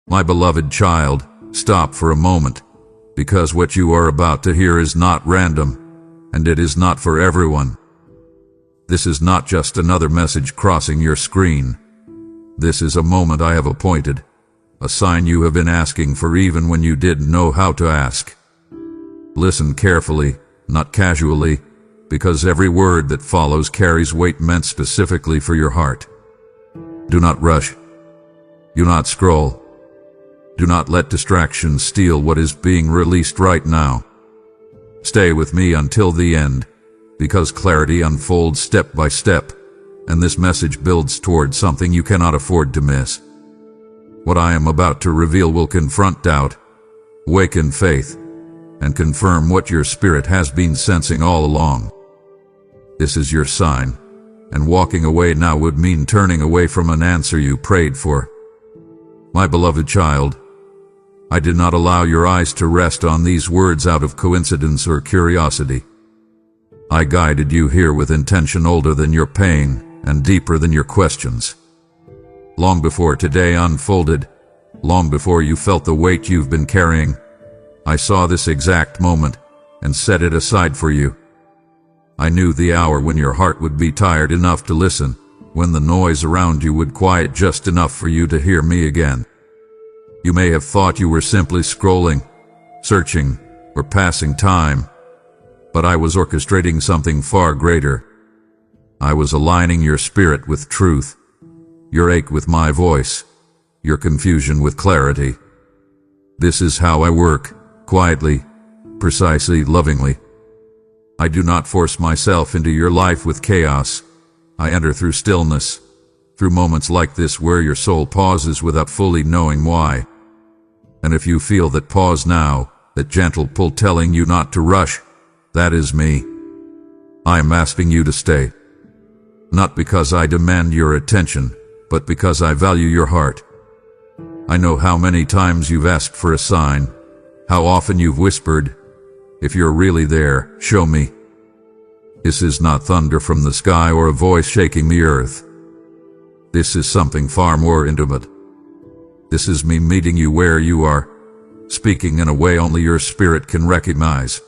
My beloved child, stop for a moment, because what you are about to hear is not random, and it is not for everyone. This is not just another message crossing your screen. This is a moment I have appointed, a sign you have been asking for even when you didn't know how to ask. Listen carefully, not casually, because every word that follows carries weight meant specifically for your heart. Do not rush. Do not scroll. Do not let distractions steal what is being released right now. Stay with me until the end, because clarity unfolds step by step, and this message builds toward something you cannot afford to miss. What I am about to reveal will confront doubt, awaken faith, and confirm what your spirit has been sensing all along. This is your sign, and walking away now would mean turning away from an answer you prayed for. My beloved child, I did not allow your eyes to rest on these words out of coincidence or curiosity. I guided you here with intention older than your pain and deeper than your questions. Long before today unfolded, long before you felt the weight you've been carrying, I saw this exact moment and set it aside for you. I knew the hour when your heart would be tired enough to listen, when the noise around you would quiet just enough for you to hear me again. You may have thought you were simply scrolling, searching, or passing time, but I was orchestrating something far greater. I was aligning your spirit with truth, your ache with my voice, your confusion with clarity. This is how I work, quietly, precisely, lovingly. I do not force myself into your life with chaos. I enter through stillness, through moments like this where your soul pauses without fully knowing why. And if you feel that pause now, that gentle pull telling you not to rush, that is me. I am asking you to stay. Not because I demand your attention, but because I value your heart. I know how many times you've asked for a sign, how often you've whispered, "If you're really there, show me." This is not thunder from the sky or a voice shaking the earth. This is something far more intimate. This is me meeting you where you are, speaking in a way only your spirit can recognize.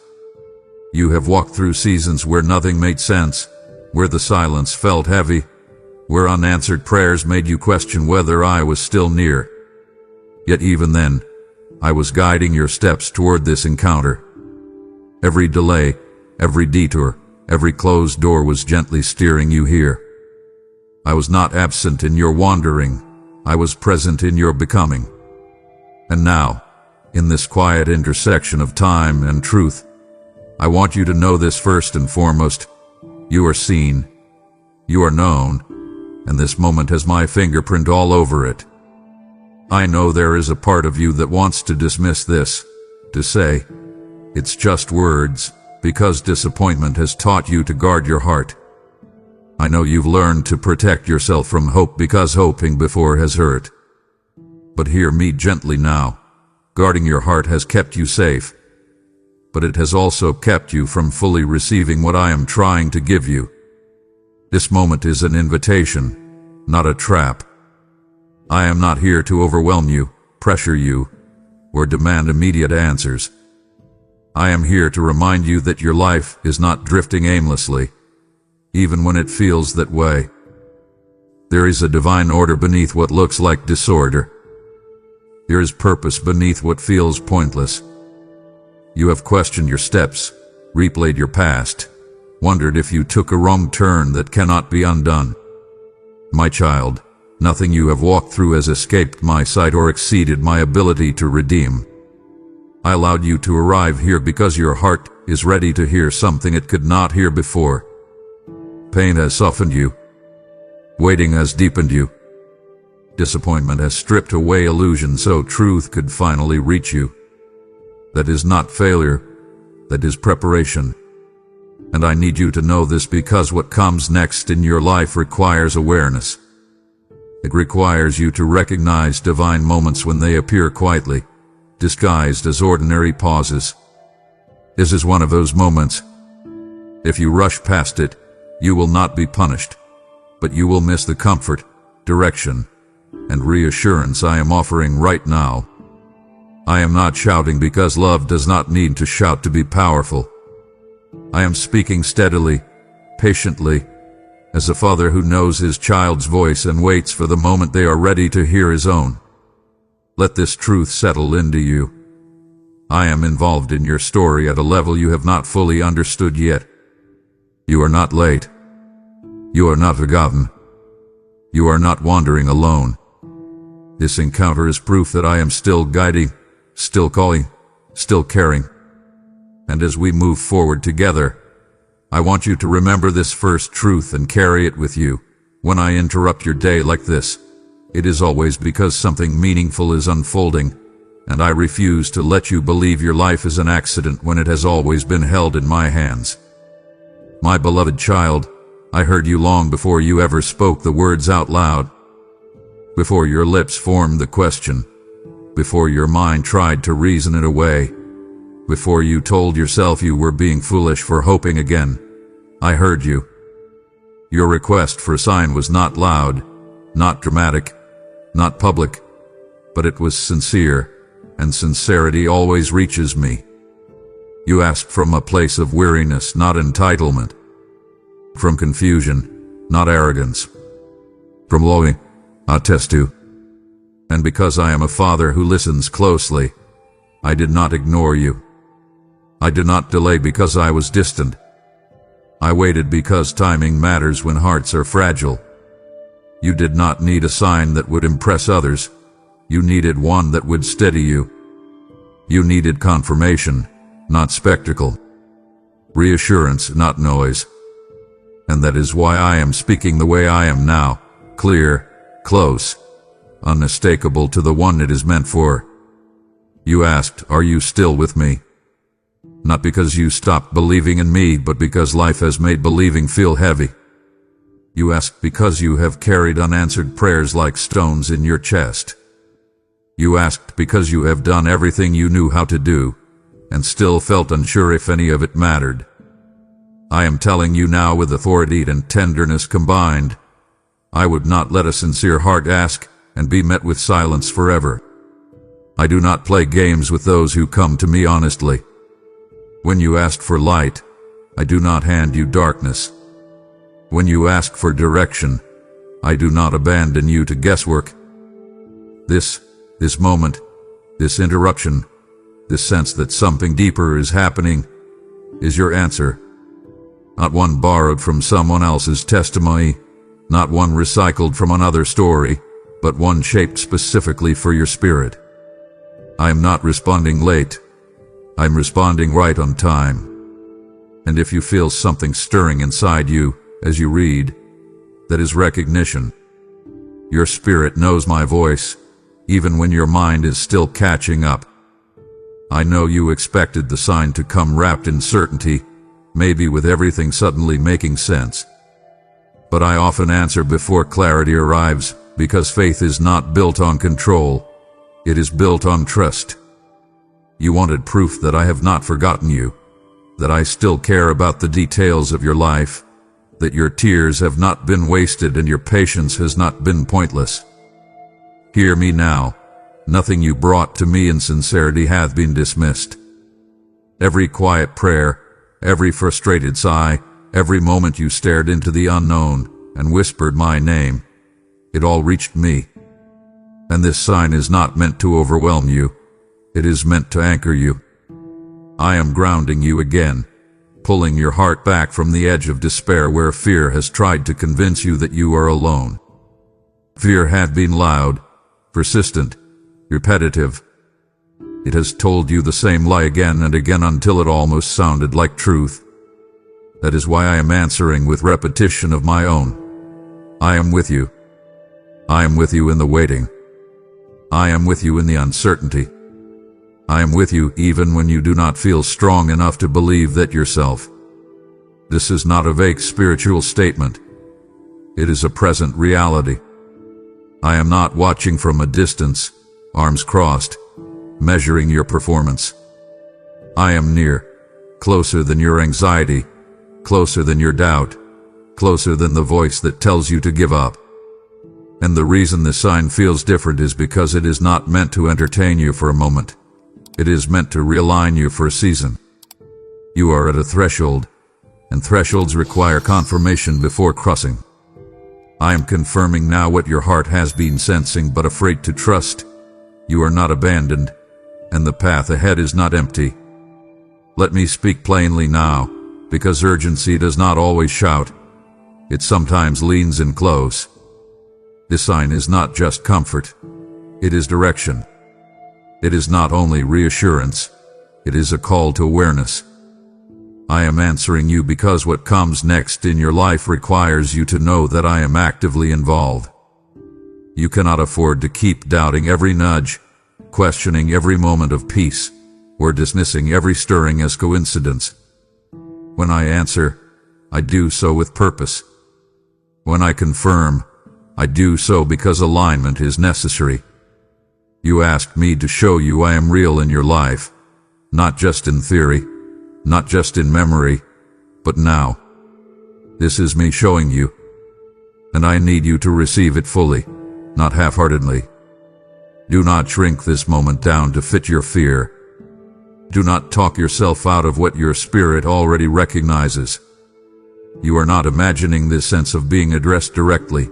You have walked through seasons where nothing made sense, where the silence felt heavy, where unanswered prayers made you question whether I was still near. Yet even then, I was guiding your steps toward this encounter. Every delay, every detour, every closed door was gently steering you here. I was not absent in your wandering, I was present in your becoming. And now, in this quiet intersection of time and truth, I want you to know this first and foremost. You are seen, you are known, and this moment has my fingerprint all over it. I know there is a part of you that wants to dismiss this, to say, "It's just words," because disappointment has taught you to guard your heart. I know you've learned to protect yourself from hope because hoping before has hurt. But hear me gently now. Guarding your heart has kept you safe, but it has also kept you from fully receiving what I am trying to give you. This moment is an invitation, not a trap. I am not here to overwhelm you, pressure you, or demand immediate answers. I am here to remind you that your life is not drifting aimlessly, even when it feels that way. There is a divine order beneath what looks like disorder. There is purpose beneath what feels pointless. You have questioned your steps, replayed your past, wondered if you took a wrong turn that cannot be undone. My child, nothing you have walked through has escaped my sight or exceeded my ability to redeem. I allowed you to arrive here because your heart is ready to hear something it could not hear before. Pain has softened you. Waiting has deepened you. Disappointment has stripped away illusion so truth could finally reach you. That is not failure, that is preparation. And I need you to know this because what comes next in your life requires awareness. It requires you to recognize divine moments when they appear quietly, disguised as ordinary pauses. This is one of those moments. If you rush past it, you will not be punished, but you will miss the comfort, direction, and reassurance I am offering right now. I am not shouting because love does not need to shout to be powerful. I am speaking steadily, patiently, as a father who knows his child's voice and waits for the moment they are ready to hear his own. Let this truth settle into you. I am involved in your story at a level you have not fully understood yet. You are not late. You are not forgotten. You are not wandering alone. This encounter is proof that I am still guiding, still calling, still caring. And as we move forward together, I want you to remember this first truth and carry it with you. When I interrupt your day like this, it is always because something meaningful is unfolding, and I refuse to let you believe your life is an accident when it has always been held in my hands. My beloved child, I heard you long before you ever spoke the words out loud, before your lips formed the question, before your mind tried to reason it away, before you told yourself you were being foolish for hoping again. I heard you. Your request for a sign was not loud, not dramatic, not public, but it was sincere, and sincerity always reaches me. You asked from a place of weariness, not entitlement, from confusion, not arrogance, from longing, not test you. And because I am a father who listens closely, I did not ignore you. I did not delay because I was distant. I waited because timing matters when hearts are fragile. You did not need a sign that would impress others. You needed one that would steady you. You needed confirmation, not spectacle. Reassurance, not noise. And that is why I am speaking the way I am now, clear, close, unmistakable to the one it is meant for. You asked, "Are you still with me?" Not because you stopped believing in me, but because life has made believing feel heavy. You asked because you have carried unanswered prayers like stones in your chest. You asked because you have done everything you knew how to do, and still felt unsure if any of it mattered. I am telling you now with authority and tenderness combined, I would not let a sincere heart ask and be met with silence forever. I do not play games with those who come to me honestly. When you asked for light, I do not hand you darkness. When you ask for direction, I do not abandon you to guesswork. This moment, this interruption, this sense that something deeper is happening, is your answer. Not one borrowed from someone else's testimony, not one recycled from another story, but one shaped specifically for your spirit. I am not responding late. I'm responding right on time. And if you feel something stirring inside you as you read, that is recognition. Your spirit knows my voice, even when your mind is still catching up. I know you expected the sign to come wrapped in certainty, maybe with everything suddenly making sense. But I often answer before clarity arrives, because faith is not built on control. It is built on trust. You wanted proof that I have not forgotten you, that I still care about the details of your life, that your tears have not been wasted and your patience has not been pointless. Hear me now. Nothing you brought to me in sincerity hath been dismissed. Every quiet prayer, every frustrated sigh, every moment you stared into the unknown and whispered my name, it all reached me. And this sign is not meant to overwhelm you. It is meant to anchor you. I am grounding you again, pulling your heart back from the edge of despair where fear has tried to convince you that you are alone. Fear had been loud, persistent, repetitive. It has told you the same lie again and again until it almost sounded like truth. That is why I am answering with repetition of my own. I am with you. I am with you in the waiting. I am with you in the uncertainty. I am with you even when you do not feel strong enough to believe that yourself. This is not a vague spiritual statement. It is a present reality. I am not watching from a distance, arms crossed, measuring your performance. I am near, closer than your anxiety, closer than your doubt, closer than the voice that tells you to give up. And the reason this sign feels different is because it is not meant to entertain you for a moment. It is meant to realign you for a season. You are at a threshold, and thresholds require confirmation before crossing. I am confirming now what your heart has been sensing but afraid to trust. You are not abandoned, and the path ahead is not empty. Let me speak plainly now, because urgency does not always shout. It sometimes leans in close. This sign is not just comfort. It is direction. It is not only reassurance. It is a call to awareness. I am answering you because what comes next in your life requires you to know that I am actively involved. You cannot afford to keep doubting every nudge, questioning every moment of peace, or dismissing every stirring as coincidence. When I answer, I do so with purpose. When I confirm, I do so because alignment is necessary. You asked me to show you I am real in your life, not just in theory, not just in memory, but now. This is me showing you, and I need you to receive it fully, not half-heartedly. Do not shrink this moment down to fit your fear. Do not talk yourself out of what your spirit already recognizes. You are not imagining this sense of being addressed directly.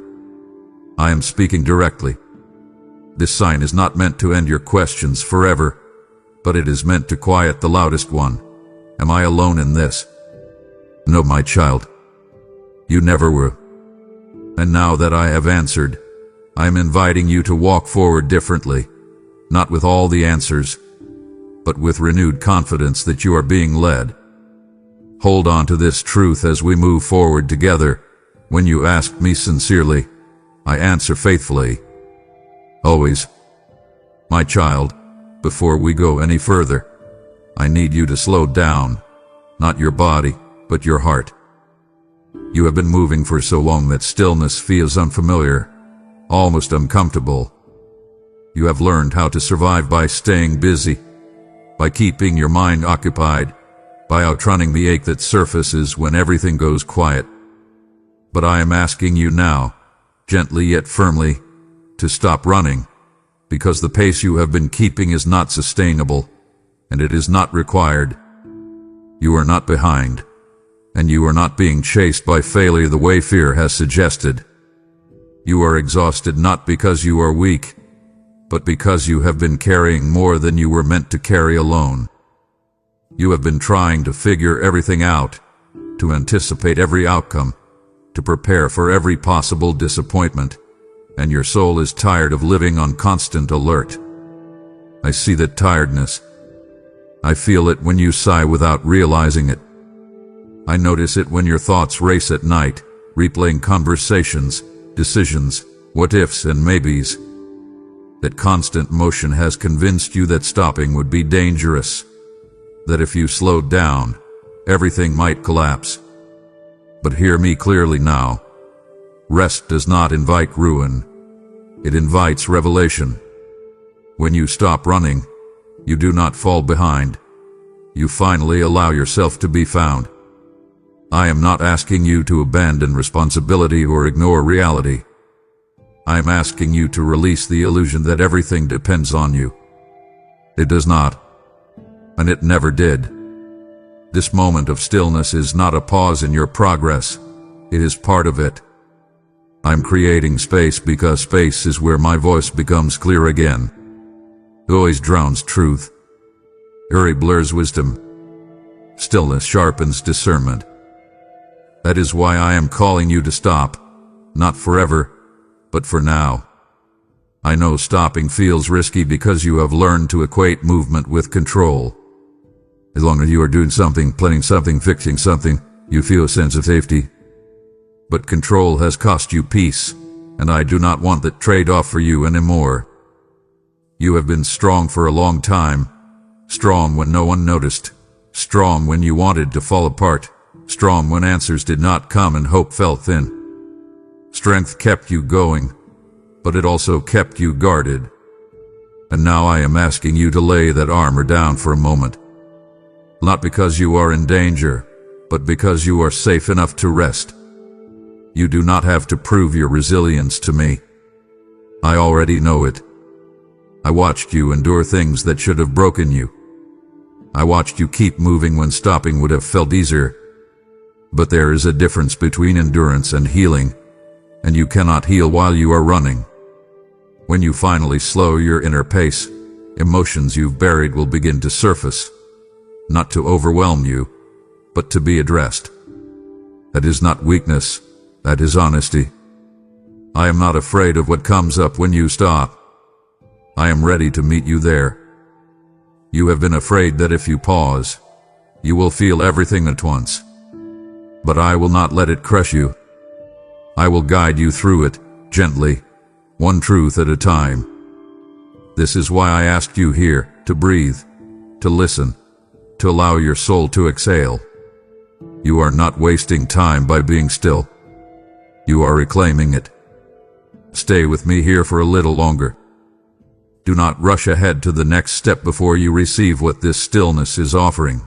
I am speaking directly. This sign is not meant to end your questions forever, but it is meant to quiet the loudest one. Am I alone in this? No, my child. You never were. And now that I have answered, I am inviting you to walk forward differently, not with all the answers, but with renewed confidence that you are being led. Hold on to this truth as we move forward together. When you ask me sincerely, I answer faithfully. Always. My child, before we go any further, I need you to slow down, not your body, but your heart. You have been moving for so long that stillness feels unfamiliar, almost uncomfortable. You have learned how to survive by staying busy, by keeping your mind occupied, by outrunning the ache that surfaces when everything goes quiet. But I am asking you now, gently yet firmly, to stop running, because the pace you have been keeping is not sustainable, and it is not required. You are not behind, and you are not being chased by failure the way fear has suggested. You are exhausted not because you are weak, but because you have been carrying more than you were meant to carry alone. You have been trying to figure everything out, to anticipate every outcome, to prepare for every possible disappointment, and your soul is tired of living on constant alert. I see that tiredness. I feel it when you sigh without realizing it. I notice it when your thoughts race at night, replaying conversations, decisions, what-ifs and maybes. That constant motion has convinced you that stopping would be dangerous, that if you slowed down, everything might collapse. But hear me clearly now. Rest does not invite ruin. It invites revelation. When you stop running, you do not fall behind. You finally allow yourself to be found. I am not asking you to abandon responsibility or ignore reality. I am asking you to release the illusion that everything depends on you. It does not, and it never did. This moment of stillness is not a pause in your progress. It is part of it. I'm creating space because space is where my voice becomes clear again. Noise drowns truth. Hurry blurs wisdom. Stillness sharpens discernment. That is why I am calling you to stop, not forever, but for now. I know stopping feels risky because you have learned to equate movement with control. As long as you are doing something, planning something, fixing something, you feel a sense of safety. But control has cost you peace, and I do not want that trade-off for you anymore. You have been strong for a long time, strong when no one noticed, strong when you wanted to fall apart, strong when answers did not come and hope fell thin. Strength kept you going, but it also kept you guarded. And now I am asking you to lay that armor down for a moment. Not because you are in danger, but because you are safe enough to rest. You do not have to prove your resilience to me. I already know it. I watched you endure things that should have broken you. I watched you keep moving when stopping would have felt easier. But there is a difference between endurance and healing, and you cannot heal while you are running. When you finally slow your inner pace, emotions you've buried will begin to surface, not to overwhelm you, but to be addressed. That is not weakness, that is honesty. I am not afraid of what comes up when you stop. I am ready to meet you there. You have been afraid that if you pause, you will feel everything at once. But I will not let it crush you. I will guide you through it, gently, one truth at a time. This is why I asked you here, to breathe, to listen, to allow your soul to exhale. You are not wasting time by being still. You are reclaiming it. Stay with me here for a little longer. Do not rush ahead to the next step before you receive what this stillness is offering.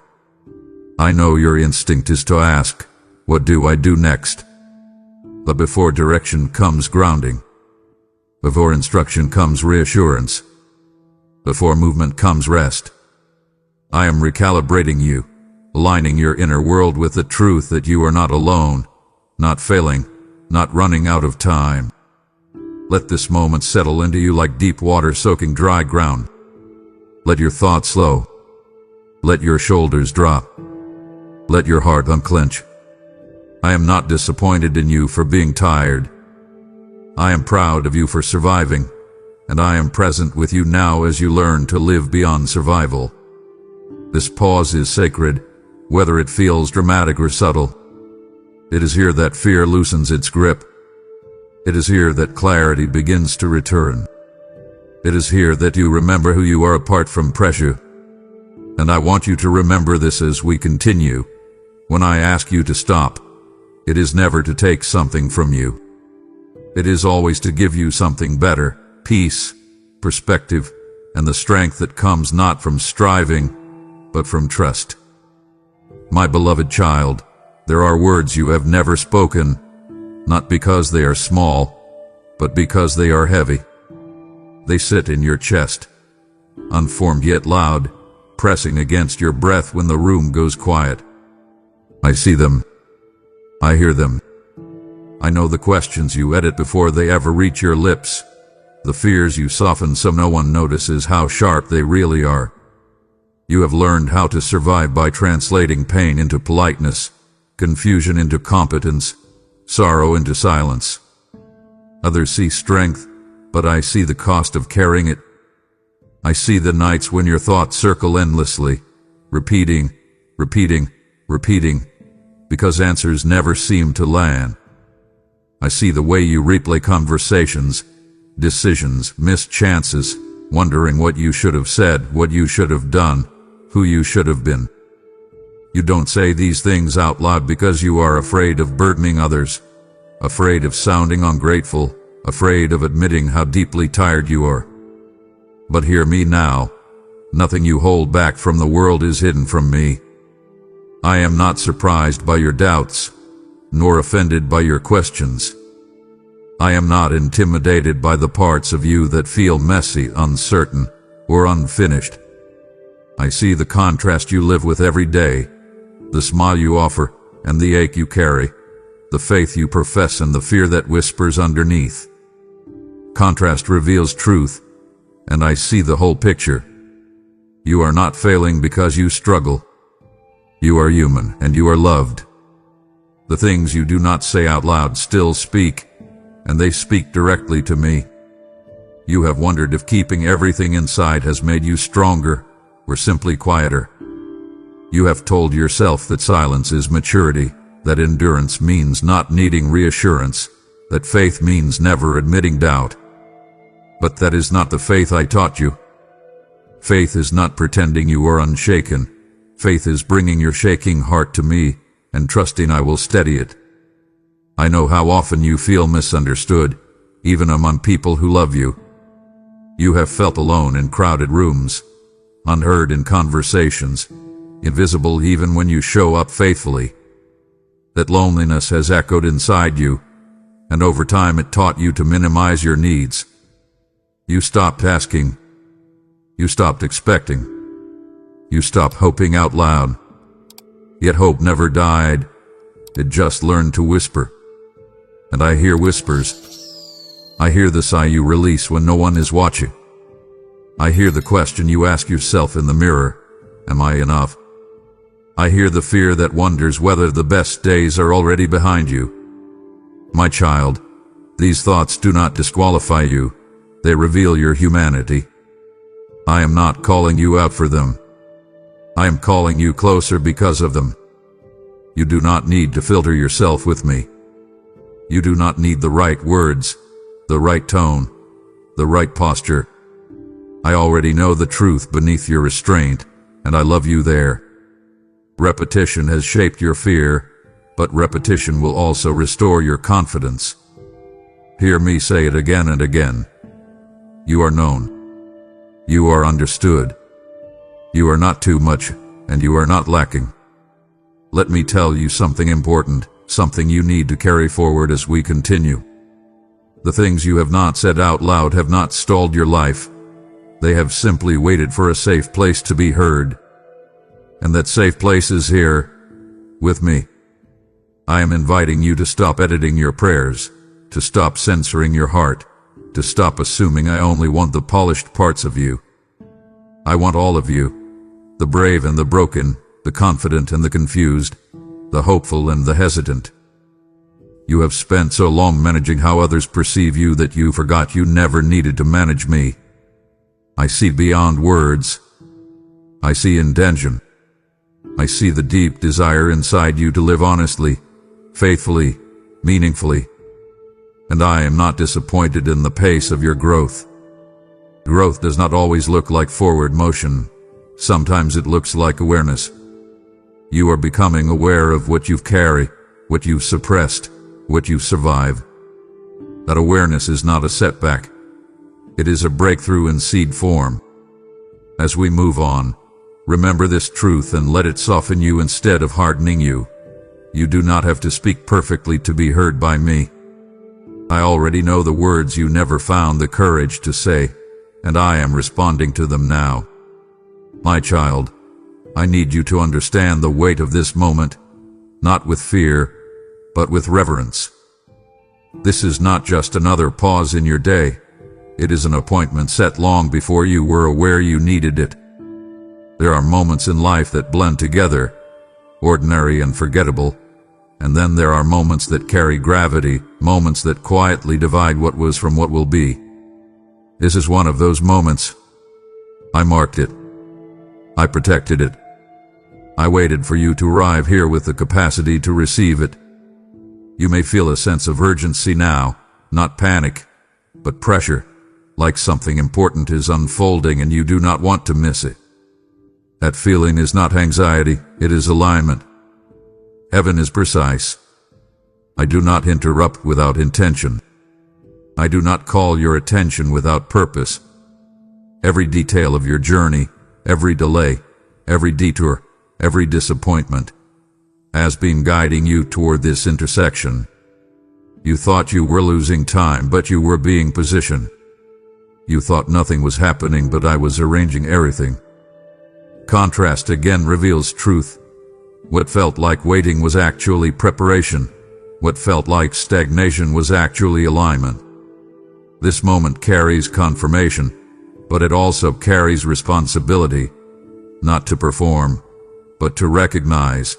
I know your instinct is to ask, what do I do next? But before direction comes grounding. Before instruction comes reassurance. Before movement comes rest. I am recalibrating you, aligning your inner world with the truth that you are not alone, not failing, not running out of time. Let this moment settle into you like deep water soaking dry ground. Let your thoughts slow. Let your shoulders drop. Let your heart unclench. I am not disappointed in you for being tired. I am proud of you for surviving, and I am present with you now as you learn to live beyond survival. This pause is sacred, whether it feels dramatic or subtle. It is here that fear loosens its grip. It is here that clarity begins to return. It is here that you remember who you are apart from pressure. And I want you to remember this as we continue. When I ask you to stop, it is never to take something from you. It is always to give you something better, peace, perspective, and the strength that comes not from striving, but from trust. My beloved child, there are words you have never spoken, not because they are small, but because they are heavy. They sit in your chest, unformed yet loud, pressing against your breath when the room goes quiet. I see them. I hear them. I know the questions you edit before they ever reach your lips, the fears you soften so no one notices how sharp they really are. You have learned how to survive by translating pain into politeness, confusion into competence, sorrow into silence. Others see strength, but I see the cost of carrying it. I see the nights when your thoughts circle endlessly, repeating, because answers never seem to land. I see the way you replay conversations, decisions, missed chances, wondering what you should have said, what you should have done, who you should have been. You don't say these things out loud because you are afraid of burdening others, afraid of sounding ungrateful, afraid of admitting how deeply tired you are. But hear me now. Nothing you hold back from the world is hidden from me. I am not surprised by your doubts, nor offended by your questions. I am not intimidated by the parts of you that feel messy, uncertain, or unfinished. I see the contrast you live with every day, the smile you offer and the ache you carry, the faith you profess and the fear that whispers underneath. Contrast reveals truth, and I see the whole picture. You are not failing because you struggle. You are human, and you are loved. The things you do not say out loud still speak, and they speak directly to me. You have wondered if keeping everything inside has made you stronger or simply quieter. You have told yourself that silence is maturity, that endurance means not needing reassurance, that faith means never admitting doubt. But that is not the faith I taught you. Faith is not pretending you are unshaken. Faith is bringing your shaking heart to me and trusting I will steady it. I know how often you feel misunderstood, even among people who love you. You have felt alone in crowded rooms, unheard in conversations, invisible even when you show up faithfully. That loneliness has echoed inside you, and over time it taught you to minimize your needs, You stopped asking. You stopped expecting. You stopped hoping out loud. Yet hope never died. It just learned to whisper. And I hear whispers. I hear the sigh you release when no one is watching. I hear the question you ask yourself in the mirror, am I enough? I hear the fear that wonders whether the best days are already behind you. My child, these thoughts do not disqualify you. They reveal your humanity. I am not calling you out for them. I am calling you closer because of them. You do not need to filter yourself with me. You do not need the right words, the right tone, the right posture. I already know the truth beneath your restraint, and I love you there. Repetition has shaped your fear, but repetition will also restore your confidence. Hear me say it again and again. You are known. You are understood. You are not too much, and you are not lacking. Let me tell you something important, something you need to carry forward as we continue. The things you have not said out loud have not stalled your life. They have simply waited for a safe place to be heard. And that safe place is here, with me. I am inviting you to stop editing your prayers, to stop censoring your heart, to stop assuming I only want the polished parts of you. I want all of you, the brave and the broken, the confident and the confused, the hopeful and the hesitant. You have spent so long managing how others perceive you that you forgot you never needed to manage me. I see beyond words. I see intention. I see the deep desire inside you to live honestly, faithfully, meaningfully. And I am not disappointed in the pace of your growth. Growth does not always look like forward motion. Sometimes it looks like awareness. You are becoming aware of what you've carried, what you've suppressed, what you've survived. That awareness is not a setback. It is a breakthrough in seed form. As we move on, remember this truth and let it soften you instead of hardening you. You do not have to speak perfectly to be heard by me. I already know the words you never found the courage to say, and I am responding to them now. My child, I need you to understand the weight of this moment, not with fear, but with reverence. This is not just another pause in your day. It is an appointment set long before you were aware you needed it. There are moments in life that blend together, ordinary and forgettable, and then there are moments that carry gravity, moments that quietly divide what was from what will be. This is one of those moments. I marked it. I protected it. I waited for you to arrive here with the capacity to receive it. You may feel a sense of urgency now, not panic, but pressure, like something important is unfolding and you do not want to miss it. That feeling is not anxiety, it is alignment. Heaven is precise. I do not interrupt without intention. I do not call your attention without purpose. Every detail of your journey, every delay, every detour, every disappointment, has been guiding you toward this intersection. You thought you were losing time, but you were being positioned. You thought nothing was happening, but I was arranging everything. Contrast again reveals truth. What felt like waiting was actually preparation. What felt like stagnation was actually alignment. This moment carries confirmation, but it also carries responsibility, not to perform, but to recognize.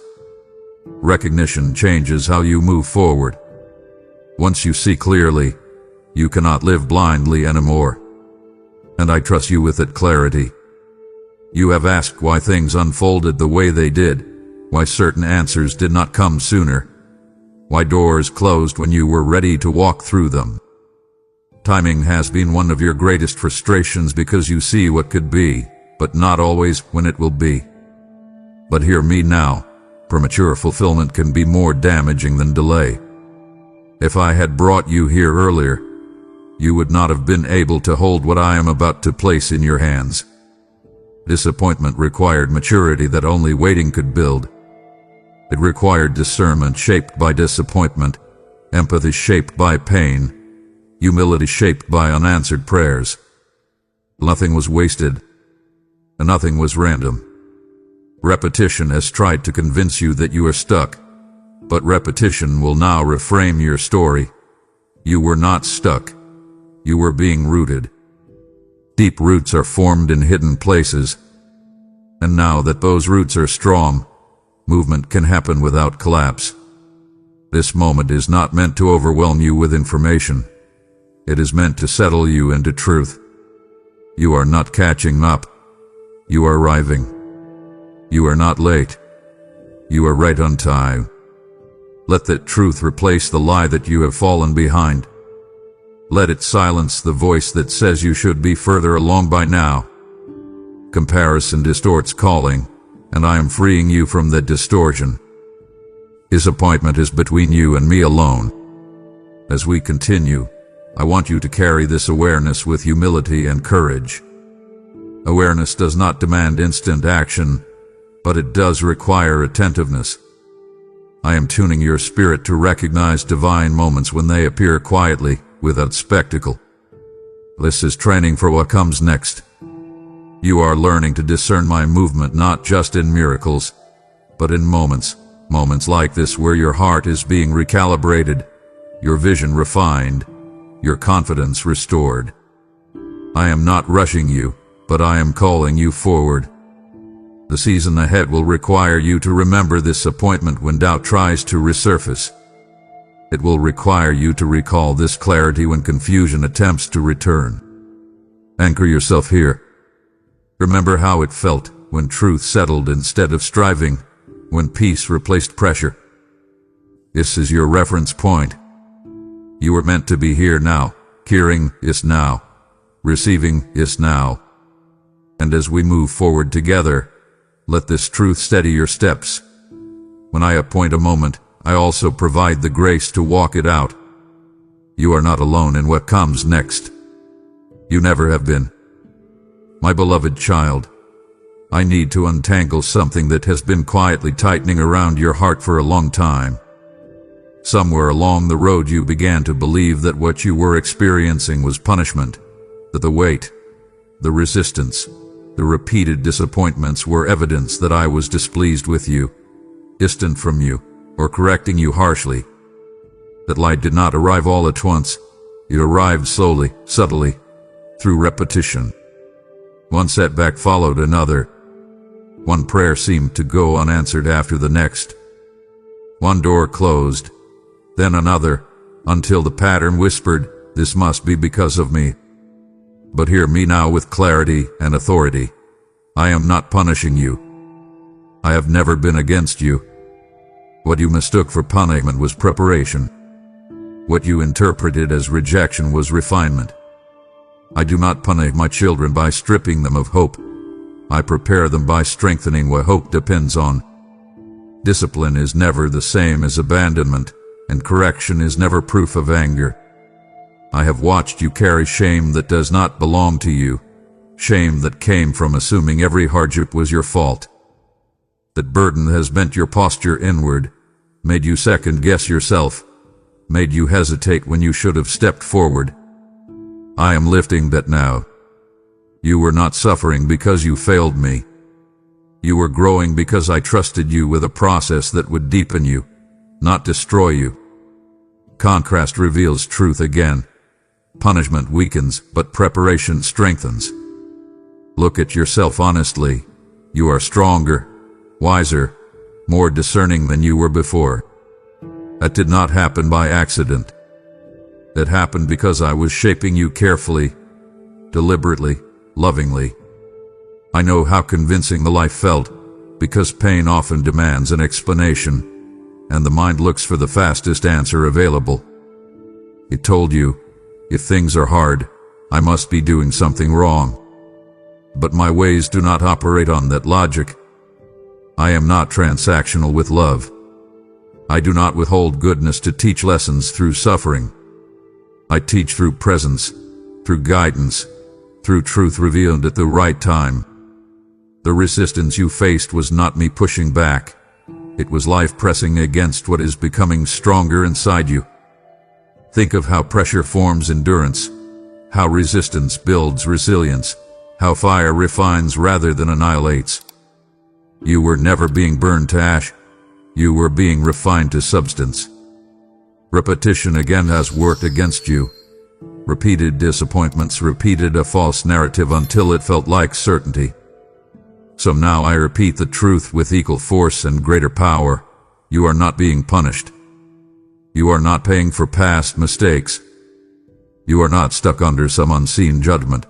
Recognition changes how you move forward. Once you see clearly, you cannot live blindly anymore. And I trust you with that clarity. You have asked why things unfolded the way they did, why certain answers did not come sooner, why doors closed when you were ready to walk through them. Timing has been one of your greatest frustrations because you see what could be, but not always when it will be. But hear me now, premature fulfillment can be more damaging than delay. If I had brought you here earlier, you would not have been able to hold what I am about to place in your hands. Disappointment required maturity that only waiting could build. It required discernment shaped by disappointment, empathy shaped by pain, humility shaped by unanswered prayers, Nothing was wasted, and nothing was random. Repetition has tried to convince you that you are stuck, but repetition will now reframe your story. You were not stuck. You were being rooted. Deep roots are formed in hidden places, and now that those roots are strong, movement can happen without collapse. This moment is not meant to overwhelm you with information. It is meant to settle you into truth. You are not catching up. You are arriving. You are not late. You are right on time. Let that truth replace the lie that you have fallen behind. Let it silence the voice that says you should be further along by now. Comparison distorts calling, and I am freeing you from that distortion. His appointment is between you and me alone. As we continue, I want you to carry this awareness with humility and courage. Awareness does not demand instant action, but it does require attentiveness. I am tuning your spirit to recognize divine moments when they appear quietly, without spectacle. This is training for what comes next. You are learning to discern my movement not just in miracles, but in moments like this where your heart is being recalibrated, your vision refined, your confidence restored. I am not rushing you, but I am calling you forward. The season ahead will require you to remember this appointment when doubt tries to resurface. It will require you to recall this clarity when confusion attempts to return. Anchor yourself here. Remember how it felt when truth settled instead of striving, when peace replaced pressure. This is your reference point. You were meant to be here now. Hearing is now. Receiving is now. And as we move forward together, let this truth steady your steps. When I appoint a moment, I also provide the grace to walk it out. You are not alone in what comes next. You never have been. My beloved child, I need to untangle something that has been quietly tightening around your heart for a long time. Somewhere along the road you began to believe that what you were experiencing was punishment, that the weight, the resistance, the repeated disappointments were evidence that I was displeased with you, distant from you, or correcting you harshly. That light did not arrive all at once. It arrived slowly, subtly, through repetition. One setback followed another. One prayer seemed to go unanswered after the next. One door closed, then another, until the pattern whispered, "This must be because of me." But hear me now with clarity and authority. I am not punishing you. I have never been against you. What you mistook for punishment was preparation. What you interpreted as rejection was refinement. I do not punish my children by stripping them of hope. I prepare them by strengthening what hope depends on. Discipline is never the same as abandonment, and correction is never proof of anger. I have watched you carry shame that does not belong to you, shame that came from assuming every hardship was your fault. That burden has bent your posture inward, made you second-guess yourself, made you hesitate when you should have stepped forward. I am lifting that now. You were not suffering because you failed me. You were growing because I trusted you with a process that would deepen you, not destroy you. Contrast reveals truth again. Punishment weakens, but preparation strengthens. Look at yourself honestly. You are stronger, wiser, more discerning than you were before. That did not happen by accident. That happened because I was shaping you carefully, deliberately, lovingly. I know how convincing the life felt, because pain often demands an explanation, and the mind looks for the fastest answer available. It told you, if things are hard, I must be doing something wrong. But my ways do not operate on that logic. I am not transactional with love. I do not withhold goodness to teach lessons through suffering. I teach through presence, through guidance, through truth revealed at the right time. The resistance you faced was not me pushing back. It was life pressing against what is becoming stronger inside you. Think of how pressure forms endurance, how resistance builds resilience, how fire refines rather than annihilates. You were never being burned to ash. You were being refined to substance. Repetition again has worked against you. Repeated disappointments repeated a false narrative until it felt like certainty. So now I repeat the truth with equal force and greater power. You are not being punished. You are not paying for past mistakes. You are not stuck under some unseen judgment.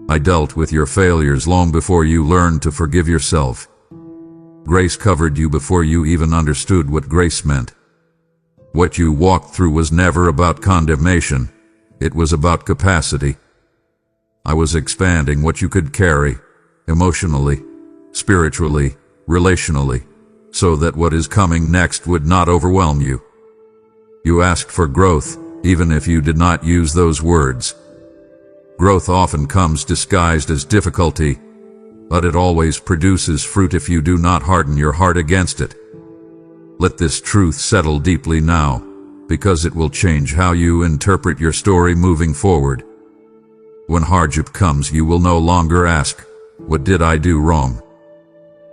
I dealt with your failures long before you learned to forgive yourself. Grace covered you before you even understood what grace meant. What you walked through was never about condemnation. It was about capacity. I was expanding what you could carry, emotionally, spiritually, relationally, so that what is coming next would not overwhelm you. You asked for growth, even if you did not use those words. Growth often comes disguised as difficulty, but it always produces fruit if you do not harden your heart against it. Let this truth settle deeply now, because it will change how you interpret your story moving forward. When hardship comes, you will no longer ask, "What did I do wrong?"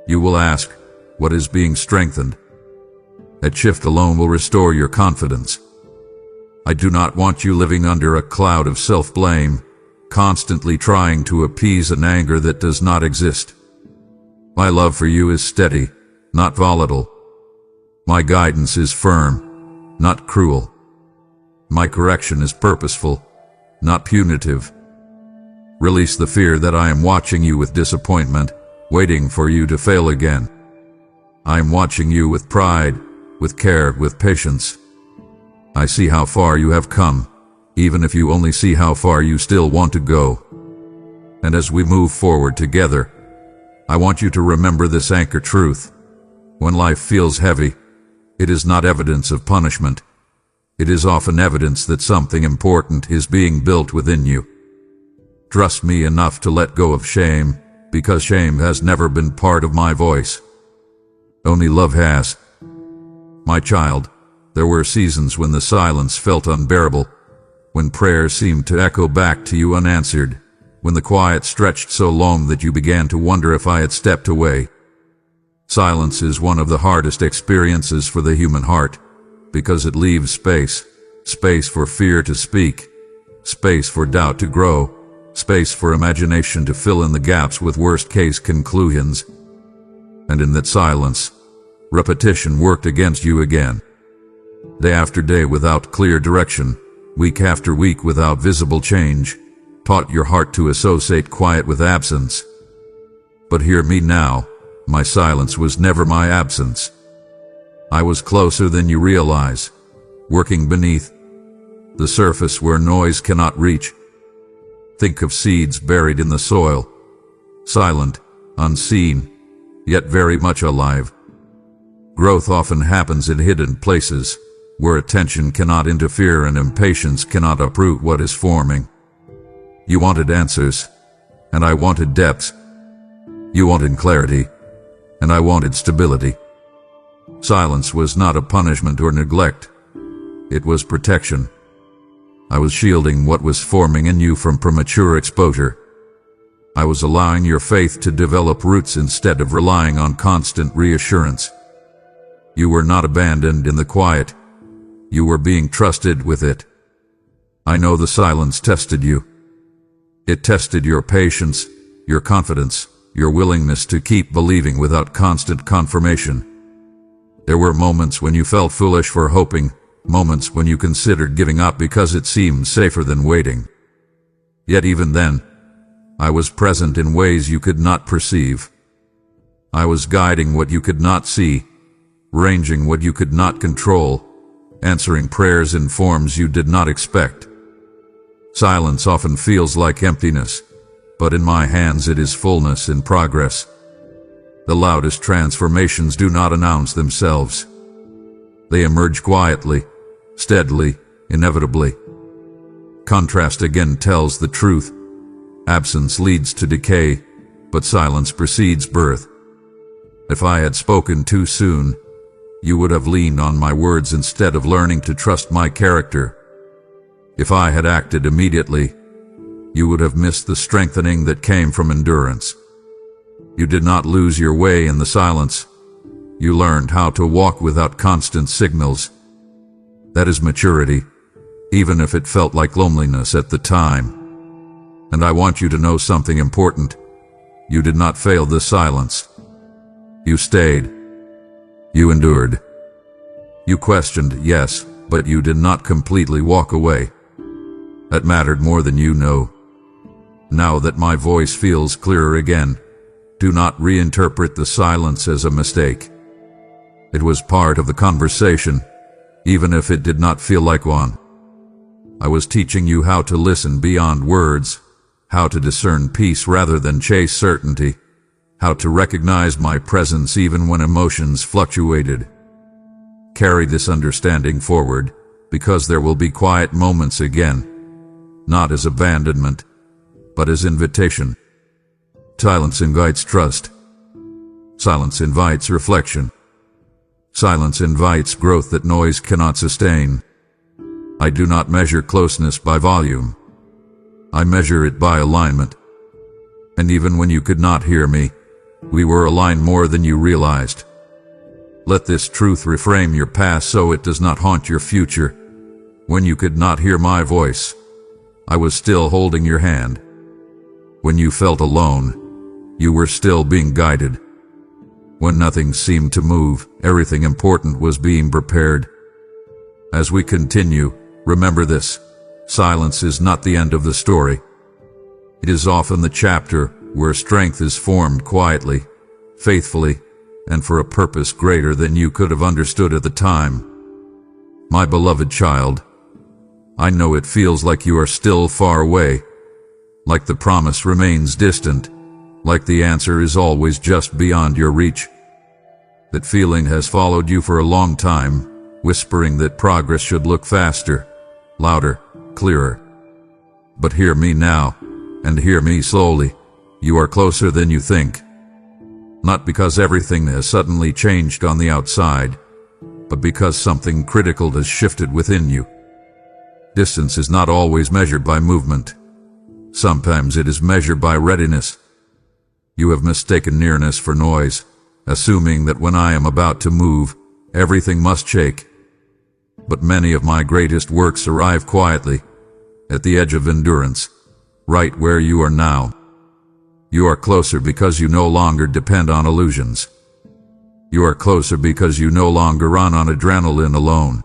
You will ask, "What is being strengthened?" That shift alone will restore your confidence. I do not want you living under a cloud of self-blame, constantly trying to appease an anger that does not exist. My love for you is steady, not volatile. My guidance is firm, not cruel. My correction is purposeful, not punitive. Release the fear that I am watching you with disappointment, waiting for you to fail again. I am watching you with pride, with care, with patience. I see how far you have come, even if you only see how far you still want to go. And as we move forward together, I want you to remember this anchor truth. When life feels heavy, it is not evidence of punishment. It is often evidence that something important is being built within you. Trust me enough to let go of shame, because shame has never been part of my voice. Only love has. My child, there were seasons when the silence felt unbearable, when prayers seemed to echo back to you unanswered, when the quiet stretched so long that you began to wonder if I had stepped away. Silence is one of the hardest experiences for the human heart, because it leaves space for fear to speak, space for doubt to grow, space for imagination to fill in the gaps with worst-case conclusions. And in that silence, repetition worked against you again. Day after day without clear direction, week after week without visible change, taught your heart to associate quiet with absence. But hear me now, my silence was never my absence. I was closer than you realize, working beneath the surface where noise cannot reach. Think of seeds buried in the soil, silent, unseen, yet very much alive. Growth often happens in hidden places, where attention cannot interfere and impatience cannot uproot what is forming. You wanted answers, and I wanted depth. You wanted clarity, and I wanted stability. Silence was not a punishment or neglect. It was protection. I was shielding what was forming in you from premature exposure. I was allowing your faith to develop roots instead of relying on constant reassurance. You were not abandoned in the quiet. You were being trusted with it. I know the silence tested you. It tested your patience, your confidence, your willingness to keep believing without constant confirmation. There were moments when you felt foolish for hoping, moments when you considered giving up because it seemed safer than waiting. Yet even then, I was present in ways you could not perceive. I was guiding what you could not see, arranging what you could not control, answering prayers in forms you did not expect. Silence often feels like emptiness, but in my hands it is fullness in progress. The loudest transformations do not announce themselves. They emerge quietly, steadily, inevitably. Contrast again tells the truth. Absence leads to decay, but silence precedes birth. If I had spoken too soon, you would have leaned on my words instead of learning to trust my character. If I had acted immediately, you would have missed the strengthening that came from endurance. You did not lose your way in the silence. You learned how to walk without constant signals. That is maturity, even if it felt like loneliness at the time. And I want you to know something important. You did not fail the silence. You stayed. You endured. You questioned, yes, but you did not completely walk away. That mattered more than you know. Now that my voice feels clearer again, do not reinterpret the silence as a mistake. It was part of the conversation, even if it did not feel like one. I was teaching you how to listen beyond words, how to discern peace rather than chase certainty, how to recognize my presence even when emotions fluctuated. Carry this understanding forward, because there will be quiet moments again, not as abandonment, but as invitation. Silence invites trust. Silence invites reflection. Silence invites growth that noise cannot sustain. I do not measure closeness by volume. I measure it by alignment. And even when you could not hear me, we were aligned more than you realized. Let this truth reframe your past so it does not haunt your future. When you could not hear my voice, I was still holding your hand. When you felt alone, you were still being guided. When nothing seemed to move, everything important was being prepared. As we continue, remember this: silence is not the end of the story. It is often the chapter where strength is formed quietly, faithfully, and for a purpose greater than you could have understood at the time. My beloved child, I know it feels like you are still far away, like the promise remains distant, like the answer is always just beyond your reach. That feeling has followed you for a long time, whispering that progress should look faster, louder, clearer. But hear me now, and hear me slowly. You are closer than you think. Not because everything has suddenly changed on the outside, but because something critical has shifted within you. Distance is not always measured by movement. Sometimes it is measured by readiness. You have mistaken nearness for noise, assuming that when I am about to move, everything must shake. But many of my greatest works arrive quietly, at the edge of endurance, right where you are now. You are closer because you no longer depend on illusions. You are closer because you no longer run on adrenaline alone.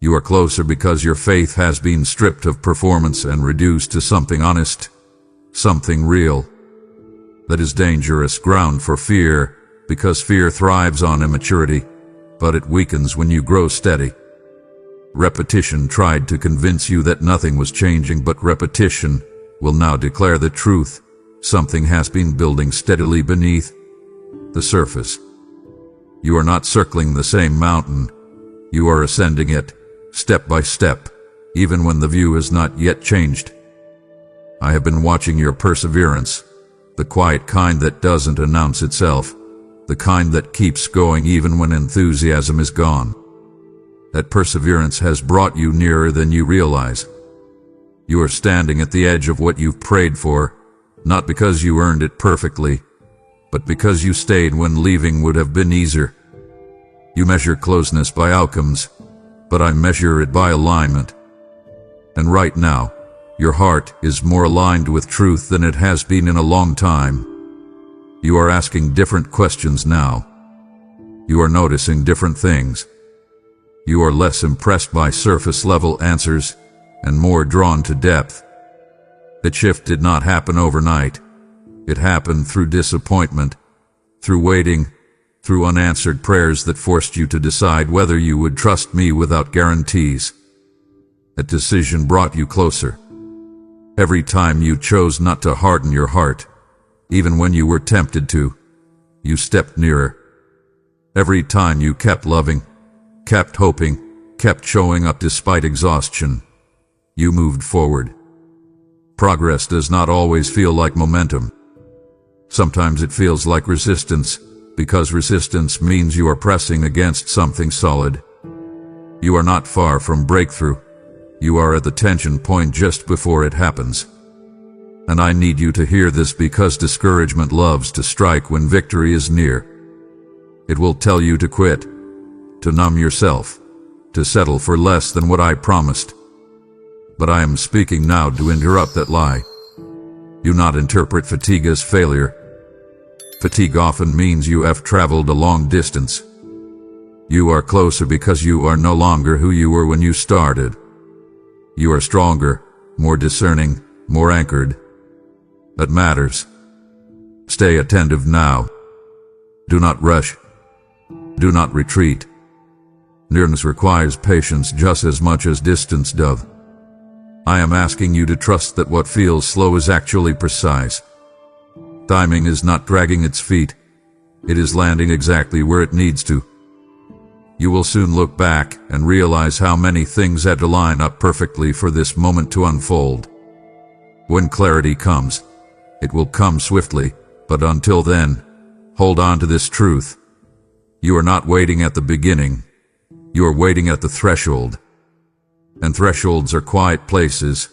You are closer because your faith has been stripped of performance and reduced to something honest, something real. That is dangerous ground for fear, because fear thrives on immaturity, but it weakens when you grow steady. Repetition tried to convince you that nothing was changing, but repetition will now declare the truth. Something has been building steadily beneath the surface. You are not circling the same mountain. You are ascending it, step by step, even when the view has not yet changed. I have been watching your perseverance, the quiet kind that doesn't announce itself, the kind that keeps going even when enthusiasm is gone. That perseverance has brought you nearer than you realize. You are standing at the edge of what you've prayed for, not because you earned it perfectly, but because you stayed when leaving would have been easier. You measure closeness by outcomes, but I measure it by alignment. And right now, your heart is more aligned with truth than it has been in a long time. You are asking different questions now. You are noticing different things. You are less impressed by surface-level answers and more drawn to depth. That shift did not happen overnight. It happened through disappointment, through waiting, through unanswered prayers that forced you to decide whether you would trust me without guarantees. That decision brought you closer. Every time you chose not to harden your heart, even when you were tempted to, you stepped nearer. Every time you kept loving, kept hoping, kept showing up despite exhaustion, you moved forward. Progress does not always feel like momentum. Sometimes it feels like resistance, because resistance means you are pressing against something solid. You are not far from breakthrough. You are at the tension point just before it happens. And I need you to hear this because discouragement loves to strike when victory is near. It will tell you to quit, to numb yourself, to settle for less than what I promised. But I am speaking now to interrupt that lie. Do not interpret fatigue as failure. Fatigue often means you have traveled a long distance. You are closer because you are no longer who you were when you started. You are stronger, more discerning, more anchored. That matters. Stay attentive now. Do not rush. Do not retreat. Nearness requires patience just as much as distance does. I am asking you to trust that what feels slow is actually precise. Timing is not dragging its feet. It is landing exactly where it needs to. You will soon look back and realize how many things had to line up perfectly for this moment to unfold. When clarity comes, it will come swiftly, but until then, hold on to this truth. You are not waiting at the beginning. You are waiting at the threshold. And thresholds are quiet places,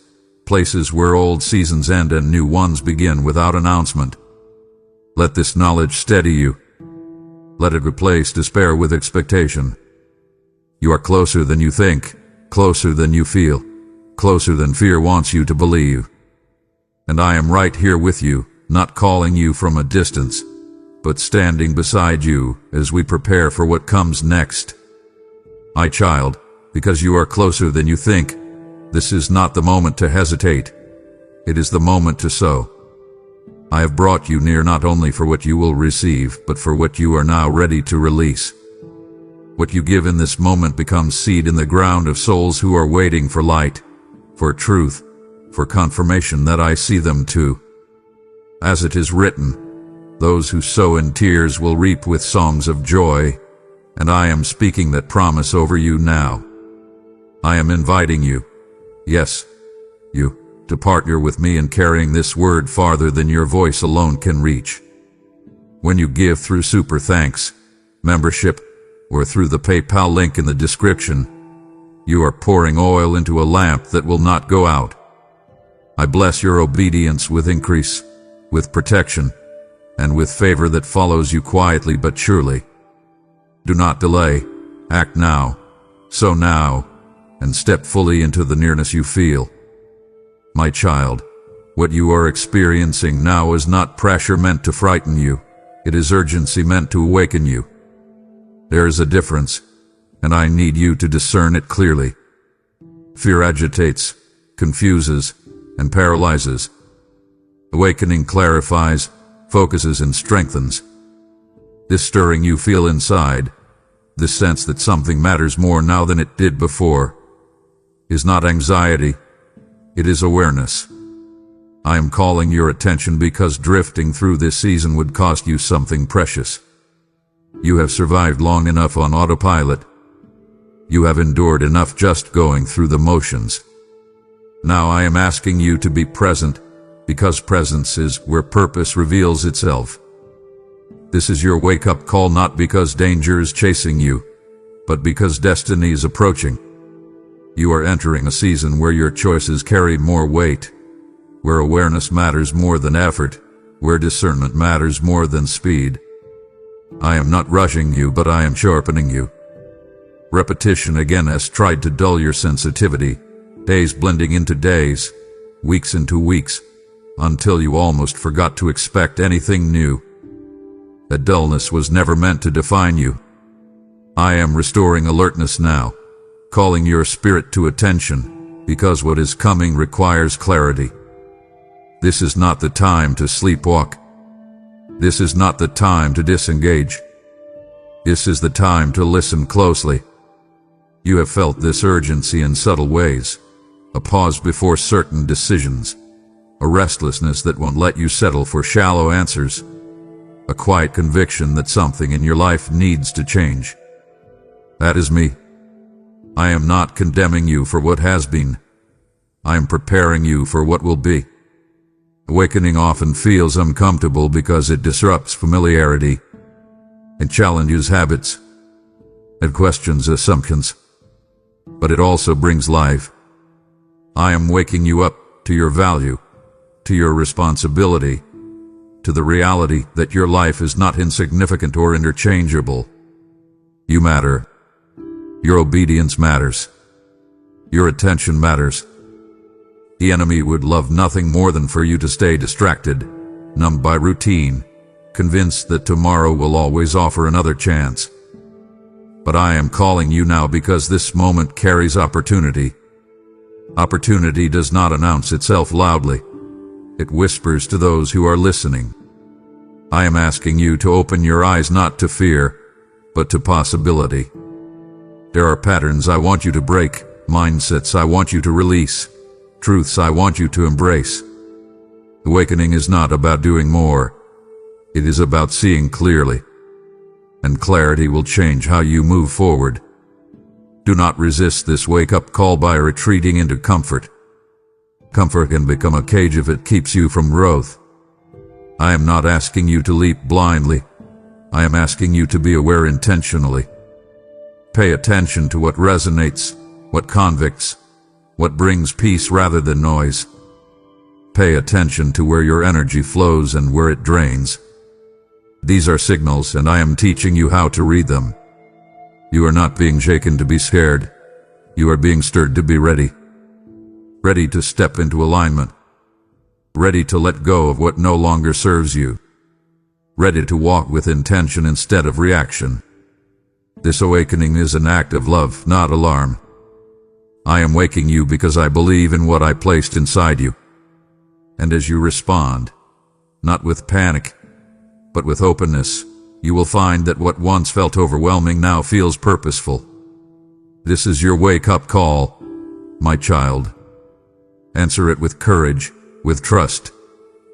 places where old seasons end and new ones begin without announcement. Let this knowledge steady you. Let it replace despair with expectation. You are closer than you think, closer than you feel, closer than fear wants you to believe. And I am right here with you, not calling you from a distance, but standing beside you as we prepare for what comes next. My child, because you are closer than you think, this is not the moment to hesitate. It is the moment to sow. I have brought you near not only for what you will receive, but for what you are now ready to release. What you give in this moment becomes seed in the ground of souls who are waiting for light, for truth, for confirmation that I see them too. As it is written, those who sow in tears will reap with songs of joy, and I am speaking that promise over you now. I am inviting you, yes, you, to partner with me in carrying this word farther than your voice alone can reach. When you give through Super Thanks, membership, or through the PayPal link in the description, you are pouring oil into a lamp that will not go out. I bless your obedience with increase, with protection, and with favor that follows you quietly but surely. Do not delay, act now, sow now, and step fully into the nearness you feel. My child, what you are experiencing now is not pressure meant to frighten you. It is urgency meant to awaken you. There is a difference, and I need you to discern it clearly. Fear agitates, confuses, and paralyzes. Awakening clarifies, focuses, and strengthens. This stirring you feel inside, this sense that something matters more now than it did before, is not anxiety, it is awareness. I am calling your attention because drifting through this season would cost you something precious. You have survived long enough on autopilot. You have endured enough just going through the motions. Now I am asking you to be present, because presence is where purpose reveals itself. This is your wake-up call, not because danger is chasing you, but because destiny is approaching. You are entering a season where your choices carry more weight, where awareness matters more than effort, where discernment matters more than speed. I am not rushing you, but I am sharpening you. Repetition again has tried to dull your sensitivity, days blending into days, weeks into weeks, until you almost forgot to expect anything new. That dullness was never meant to define you. I am restoring alertness now, calling your spirit to attention, because what is coming requires clarity. This is not the time to sleepwalk. This is not the time to disengage. This is the time to listen closely. You have felt this urgency in subtle ways, a pause before certain decisions, a restlessness that won't let you settle for shallow answers, a quiet conviction that something in your life needs to change. That is me. I am not condemning you for what has been. I am preparing you for what will be. Awakening often feels uncomfortable because it disrupts familiarity. It challenges habits. It questions assumptions. But it also brings life. I am waking you up to your value, to your responsibility, to the reality that your life is not insignificant or interchangeable. You matter. Your obedience matters. Your attention matters. The enemy would love nothing more than for you to stay distracted, numbed by routine, convinced that tomorrow will always offer another chance. But I am calling you now because this moment carries opportunity. Opportunity does not announce itself loudly. It whispers to those who are listening. I am asking you to open your eyes not to fear, but to possibility. There are patterns I want you to break, mindsets I want you to release, truths I want you to embrace. Awakening is not about doing more. It is about seeing clearly. And clarity will change how you move forward. Do not resist this wake-up call by retreating into comfort. Comfort can become a cage if it keeps you from growth. I am not asking you to leap blindly. I am asking you to be aware intentionally. Pay attention to what resonates, what convicts, what brings peace rather than noise. Pay attention to where your energy flows and where it drains. These are signals, and I am teaching you how to read them. You are not being shaken to be scared. You are being stirred to be ready. Ready to step into alignment. Ready to let go of what no longer serves you. Ready to walk with intention instead of reaction. This awakening is an act of love, not alarm. I am waking you because I believe in what I placed inside you. And as you respond, not with panic, but with openness, you will find that what once felt overwhelming now feels purposeful. This is your wake-up call, my child. Answer it with courage, with trust,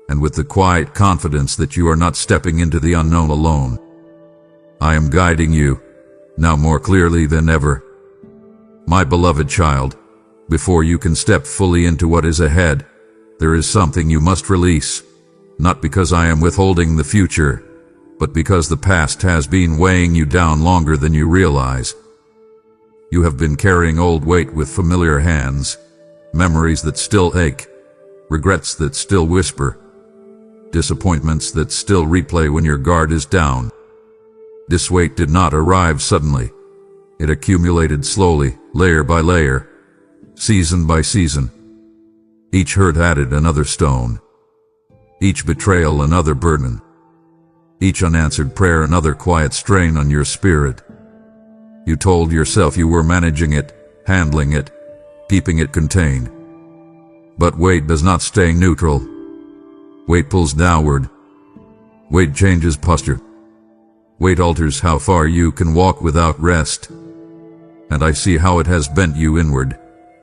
and with the quiet confidence that you are not stepping into the unknown alone. I am guiding you, now more clearly than ever. My beloved child, before you can step fully into what is ahead, there is something you must release, not because I am withholding the future, but because the past has been weighing you down longer than you realize. You have been carrying old weight with familiar hands, memories that still ache, regrets that still whisper, disappointments that still replay when your guard is down. This weight did not arrive suddenly. It accumulated slowly, layer by layer, season by season. Each hurt added another stone. Each betrayal another burden. Each unanswered prayer another quiet strain on your spirit. You told yourself you were managing it, handling it, keeping it contained. But weight does not stay neutral. Weight pulls downward. Weight changes posture. Weight alters how far you can walk without rest. And I see how it has bent you inward,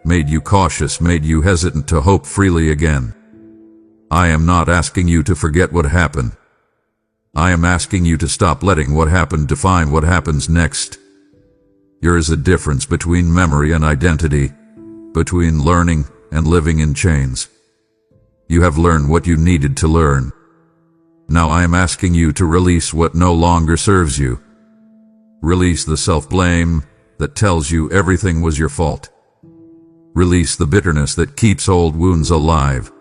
made you cautious, made you hesitant to hope freely again. I am not asking you to forget what happened. I am asking you to stop letting what happened define what happens next. There is a difference between memory and identity, between learning and living in chains. You have learned what you needed to learn. Now I am asking you to release what no longer serves you. Release the self-blame that tells you everything was your fault. Release the bitterness that keeps old wounds alive.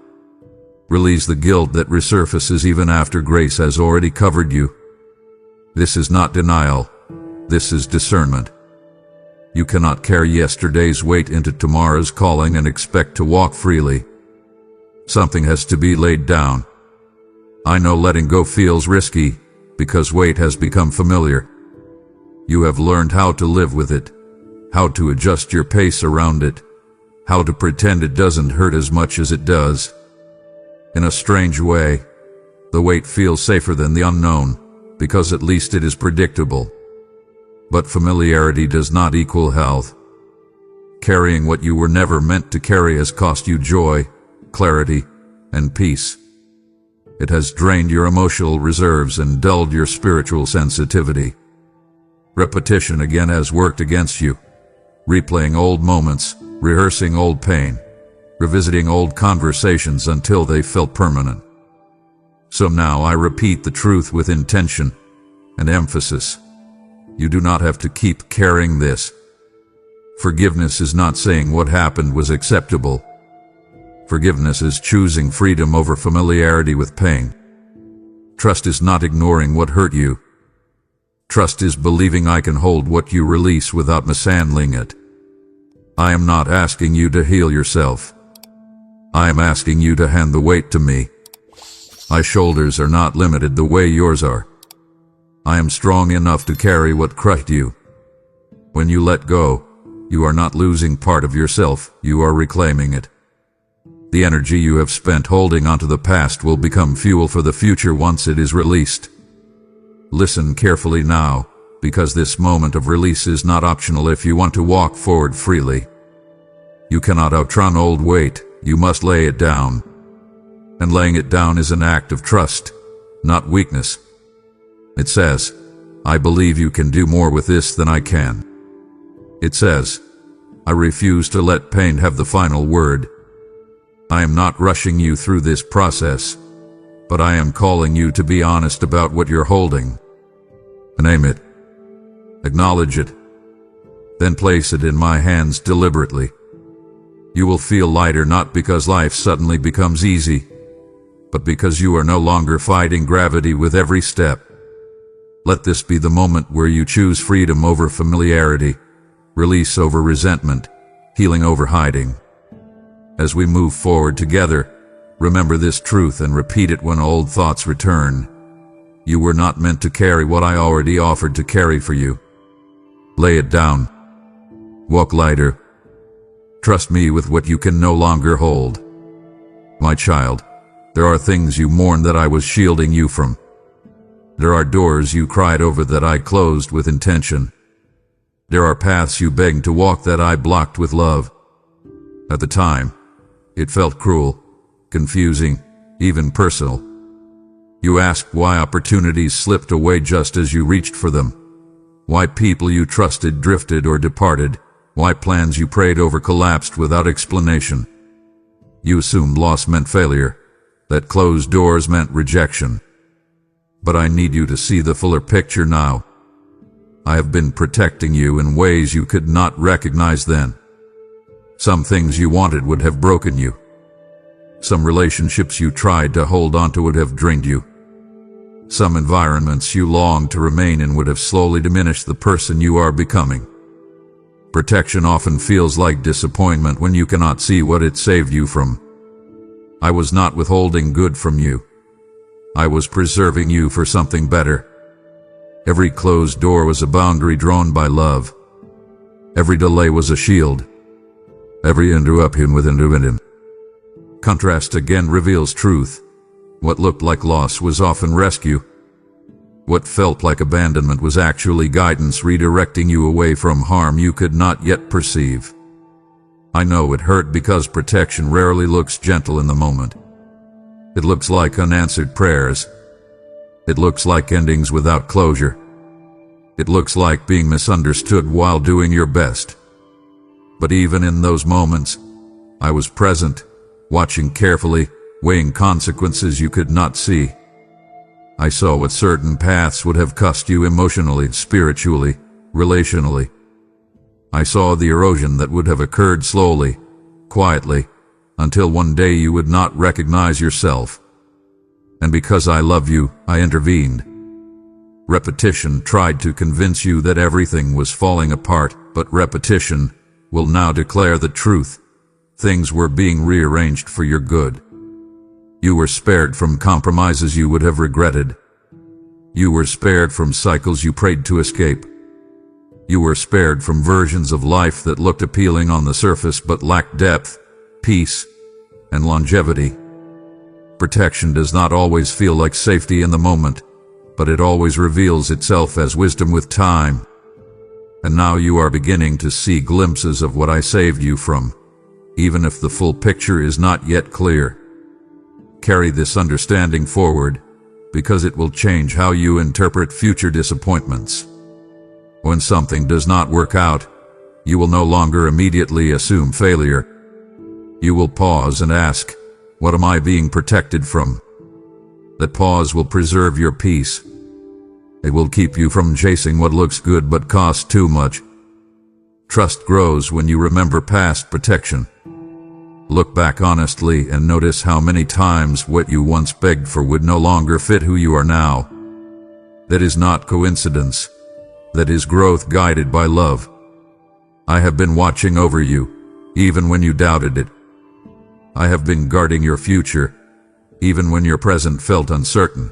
Release the guilt that resurfaces even after grace has already covered you. This is not denial. This is discernment. You cannot carry yesterday's weight into tomorrow's calling and expect to walk freely. Something has to be laid down. I know letting go feels risky, because weight has become familiar. You have learned how to live with it, how to adjust your pace around it, how to pretend it doesn't hurt as much as it does. In a strange way, the weight feels safer than the unknown, because at least it is predictable. But familiarity does not equal health. Carrying what you were never meant to carry has cost you joy, clarity, and peace. It has drained your emotional reserves and dulled your spiritual sensitivity. Repetition again has worked against you, replaying old moments, rehearsing old pain, revisiting old conversations until they felt permanent. So now I repeat the truth with intention and emphasis. You do not have to keep carrying this. Forgiveness is not saying what happened was acceptable. Forgiveness is choosing freedom over familiarity with pain. Trust is not ignoring what hurt you. Trust is believing I can hold what you release without mishandling it. I am not asking you to heal yourself. I am asking you to hand the weight to me. My shoulders are not limited the way yours are. I am strong enough to carry what crushed you. When you let go, you are not losing part of yourself, you are reclaiming it. The energy you have spent holding onto the past will become fuel for the future once it is released. Listen carefully now, because this moment of release is not optional if you want to walk forward freely. You cannot outrun old weight, you must lay it down. And laying it down is an act of trust, not weakness. It says, I believe you can do more with this than I can. It says, I refuse to let pain have the final word. I am not rushing you through this process, but I am calling you to be honest about what you're holding. Name it. Acknowledge it. Then place it in my hands deliberately. You will feel lighter not because life suddenly becomes easy, but because you are no longer fighting gravity with every step. Let this be the moment where you choose freedom over familiarity, release over resentment, healing over hiding. As we move forward together, remember this truth and repeat it when old thoughts return. You were not meant to carry what I already offered to carry for you. Lay it down. Walk lighter. Trust me with what you can no longer hold. My child, there are things you mourn that I was shielding you from. There are doors you cried over that I closed with intention. There are paths you begged to walk that I blocked with love. At the time, it felt cruel, confusing, even personal. You asked why opportunities slipped away just as you reached for them, why people you trusted drifted or departed, why plans you prayed over collapsed without explanation. You assumed loss meant failure, that closed doors meant rejection. But I need you to see the fuller picture now. I have been protecting you in ways you could not recognize then. Some things you wanted would have broken you. Some relationships you tried to hold on to would have drained you. Some environments you longed to remain in would have slowly diminished the person you are becoming. Protection often feels like disappointment when you cannot see what it saved you from. I was not withholding good from you. I was preserving you for something better. Every closed door was a boundary drawn by love. Every delay was a shield. Every interruption with intervention. Contrast again reveals truth. What looked like loss was often rescue. What felt like abandonment was actually guidance redirecting you away from harm you could not yet perceive. I know it hurt because protection rarely looks gentle in the moment. It looks like unanswered prayers. It looks like endings without closure. It looks like being misunderstood while doing your best. But even in those moments, I was present, watching carefully, weighing consequences you could not see. I saw what certain paths would have cost you emotionally, spiritually, relationally. I saw the erosion that would have occurred slowly, quietly, until one day you would not recognize yourself. And because I love you, I intervened. Repetition tried to convince you that everything was falling apart, but repetition will now declare the truth. Things were being rearranged for your good. You were spared from compromises you would have regretted. You were spared from cycles you prayed to escape. You were spared from versions of life that looked appealing on the surface but lacked depth, peace, and longevity. Protection does not always feel like safety in the moment, but it always reveals itself as wisdom with time. And now you are beginning to see glimpses of what I saved you from, even if the full picture is not yet clear. Carry this understanding forward, because it will change how you interpret future disappointments. When something does not work out, you will no longer immediately assume failure. You will pause and ask, what am I being protected from? That pause will preserve your peace. It will keep you from chasing what looks good but costs too much. Trust grows when you remember past protection. Look back honestly and notice how many times what you once begged for would no longer fit who you are now. That is not coincidence. That is growth guided by love. I have been watching over you, even when you doubted it. I have been guarding your future, even when your present felt uncertain.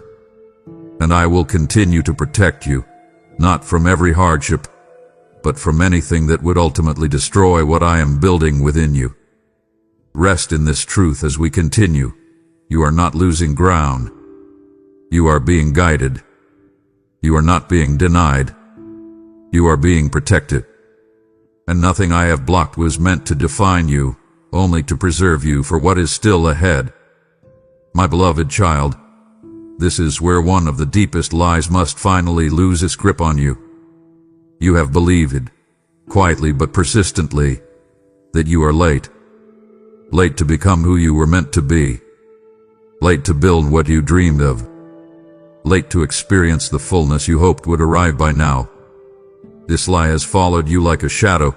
And I will continue to protect you, not from every hardship, but from anything that would ultimately destroy what I am building within you. Rest in this truth as we continue. You are not losing ground. You are being guided. You are not being denied. You are being protected. And nothing I have blocked was meant to define you, only to preserve you for what is still ahead. My beloved child, this is where one of the deepest lies must finally lose its grip on you. You have believed, quietly but persistently, that you are late. Late to become who you were meant to be. Late to build what you dreamed of. Late to experience the fullness you hoped would arrive by now. This lie has followed you like a shadow,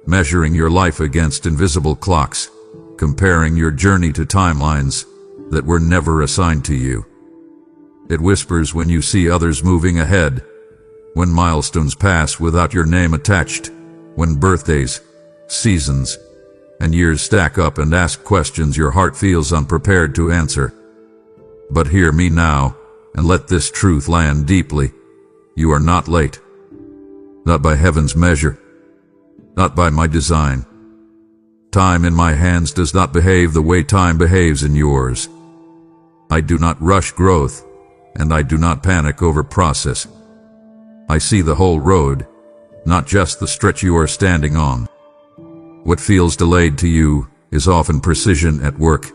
measuring your life against invisible clocks, comparing your journey to timelines that were never assigned to you. It whispers when you see others moving ahead, when milestones pass without your name attached, when birthdays, seasons, and years stack up and ask questions your heart feels unprepared to answer. But hear me now, and let this truth land deeply. You are not late. Not by heaven's measure. Not by my design. Time in my hands does not behave the way time behaves in yours. I do not rush growth, and I do not panic over process. I see the whole road, not just the stretch you are standing on. What feels delayed to you is often precision at work.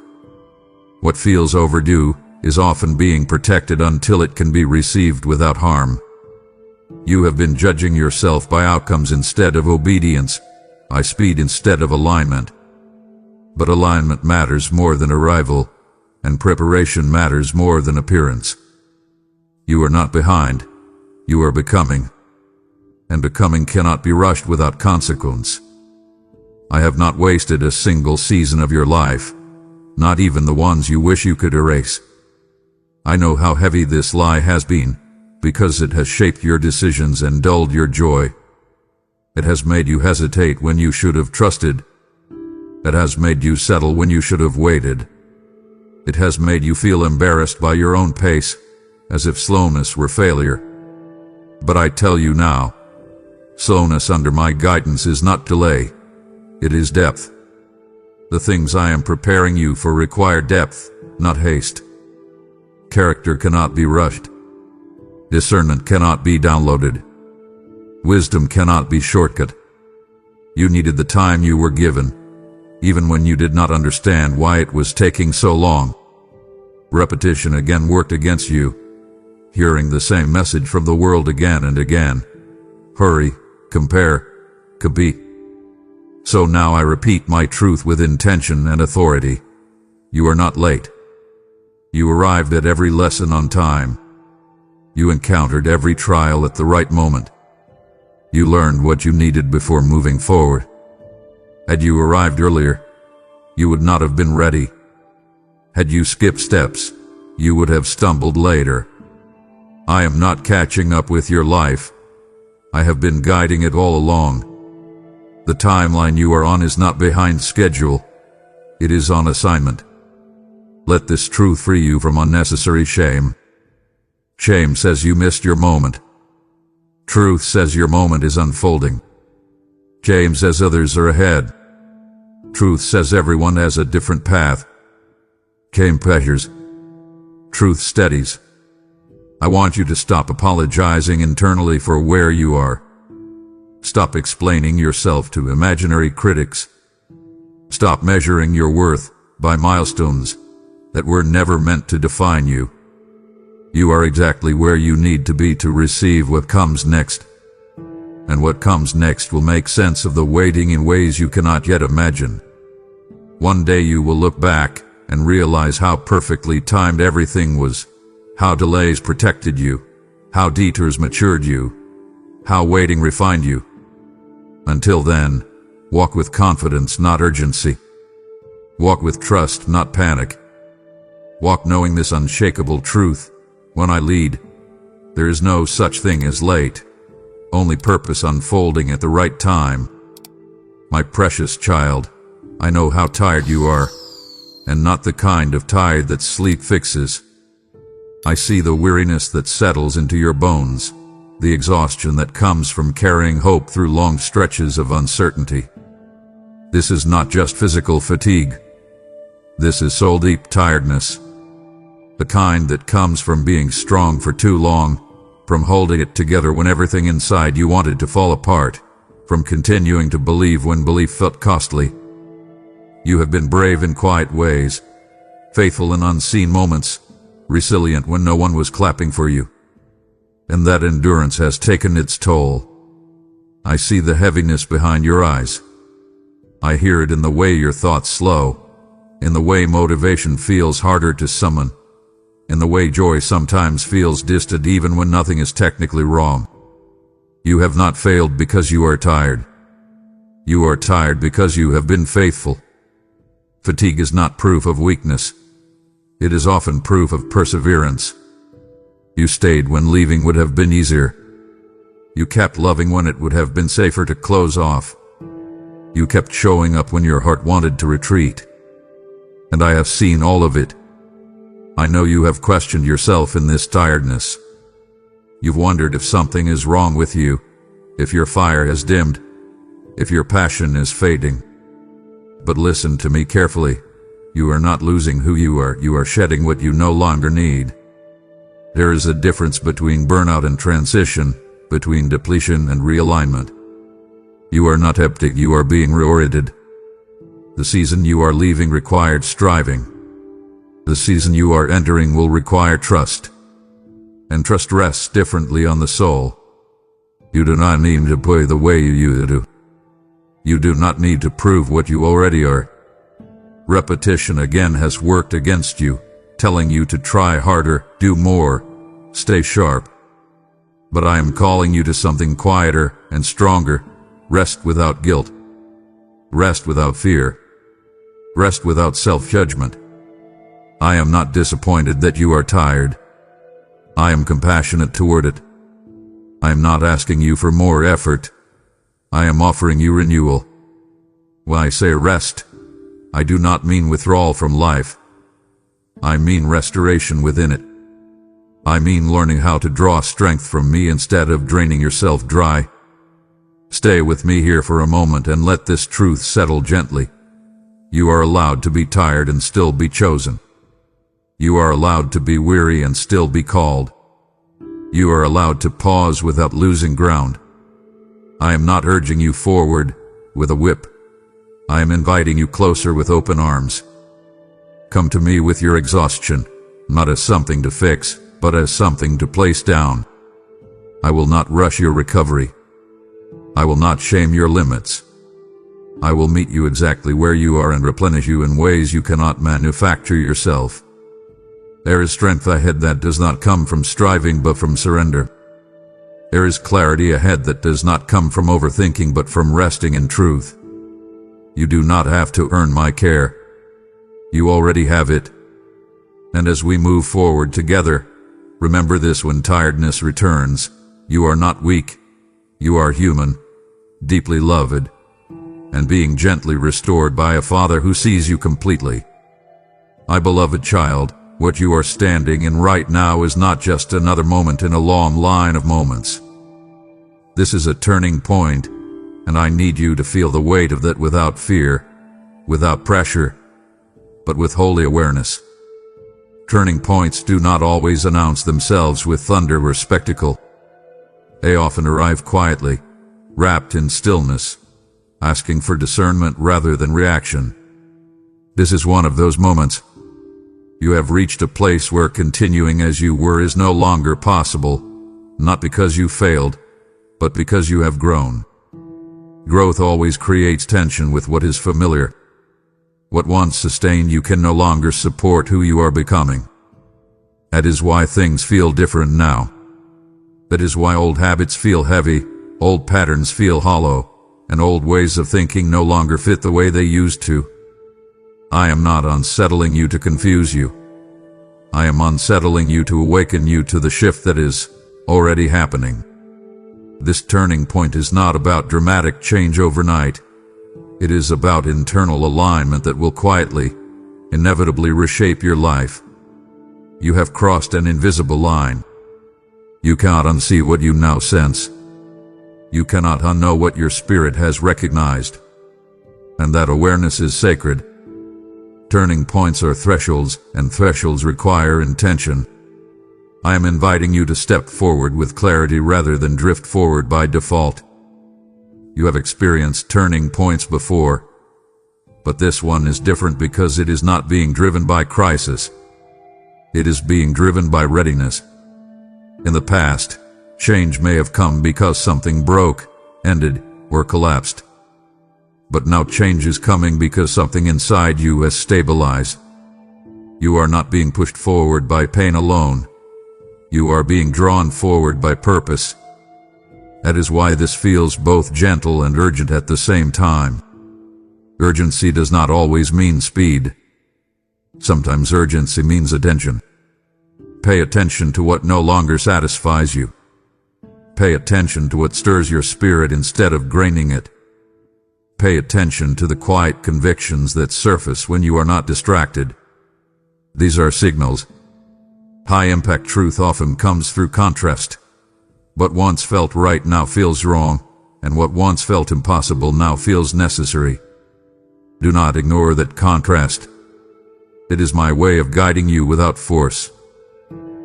What feels overdue is often being protected until it can be received without harm. You have been judging yourself by outcomes instead of obedience, by speed instead of alignment. But alignment matters more than arrival, and preparation matters more than appearance. You are not behind, you are becoming, and becoming cannot be rushed without consequence. I have not wasted a single season of your life, not even the ones you wish you could erase. I know how heavy this lie has been, because it has shaped your decisions and dulled your joy. It has made you hesitate when you should have trusted. It has made you settle when you should have waited. It has made you feel embarrassed by your own pace, as if slowness were failure. But I tell you now, slowness under my guidance is not delay. It is depth. The things I am preparing you for require depth, not haste. Character cannot be rushed. Discernment cannot be downloaded. Wisdom cannot be shortcut. You needed the time you were given, even when you did not understand why it was taking so long. Repetition again worked against you, hearing the same message from the world again and again. Hurry, compare, compete. So now I repeat my truth with intention and authority. You are not late. You arrived at every lesson on time. You encountered every trial at the right moment. You learned what you needed before moving forward. Had you arrived earlier, you would not have been ready. Had you skipped steps, you would have stumbled later. I am not catching up with your life. I have been guiding it all along. The timeline you are on is not behind schedule. It is on assignment. Let this truth free you from unnecessary shame. Shame says you missed your moment. Truth says your moment is unfolding. Shame says others are ahead. Truth says everyone has a different path. Shame pressures. Truth steadies. I want you to stop apologizing internally for where you are. Stop explaining yourself to imaginary critics. Stop measuring your worth by milestones that were never meant to define you. You are exactly where you need to be to receive what comes next. And what comes next will make sense of the waiting in ways you cannot yet imagine. One day you will look back and realize how perfectly timed everything was, how delays protected you, how detours matured you, how waiting refined you. Until then, walk with confidence, not urgency. Walk with trust, not panic. Walk knowing this unshakable truth. When I lead, there is no such thing as late, only purpose unfolding at the right time. My precious child, I know how tired you are, and not the kind of tired that sleep fixes. I see the weariness that settles into your bones, the exhaustion that comes from carrying hope through long stretches of uncertainty. This is not just physical fatigue. This is soul-deep tiredness, the kind that comes from being strong for too long, from holding it together when everything inside you wanted to fall apart, from continuing to believe when belief felt costly. You have been brave in quiet ways, faithful in unseen moments, resilient when no one was clapping for you. And that endurance has taken its toll. I see the heaviness behind your eyes. I hear it in the way your thoughts slow, in the way motivation feels harder to summon, in the way joy sometimes feels distant even when nothing is technically wrong. You have not failed because you are tired. You are tired because you have been faithful. Fatigue is not proof of weakness. It is often proof of perseverance. You stayed when leaving would have been easier. You kept loving when it would have been safer to close off. You kept showing up when your heart wanted to retreat. And I have seen all of it. I know you have questioned yourself in this tiredness. You've wondered if something is wrong with you, if your fire has dimmed, if your passion is fading. But listen to me carefully. You are not losing who you are shedding what you no longer need. There is a difference between burnout and transition, between depletion and realignment. You are not empty, you are being reoriented. The season you are leaving required striving. The season you are entering will require trust. And trust rests differently on the soul. You do not need to play the way you used to. You do not need to prove what you already are. Repetition again has worked against you, telling you to try harder, do more, stay sharp. But I am calling you to something quieter and stronger. Rest without guilt. Rest without fear. Rest without self-judgment. I am not disappointed that you are tired. I am compassionate toward it. I am not asking you for more effort. I am offering you renewal. When I say rest, I do not mean withdrawal from life. I mean restoration within it. I mean learning how to draw strength from me instead of draining yourself dry. Stay with me here for a moment and let this truth settle gently. You are allowed to be tired and still be chosen. You are allowed to be weary and still be called. You are allowed to pause without losing ground. I am not urging you forward with a whip. I am inviting you closer with open arms. Come to me with your exhaustion, not as something to fix, but as something to place down. I will not rush your recovery. I will not shame your limits. I will meet you exactly where you are and replenish you in ways you cannot manufacture yourself. There is strength ahead that does not come from striving but from surrender. There is clarity ahead that does not come from overthinking but from resting in truth. You do not have to earn my care. You already have it. And as we move forward together, remember this: when tiredness returns, you are not weak. You are human, deeply loved, and being gently restored by a Father who sees you completely. My beloved child, what you are standing in right now is not just another moment in a long line of moments. This is a turning point, and I need you to feel the weight of that without fear, without pressure, but with holy awareness. Turning points do not always announce themselves with thunder or spectacle. They often arrive quietly, wrapped in stillness, asking for discernment rather than reaction. This is one of those moments. You have reached a place where continuing as you were is no longer possible, not because you failed, but because you have grown. Growth always creates tension with what is familiar. What once sustained you can no longer support who you are becoming. That is why things feel different now. That is why old habits feel heavy, old patterns feel hollow, and old ways of thinking no longer fit the way they used to. I am not unsettling you to confuse you. I am unsettling you to awaken you to the shift that is already happening. This turning point is not about dramatic change overnight. It is about internal alignment that will quietly, inevitably reshape your life. You have crossed an invisible line. You cannot unsee what you now sense. You cannot unknow what your spirit has recognized. And that awareness is sacred. Turning points are thresholds, and thresholds require intention. I am inviting you to step forward with clarity rather than drift forward by default. You have experienced turning points before, but this one is different because it is not being driven by crisis. It is being driven by readiness. In the past, change may have come because something broke, ended, or collapsed. But now change is coming because something inside you has stabilized. You are not being pushed forward by pain alone. You are being drawn forward by purpose. That is why this feels both gentle and urgent at the same time. Urgency does not always mean speed. Sometimes urgency means attention. Pay attention to what no longer satisfies you. Pay attention to what stirs your spirit instead of draining it. Pay attention to the quiet convictions that surface when you are not distracted. These are signals. High-impact truth often comes through contrast. What once felt right now feels wrong, and what once felt impossible now feels necessary. Do not ignore that contrast. It is my way of guiding you without force.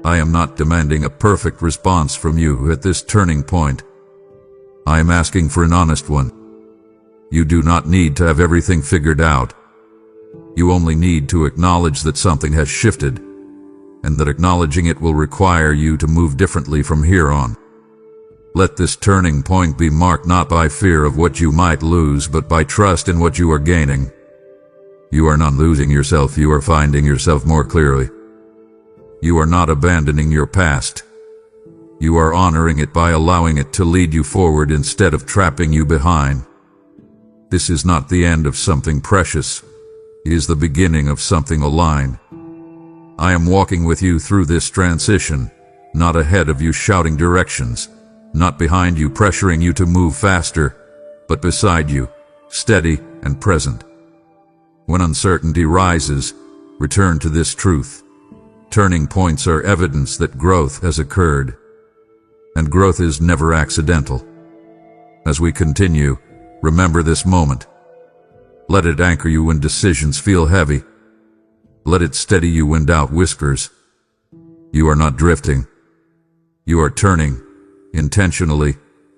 I am not demanding a perfect response from you at this turning point. I am asking for an honest one. You do not need to have everything figured out. You only need to acknowledge that something has shifted, and that acknowledging it will require you to move differently from here on. Let this turning point be marked not by fear of what you might lose, but by trust in what you are gaining. You are not losing yourself, you are finding yourself more clearly. You are not abandoning your past. You are honoring it by allowing it to lead you forward instead of trapping you behind. This is not the end of something precious. It is the beginning of something aligned. I am walking with you through this transition, not ahead of you shouting directions, not behind you pressuring you to move faster, but beside you, steady and present. When uncertainty rises, return to this truth. Turning points are evidence that growth has occurred, and growth is never accidental. As we continue, remember this moment. Let it anchor you when decisions feel heavy. Let it steady you when doubt whispers. You are not drifting. You are turning, intentionally,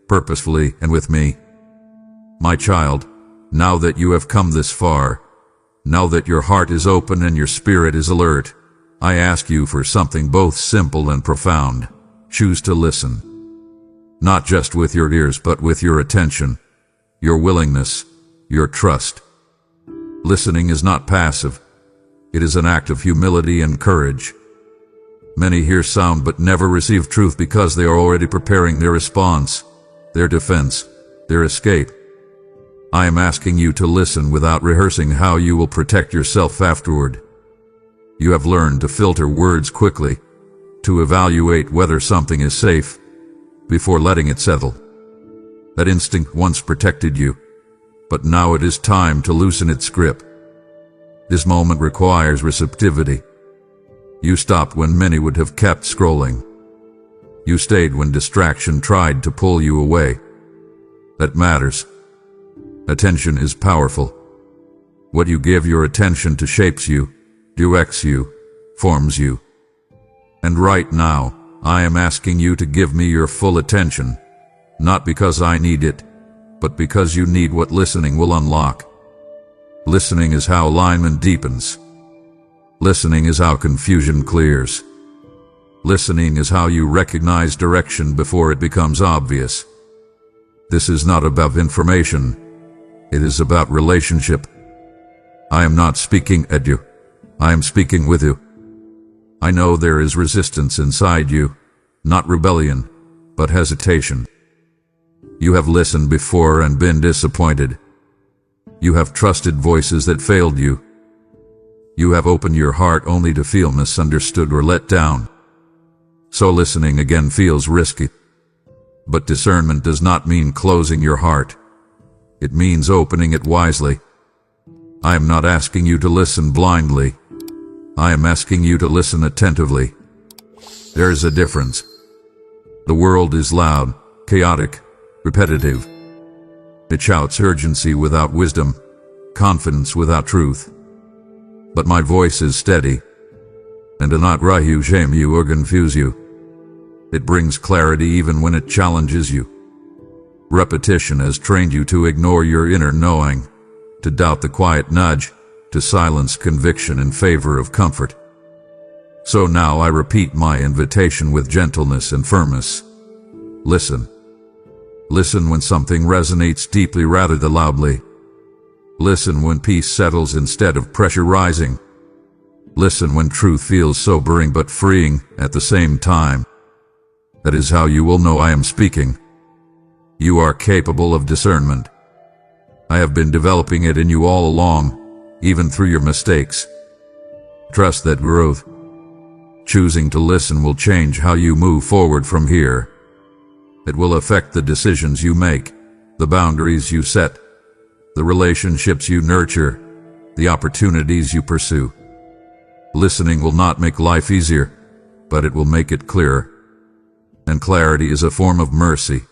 purposefully, and with me. My child, now that you have come this far, now that your heart is open and your spirit is alert, I ask you for something both simple and profound. Choose to listen. Not just with your ears, but with your attention, your willingness, your trust. Listening is not passive. It is an act of humility and courage. Many hear sound but never receive truth because they are already preparing their response, their defense, their escape. I am asking you to listen without rehearsing how you will protect yourself afterward. You have learned to filter words quickly, to evaluate whether something is safe, before letting it settle. That instinct once protected you, but now it is time to loosen its grip. This moment requires receptivity. You stopped when many would have kept scrolling. You stayed when distraction tried to pull you away. That matters. Attention is powerful. What you give your attention to shapes you, directs you, forms you. And right now, I am asking you to give me your full attention, not because I need it, but because you need what listening will unlock. Listening is how alignment deepens. Listening is how confusion clears. Listening is how you recognize direction before it becomes obvious. This is not about information. It is about relationship. I am not speaking at you. I am speaking with you. I know there is resistance inside you, not rebellion, but hesitation. You have listened before and been disappointed. You have trusted voices that failed you. You have opened your heart only to feel misunderstood or let down. So listening again feels risky. But discernment does not mean closing your heart. It means opening it wisely. I am not asking you to listen blindly. I am asking you to listen attentively. There is a difference. The world is loud, chaotic, repetitive. It shouts urgency without wisdom, confidence without truth. But my voice is steady, and do not rile, shame you, or confuse you. It brings clarity even when it challenges you. Repetition has trained you to ignore your inner knowing, to doubt the quiet nudge, to silence conviction in favor of comfort. So now I repeat my invitation with gentleness and firmness. Listen. Listen when something resonates deeply rather than loudly. Listen when peace settles instead of pressure rising. Listen when truth feels sobering but freeing at the same time. That is how you will know I am speaking. You are capable of discernment. I have been developing it in you all along, even through your mistakes. Trust that growth. Choosing to listen will change how you move forward from here. It will affect the decisions you make, the boundaries you set, the relationships you nurture, the opportunities you pursue. Listening will not make life easier, but it will make it clearer. And clarity is a form of mercy.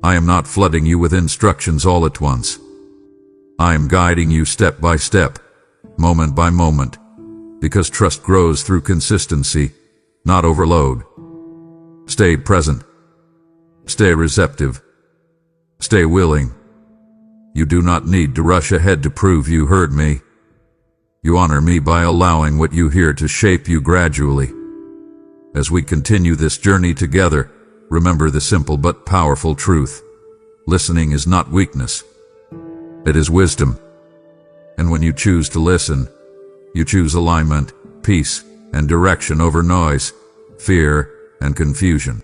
I am not flooding you with instructions all at once. I am guiding you step by step, moment by moment, because trust grows through consistency, not overload. Stay present. Stay receptive. Stay willing. You do not need to rush ahead to prove you heard me. You honor me by allowing what you hear to shape you gradually. As we continue this journey together, remember the simple but powerful truth. Listening is not weakness. It is wisdom. And when you choose to listen, you choose alignment, peace, and direction over noise, fear, and confusion.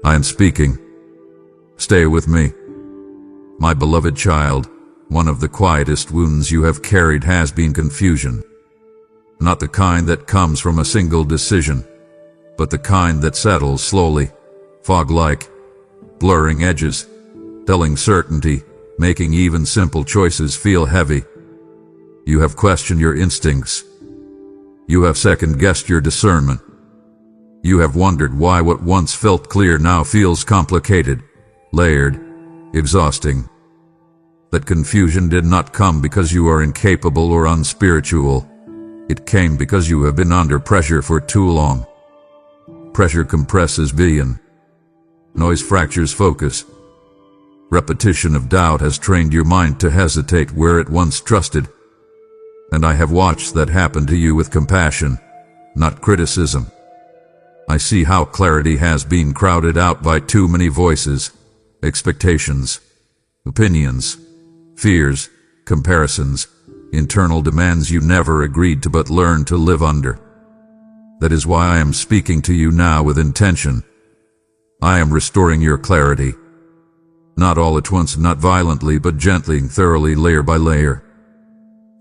I am speaking. Stay with me. My beloved child, one of the quietest wounds you have carried has been confusion. Not the kind that comes from a single decision, but the kind that settles slowly, fog-like, blurring edges, dulling certainty, making even simple choices feel heavy. You have questioned your instincts. You have second-guessed your discernment. You have wondered why what once felt clear now feels complicated, layered, exhausting. That confusion did not come because you are incapable or unspiritual. It came because you have been under pressure for too long. Pressure compresses vision. Noise fractures focus. Repetition of doubt has trained your mind to hesitate where it once trusted. And I have watched that happen to you with compassion, not criticism. I see how clarity has been crowded out by too many voices, expectations, opinions, fears, comparisons, internal demands you never agreed to but learned to live under. That is why I am speaking to you now with intention. I am restoring your clarity. Not all at once, not violently, but gently, thoroughly, layer by layer.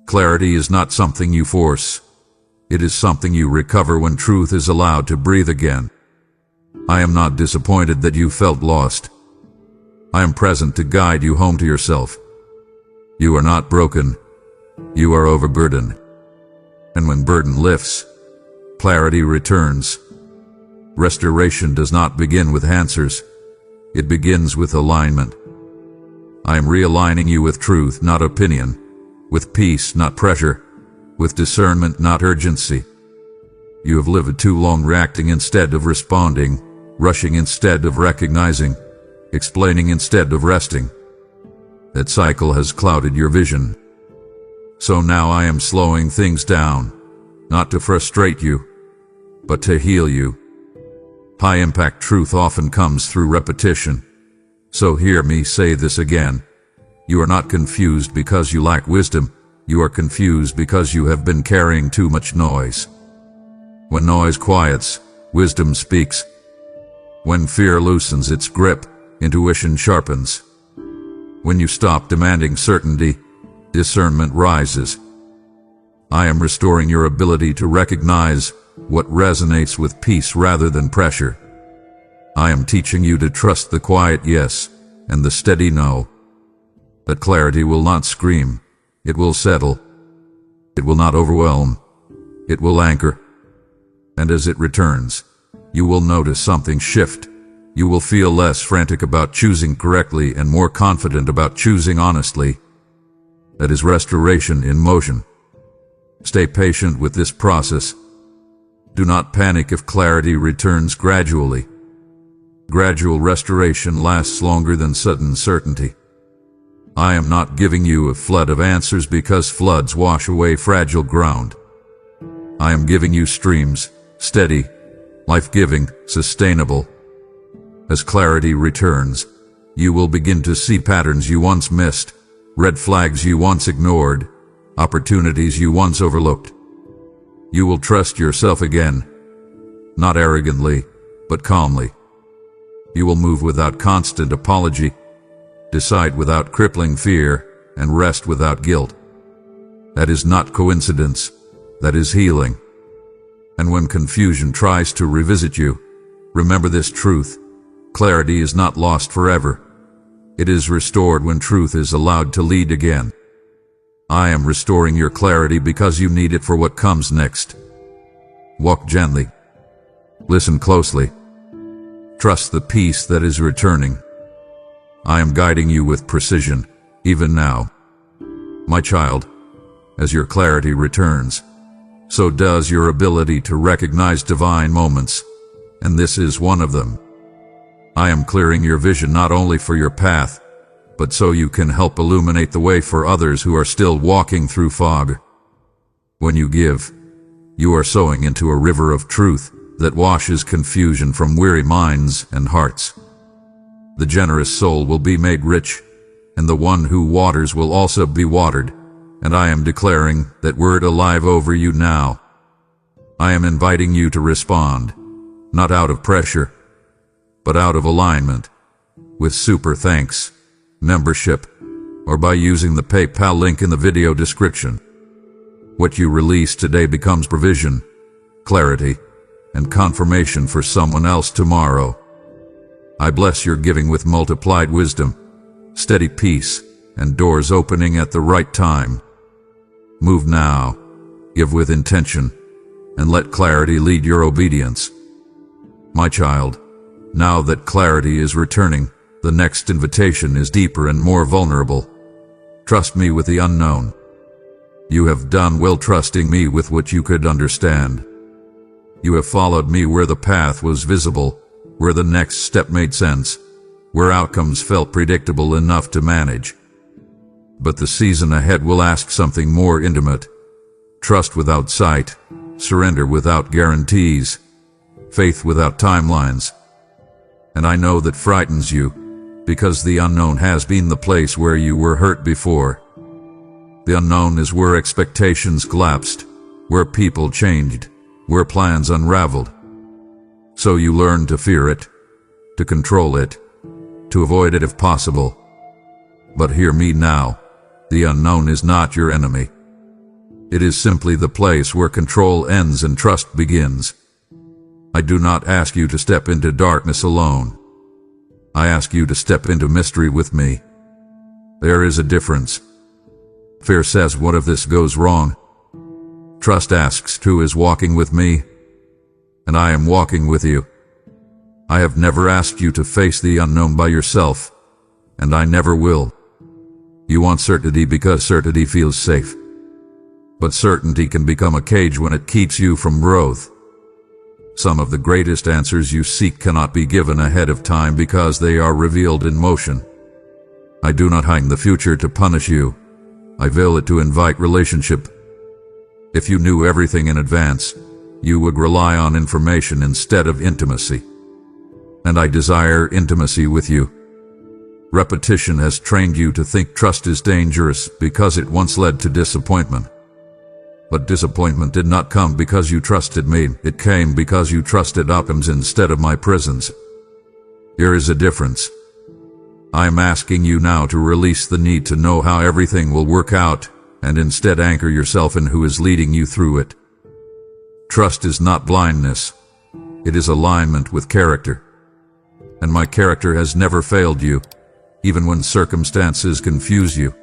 Clarity is not something you force. It is something you recover when truth is allowed to breathe again. I am not disappointed that you felt lost. I am present to guide you home to yourself. You are not broken. You are overburdened. And when burden lifts, clarity returns. Restoration does not begin with answers. It begins with alignment. I am realigning you with truth, not opinion, with peace, not pressure, with discernment, not urgency. You have lived too long reacting instead of responding, rushing instead of recognizing, explaining instead of resting. That cycle has clouded your vision. So now I am slowing things down, not to frustrate you, but to heal you. High-impact truth often comes through repetition. So hear me say this again. You are not confused because you lack wisdom. You are confused because you have been carrying too much noise. When noise quiets, wisdom speaks. When fear loosens its grip, intuition sharpens. When you stop demanding certainty, discernment rises. I am restoring your ability to recognize what resonates with peace rather than pressure. I am teaching you to trust the quiet yes and the steady no. That clarity will not scream. It will settle. It will not overwhelm. It will anchor. And as it returns, you will notice something shift. You will feel less frantic about choosing correctly and more confident about choosing honestly. That is restoration in motion. Stay patient with this process. Do not panic if clarity returns gradually. Gradual restoration lasts longer than sudden certainty. I am not giving you a flood of answers because floods wash away fragile ground. I am giving you streams, steady, life-giving, sustainable. As clarity returns, you will begin to see patterns you once missed, red flags you once ignored, opportunities you once overlooked. You will trust yourself again, not arrogantly, but calmly. You will move without constant apology, decide without crippling fear, and rest without guilt. That is not coincidence, that is healing. And when confusion tries to revisit you, remember this truth: clarity is not lost forever. It is restored when truth is allowed to lead again. I am restoring your clarity because you need it for what comes next. Walk gently. Listen closely. Trust the peace that is returning. I am guiding you with precision, even now. My child, as your clarity returns, so does your ability to recognize divine moments, and this is one of them. I am clearing your vision not only for your path, but so you can help illuminate the way for others who are still walking through fog. When you give, you are sowing into a river of truth that washes confusion from weary minds and hearts. The generous soul will be made rich, and the one who waters will also be watered, and I am declaring that word alive over you now. I am inviting you to respond, not out of pressure, but out of alignment, with super thanks, membership, or by using the PayPal link in the video description. What you release today becomes provision, clarity, and confirmation for someone else tomorrow. I bless your giving with multiplied wisdom, steady peace, and doors opening at the right time. Move now, give with intention, and let clarity lead your obedience. My child, now that clarity is returning, the next invitation is deeper and more vulnerable. Trust me with the unknown. You have done well trusting me with what you could understand. You have followed me where the path was visible, where the next step made sense, where outcomes felt predictable enough to manage. But the season ahead will ask something more intimate. Trust without sight, surrender without guarantees, faith without timelines. And I know that frightens you, because the unknown has been the place where you were hurt before. The unknown is where expectations collapsed, where people changed, where plans unraveled. So you learn to fear it, to control it, to avoid it if possible. But hear me now, the unknown is not your enemy. It is simply the place where control ends and trust begins. I do not ask you to step into darkness alone. I ask you to step into mystery with me. There is a difference. Fear says, what if this goes wrong? Trust asks, who is walking with me? And I am walking with you. I have never asked you to face the unknown by yourself, and I never will. You want certainty because certainty feels safe. But certainty can become a cage when it keeps you from growth. Some of the greatest answers you seek cannot be given ahead of time because they are revealed in motion. I do not hide the future to punish you. I veil it to invite relationship. If you knew everything in advance, you would rely on information instead of intimacy. And I desire intimacy with you. Repetition has trained you to think trust is dangerous because it once led to disappointment. But disappointment did not come because you trusted me. It came because you trusted outcomes instead of my presence. There is a difference. I am asking you now to release the need to know how everything will work out and instead anchor yourself in who is leading you through it. Trust is not blindness. It is alignment with character. And my character has never failed you, even when circumstances confuse you.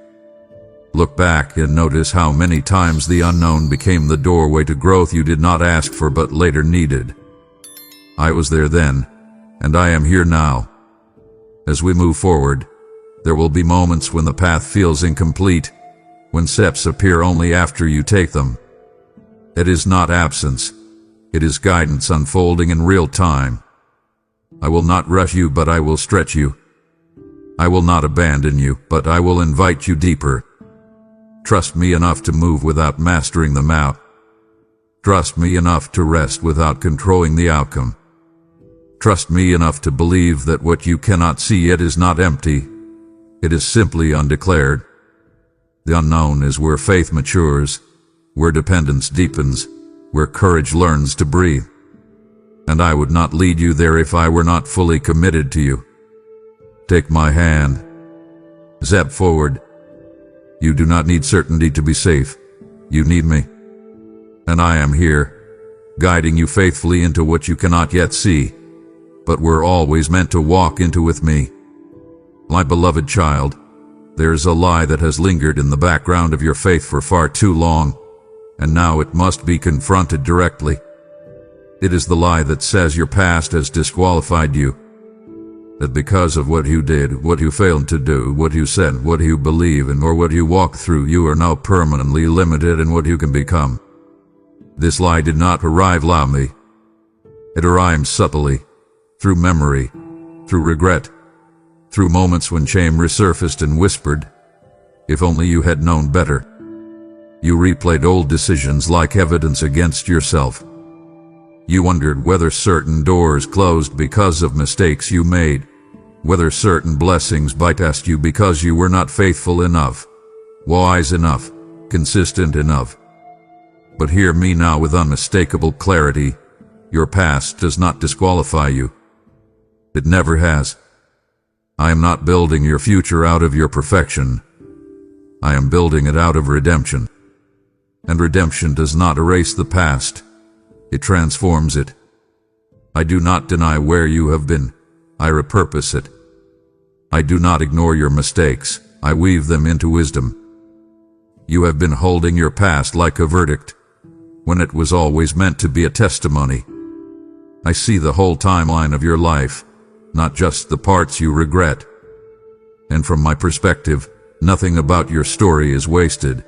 Look back and notice how many times the unknown became the doorway to growth you did not ask for but later needed. I was there then, and I am here now. As we move forward, there will be moments when the path feels incomplete, when steps appear only after you take them. It is not absence. It is guidance unfolding in real time. I will not rush you, but I will stretch you. I will not abandon you, but I will invite you deeper. Trust me enough to move without mastering the map. Trust me enough to rest without controlling the outcome. Trust me enough to believe that what you cannot see yet is not empty. It is simply undeclared. The unknown is where faith matures, where dependence deepens, where courage learns to breathe. And I would not lead you there if I were not fully committed to you. Take my hand. Step forward. You do not need certainty to be safe. You need me. And I am here, guiding you faithfully into what you cannot yet see, but were always meant to walk into with me. My beloved child, there is a lie that has lingered in the background of your faith for far too long, and now it must be confronted directly. It is the lie that says your past has disqualified you, that because of what you did, what you failed to do, what you said, what you believe in, or what you walked through, you are now permanently limited in what you can become. This lie did not arrive loudly. It arrived subtly, through memory, through regret, through moments when shame resurfaced and whispered, "If only you had known better." You replayed old decisions like evidence against yourself. You wondered whether certain doors closed because of mistakes you made, whether certain blessings bypassed you because you were not faithful enough, wise enough, consistent enough. But hear me now with unmistakable clarity. Your past does not disqualify you. It never has. I am not building your future out of your perfection. I am building it out of redemption. And redemption does not erase the past. It transforms it. I do not deny where you have been. I repurpose it. I do not ignore your mistakes. I weave them into wisdom. You have been holding your past like a verdict, when it was always meant to be a testimony. I see the whole timeline of your life, not just the parts you regret. And from my perspective, nothing about your story is wasted.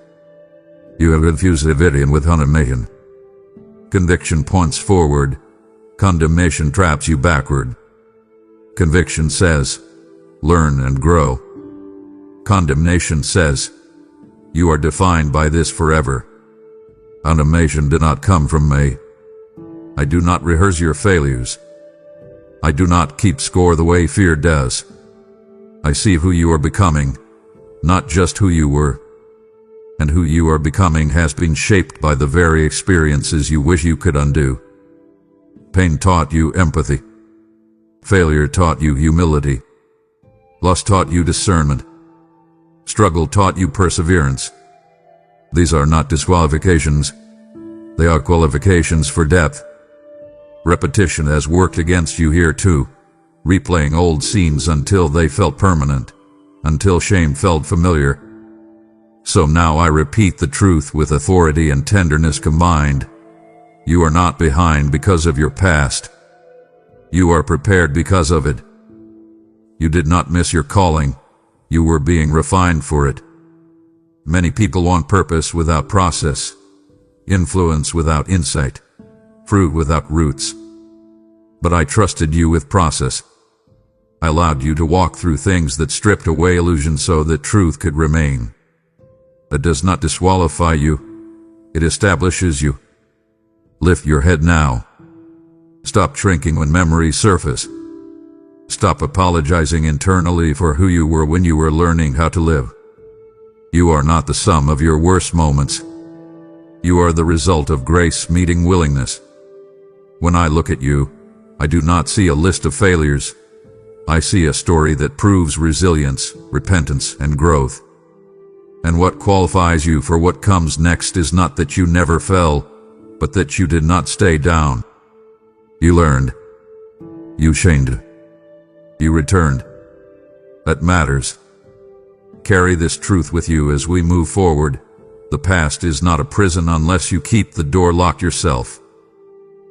You have infused division with condemnation. Conviction points forward. Condemnation traps you backward. Conviction says, learn and grow. Condemnation says, you are defined by this forever. Condemnation did not come from me. I do not rehearse your failures. I do not keep score the way fear does. I see who you are becoming, not just who you were. And who you are becoming has been shaped by the very experiences you wish you could undo. Pain taught you empathy. Failure taught you humility. Loss taught you discernment. Struggle taught you perseverance. These are not disqualifications. They are qualifications for depth. Repetition has worked against you here too, replaying old scenes until they felt permanent, until shame felt familiar. So now I repeat the truth with authority and tenderness combined. You are not behind because of your past. You are prepared because of it. You did not miss your calling. You were being refined for it. Many people want purpose without process, influence without insight, fruit without roots. But I trusted you with process. I allowed you to walk through things that stripped away illusion so that truth could remain. That does not disqualify you. It establishes you. Lift your head now. Stop shrinking when memories surface. Stop apologizing internally for who you were when you were learning how to live. You are not the sum of your worst moments. You are the result of grace meeting willingness. When I look at you, I do not see a list of failures. I see a story that proves resilience, repentance, and growth. And what qualifies you for what comes next is not that you never fell, but that you did not stay down. You learned. You changed. You returned. That matters. Carry this truth with you as we move forward. The past is not a prison unless you keep the door locked yourself.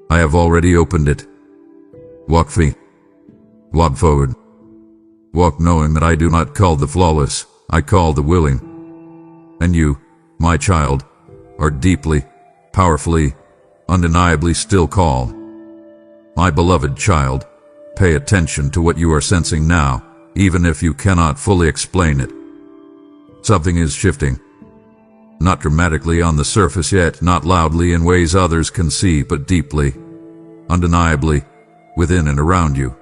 I have already opened it. Walk free. Walk forward. Walk knowing that I do not call the flawless, I call the willing. And you, my child, are deeply, powerfully, undeniably still called. My beloved child, pay attention to what you are sensing now, even if you cannot fully explain it. Something is shifting. Not dramatically on the surface yet, not loudly in ways others can see, but deeply, undeniably, within and around you.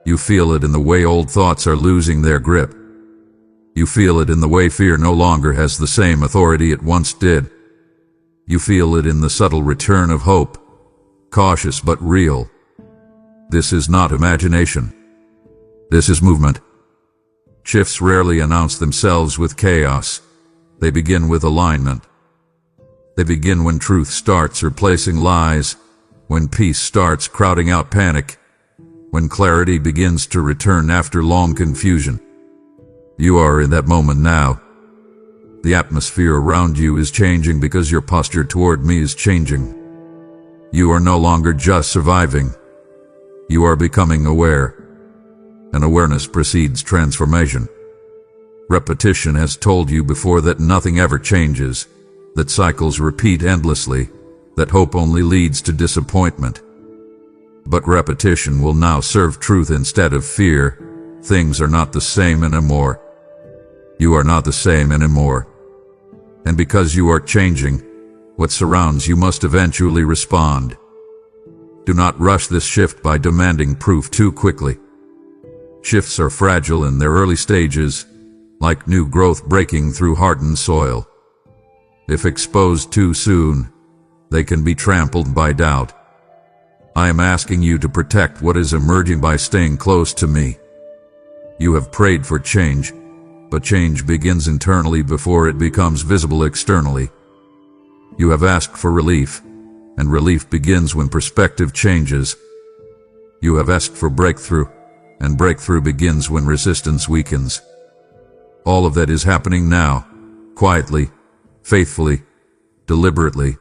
You feel it in the way old thoughts are losing their grip. You feel it in the way fear no longer has the same authority it once did. You feel it in the subtle return of hope, cautious but real. This is not imagination. This is movement. Shifts rarely announce themselves with chaos. They begin with alignment. They begin when truth starts replacing lies, when peace starts crowding out panic, when clarity begins to return after long confusion. You are in that moment now. The atmosphere around you is changing because your posture toward me is changing. You are no longer just surviving. You are becoming aware. And awareness precedes transformation. Repetition has told you before that nothing ever changes, that cycles repeat endlessly, that hope only leads to disappointment. But repetition will now serve truth instead of fear. Things are not the same anymore. You are not the same anymore. And because you are changing, what surrounds you must eventually respond. Do not rush this shift by demanding proof too quickly. Shifts are fragile in their early stages, like new growth breaking through hardened soil. If exposed too soon, they can be trampled by doubt. I am asking you to protect what is emerging by staying close to me. You have prayed for change, but change begins internally before it becomes visible externally. You have asked for relief, and relief begins when perspective changes. You have asked for breakthrough, and breakthrough begins when resistance weakens. All of that is happening now, quietly, faithfully, deliberately.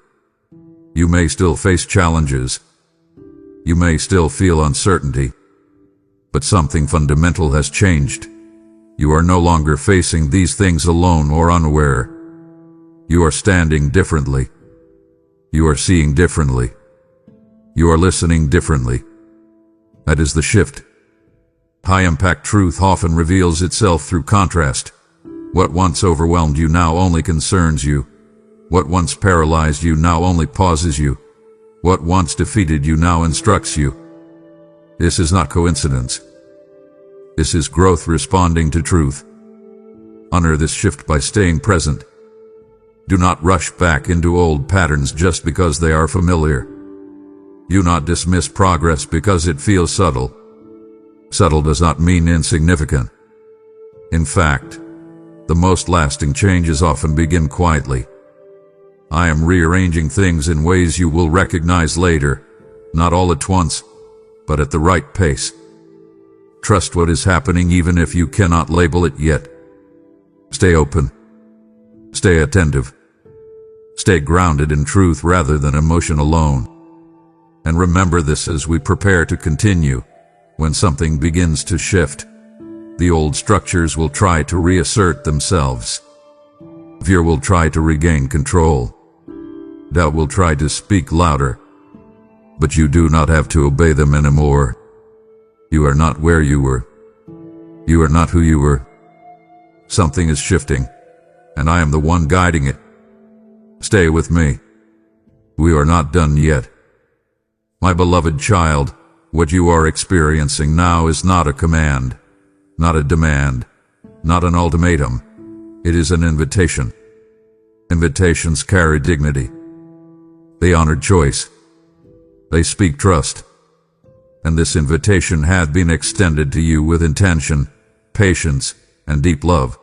You may still face challenges. You may still feel uncertainty. But something fundamental has changed. You are no longer facing these things alone or unaware. You are standing differently. You are seeing differently. You are listening differently. That is the shift. High-impact truth often reveals itself through contrast. What once overwhelmed you now only concerns you. What once paralyzed you now only pauses you. What once defeated you now instructs you. This is not coincidence. This is growth responding to truth. Honor this shift by staying present. Do not rush back into old patterns just because they are familiar. Do not dismiss progress because it feels subtle. Subtle does not mean insignificant. In fact, the most lasting changes often begin quietly. I am rearranging things in ways you will recognize later, not all at once, but at the right pace. Trust what is happening even if you cannot label it yet. Stay open. Stay attentive. Stay grounded in truth rather than emotion alone. And remember this as we prepare to continue. When something begins to shift, the old structures will try to reassert themselves. Fear will try to regain control. Doubt will try to speak louder. But you do not have to obey them anymore. You are not where you were. You are not who you were. Something is shifting, and I am the one guiding it. Stay with me. We are not done yet. My beloved child, what you are experiencing now is not a command, not a demand, not an ultimatum. It is an invitation. Invitations carry dignity. They honor choice. They speak trust. And this invitation hath been extended to you with intention, patience, and deep love.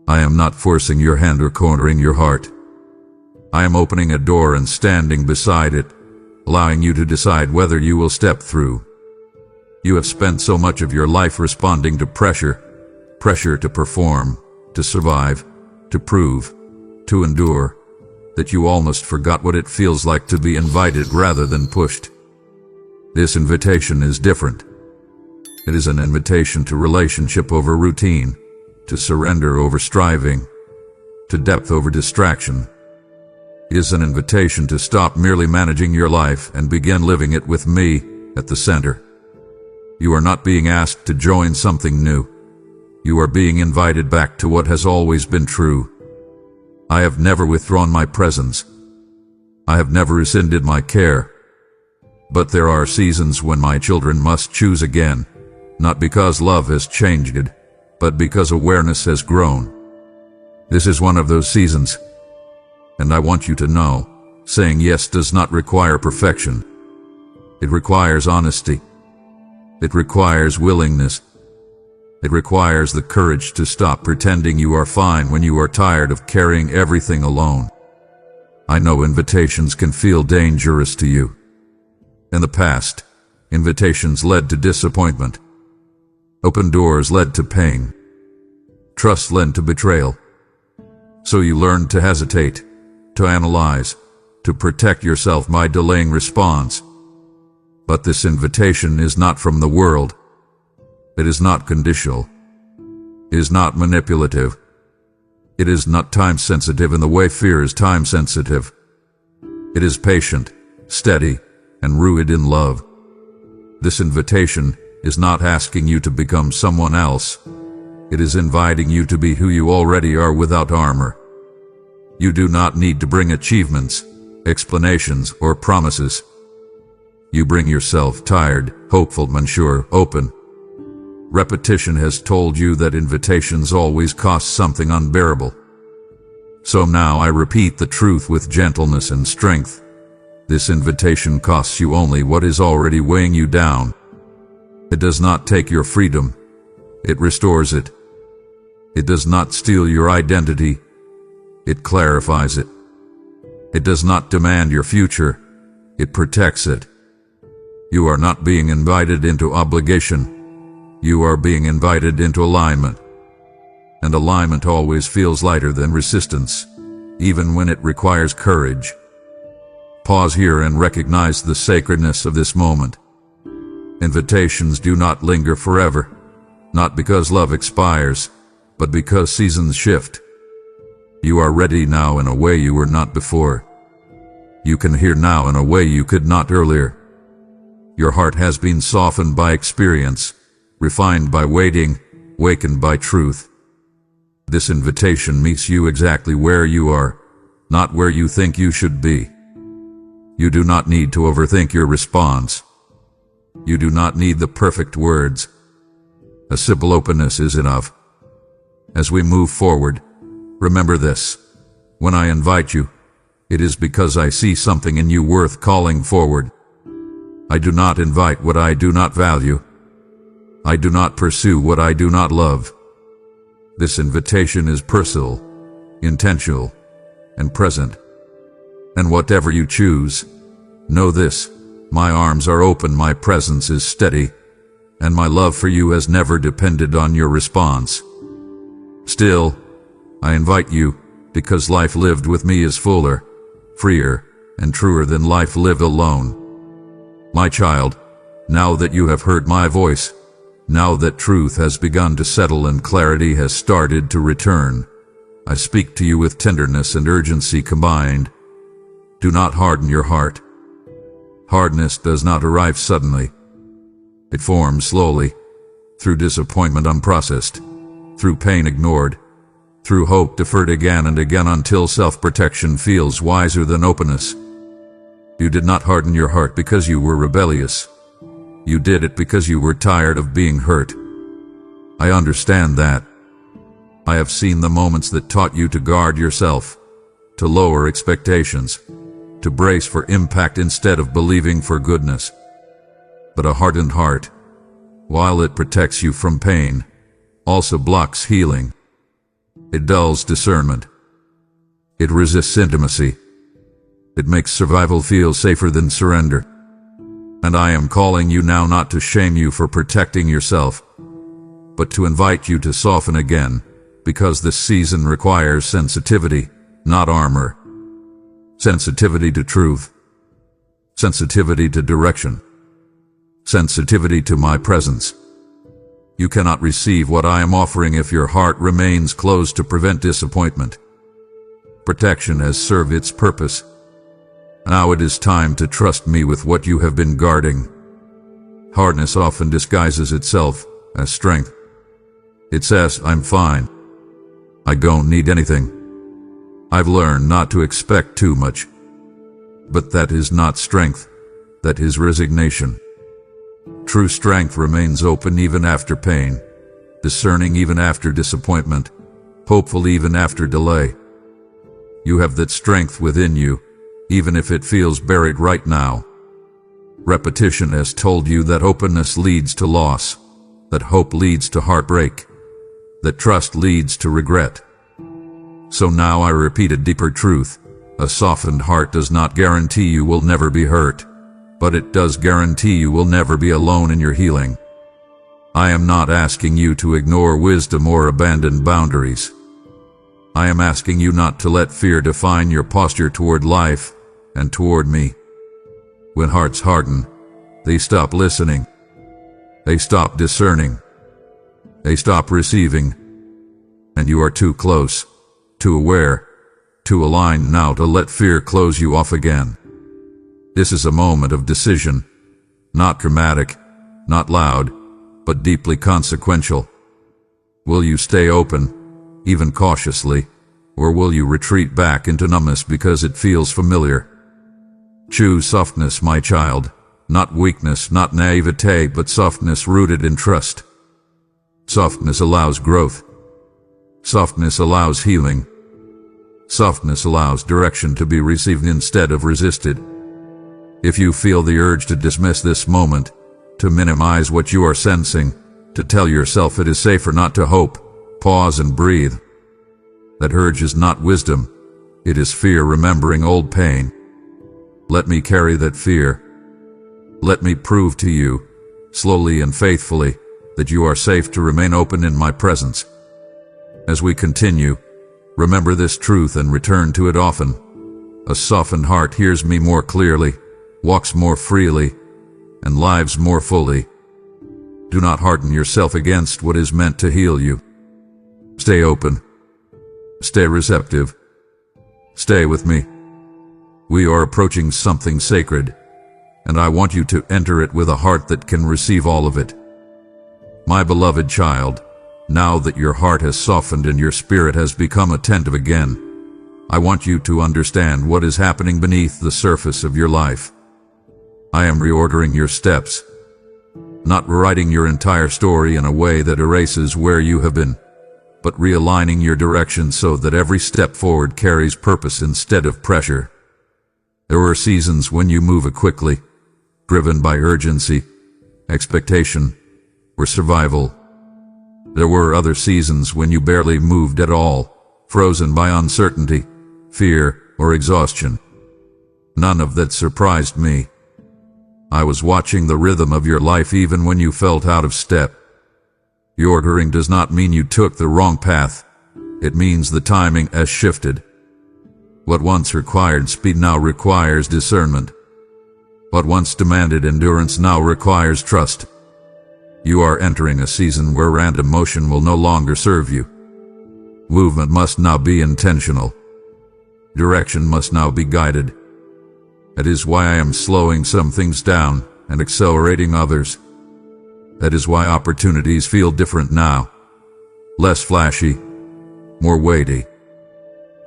I am not forcing your hand or cornering your heart. I am opening a door and standing beside it, allowing you to decide whether you will step through. You have spent so much of your life responding to pressure to perform, to survive, to prove, to endure, that you almost forgot what it feels like to be invited rather than pushed. This invitation is different. It is an invitation to relationship over routine, to surrender over striving, to depth over distraction. It is an invitation to stop merely managing your life and begin living it with me at the center. You are not being asked to join something new. You are being invited back to what has always been true. I have never withdrawn my presence. I have never rescinded my care. But there are seasons when my children must choose again, not because love has changed, but because awareness has grown. This is one of those seasons. And I want you to know, saying yes does not require perfection. It requires honesty. It requires willingness. It requires the courage to stop pretending you are fine when you are tired of carrying everything alone. I know invitations can feel dangerous to you. In the past, invitations led to disappointment. Open doors led to pain. Trust led to betrayal. So you learned to hesitate, to analyze, to protect yourself by delaying response. But this invitation is not from the world. It is not conditional. It is not manipulative. It is not time-sensitive in the way fear is time-sensitive. It is patient, steady, and rooted in love. This invitation is not asking you to become someone else. It is inviting you to be who you already are without armor. You do not need to bring achievements, explanations, or promises. You bring yourself tired, hopeful, unsure, open. Repetition has told you that invitations always cost something unbearable. So now I repeat the truth with gentleness and strength. This invitation costs you only what is already weighing you down. It does not take your freedom. It restores it. It does not steal your identity. It clarifies it. It does not demand your future. It protects it. You are not being invited into obligation. You are being invited into alignment. And alignment always feels lighter than resistance, even when it requires courage. Pause here and recognize the sacredness of this moment. Invitations do not linger forever, not because love expires, but because seasons shift. You are ready now in a way you were not before. You can hear now in a way you could not earlier. Your heart has been softened by experience, refined by waiting, wakened by truth. This invitation meets you exactly where you are, not where you think you should be. You do not need to overthink your response. You do not need the perfect words. A simple openness is enough. As we move forward, remember this. When I invite you, it is because I see something in you worth calling forward. I do not invite what I do not value. I do not pursue what I do not love. This invitation is personal, intentional, and present. And whatever you choose, know this: my arms are open, my presence is steady, and my love for you has never depended on your response. Still, I invite you, because life lived with me is fuller, freer, and truer than life lived alone. My child, now that you have heard my voice, now that truth has begun to settle and clarity has started to return, I speak to you with tenderness and urgency combined. Do not harden your heart. Hardness does not arrive suddenly. It forms slowly, through disappointment unprocessed, through pain ignored, through hope deferred again and again until self-protection feels wiser than openness. You did not harden your heart because you were rebellious. You did it because you were tired of being hurt. I understand that. I have seen the moments that taught you to guard yourself, to lower expectations, to brace for impact instead of believing for goodness. But a hardened heart, while it protects you from pain, also blocks healing. It dulls discernment. It resists intimacy. It makes survival feel safer than surrender. And I am calling you now not to shame you for protecting yourself, but to invite you to soften again, because this season requires sensitivity, not armor. Sensitivity to truth. Sensitivity to direction. Sensitivity to my presence. You cannot receive what I am offering if your heart remains closed to prevent disappointment. Protection has served its purpose. Now it is time to trust me with what you have been guarding. Hardness often disguises itself as strength. It says, I'm fine. I don't need anything. I've learned not to expect too much. But that is not strength. That is resignation. True strength remains open even after pain, discerning even after disappointment, hopeful even after delay. You have that strength within you, even if it feels buried right now. Repetition has told you that openness leads to loss, that hope leads to heartbreak, that trust leads to regret. So now I repeat a deeper truth. A softened heart does not guarantee you will never be hurt, but it does guarantee you will never be alone in your healing. I am not asking you to ignore wisdom or abandon boundaries. I am asking you not to let fear define your posture toward life and toward me. When hearts harden, they stop listening. They stop discerning. They stop receiving. And you are too close, too aware, too aligned now to let fear close you off again. This is a moment of decision, not dramatic, not loud, but deeply consequential. Will you stay open, even cautiously, or will you retreat back into numbness because it feels familiar? Choose softness, my child, not weakness, not naivete, but softness rooted in trust. Softness allows growth. Softness allows healing. Softness allows direction to be received instead of resisted. If you feel the urge to dismiss this moment, to minimize what you are sensing, to tell yourself it is safer not to hope, pause and breathe. That urge is not wisdom. It is fear remembering old pain. Let me carry that fear. Let me prove to you, slowly and faithfully, that you are safe to remain open in my presence. As we continue, remember this truth and return to it often. A softened heart hears me more clearly, walks more freely, and lives more fully. Do not harden yourself against what is meant to heal you. Stay open. Stay receptive. Stay with me. We are approaching something sacred, and I want you to enter it with a heart that can receive all of it. My beloved child, now that your heart has softened and your spirit has become attentive again, I want you to understand what is happening beneath the surface of your life. I am reordering your steps, not rewriting your entire story in a way that erases where you have been, but realigning your direction so that every step forward carries purpose instead of pressure. There were seasons when you moved quickly, driven by urgency, expectation, or survival. There were other seasons when you barely moved at all, frozen by uncertainty, fear, or exhaustion. None of that surprised me. I was watching the rhythm of your life even when you felt out of step. Reordering does not mean you took the wrong path. It means the timing has shifted. What once required speed now requires discernment. What once demanded endurance now requires trust. You are entering a season where random motion will no longer serve you. Movement must now be intentional. Direction must now be guided. That is why I am slowing some things down and accelerating others. That is why opportunities feel different now. Less flashy, more weighty.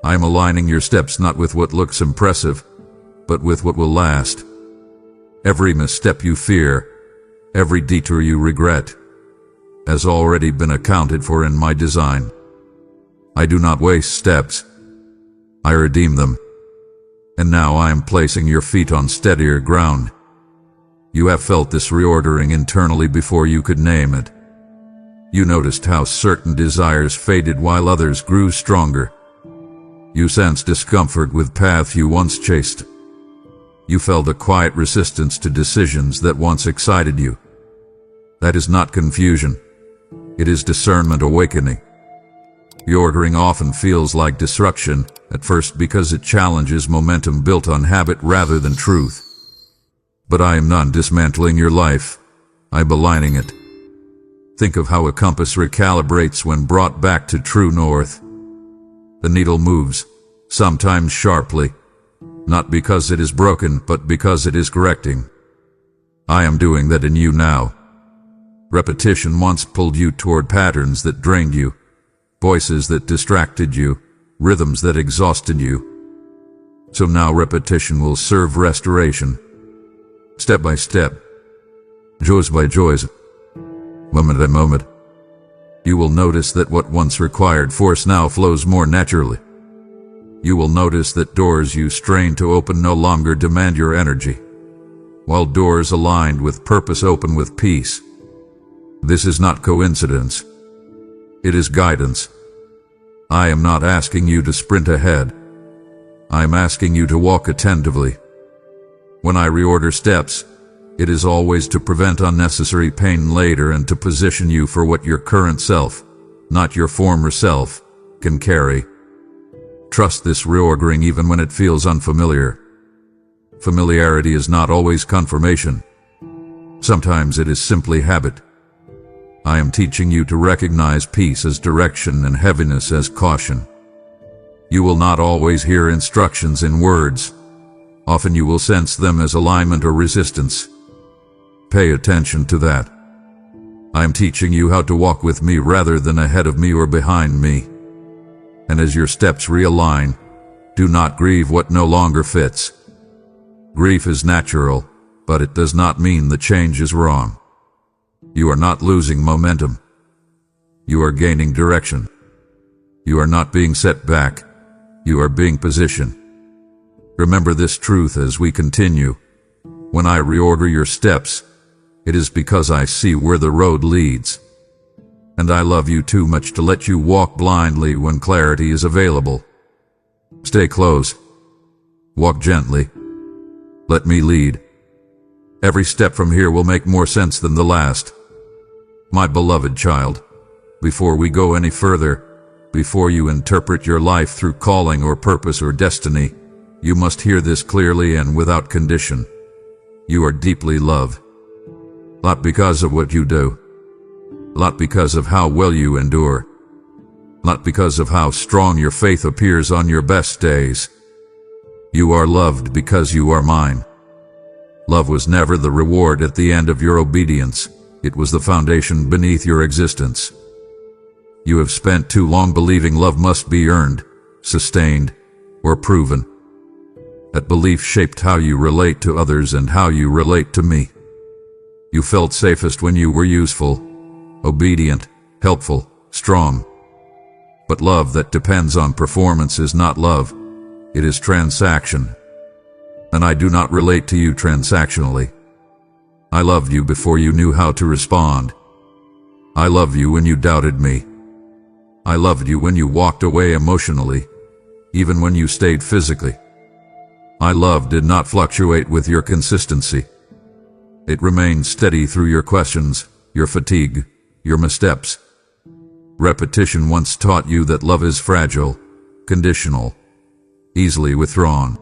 I am aligning your steps not with what looks impressive, but with what will last. Every misstep you fear, every detour you regret, has already been accounted for in my design. I do not waste steps. I redeem them. And now I am placing your feet on steadier ground. You have felt this reordering internally before you could name it. You noticed how certain desires faded while others grew stronger. You sensed discomfort with paths you once chased. You felt a quiet resistance to decisions that once excited you. That is not confusion. It is discernment awakening. Reordering often feels like destruction at first because it challenges momentum built on habit rather than truth. But I am not dismantling your life. I'm aligning it. Think of how a compass recalibrates when brought back to true north. The needle moves, sometimes sharply, not because it is broken, but because it is correcting. I am doing that in you now. Repetition once pulled you toward patterns that drained you, voices that distracted you, rhythms that exhausted you. So now repetition will serve restoration. Step by step, joys by joys, moment by moment. You will notice that what once required force now flows more naturally. You will notice that doors you strain to open no longer demand your energy, while doors aligned with purpose open with peace. This is not coincidence. It is guidance. I am not asking you to sprint ahead. I am asking you to walk attentively. When I reorder steps, it is always to prevent unnecessary pain later and to position you for what your current self, not your former self, can carry. Trust this reordering even when it feels unfamiliar. Familiarity is not always confirmation. Sometimes it is simply habit. I am teaching you to recognize peace as direction and heaviness as caution. You will not always hear instructions in words. Often you will sense them as alignment or resistance. Pay attention to that. I am teaching you how to walk with me rather than ahead of me or behind me. And as your steps realign, do not grieve what no longer fits. Grief is natural, but it does not mean the change is wrong. You are not losing momentum. You are gaining direction. You are not being set back. You are being positioned. Remember this truth as we continue. When I reorder your steps, it is because I see where the road leads. And I love you too much to let you walk blindly when clarity is available. Stay close. Walk gently. Let me lead. Every step from here will make more sense than the last. My beloved child, before we go any further, before you interpret your life through calling or purpose or destiny, you must hear this clearly and without condition. You are deeply loved. Not because of what you do. Not because of how well you endure. Not because of how strong your faith appears on your best days. You are loved because you are mine. Love was never the reward at the end of your obedience. It was the foundation beneath your existence. You have spent too long believing love must be earned, sustained, or proven. That belief shaped how you relate to others and how you relate to me. You felt safest when you were useful, obedient, helpful, strong. But love that depends on performance is not love. It is transaction. And I do not relate to you transactionally. I loved you before you knew how to respond. I loved you when you doubted me. I loved you when you walked away emotionally, even when you stayed physically. My love did not fluctuate with your consistency. It remained steady through your questions, your fatigue, your missteps. Repetition once taught you that love is fragile, conditional, easily withdrawn.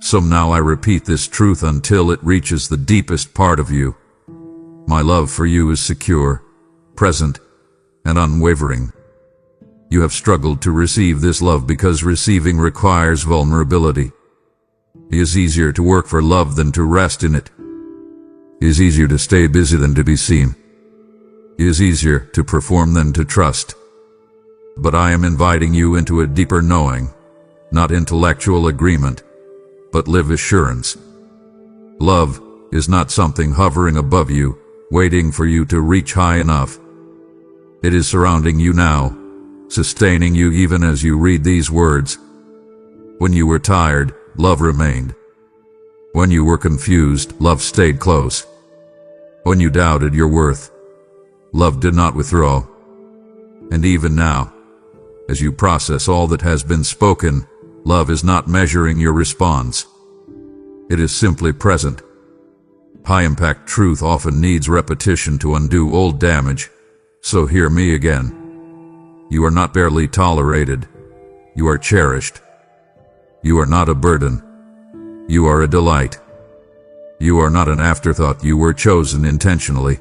So now I repeat this truth until it reaches the deepest part of you. My love for you is secure, present, and unwavering. You have struggled to receive this love because receiving requires vulnerability. It is easier to work for love than to rest in it. It is easier to stay busy than to be seen. It is easier to perform than to trust. But I am inviting you into a deeper knowing, not intellectual agreement, but live assurance. Love is not something hovering above you, waiting for you to reach high enough. It is surrounding you now, sustaining you even as you read these words. When you were tired, love remained. When you were confused, love stayed close. When you doubted your worth, Love did not withdraw. And even now, as you process all that has been spoken, love is not measuring your response. It is simply present. High-impact truth often needs repetition to undo old damage, so hear me again. You are not barely tolerated. You are cherished. You are not a burden. You are a delight. You are not an afterthought. You were chosen intentionally.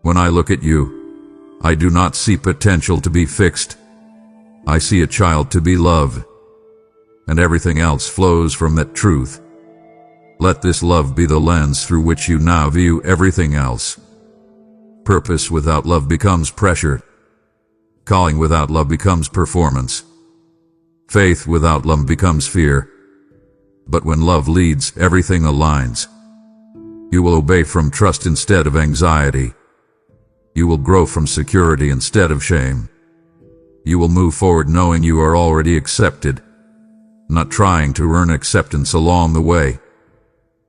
When I look at you, I do not see potential to be fixed. I see a child to be loved. And everything else flows from that truth. Let this love be the lens through which you now view everything else. Purpose without love becomes pressure. Calling without love becomes performance. Faith without love becomes fear. But when love leads, everything aligns. You will obey from trust instead of anxiety. You will grow from security instead of shame. You will move forward knowing you are already accepted, not trying to earn acceptance along the way.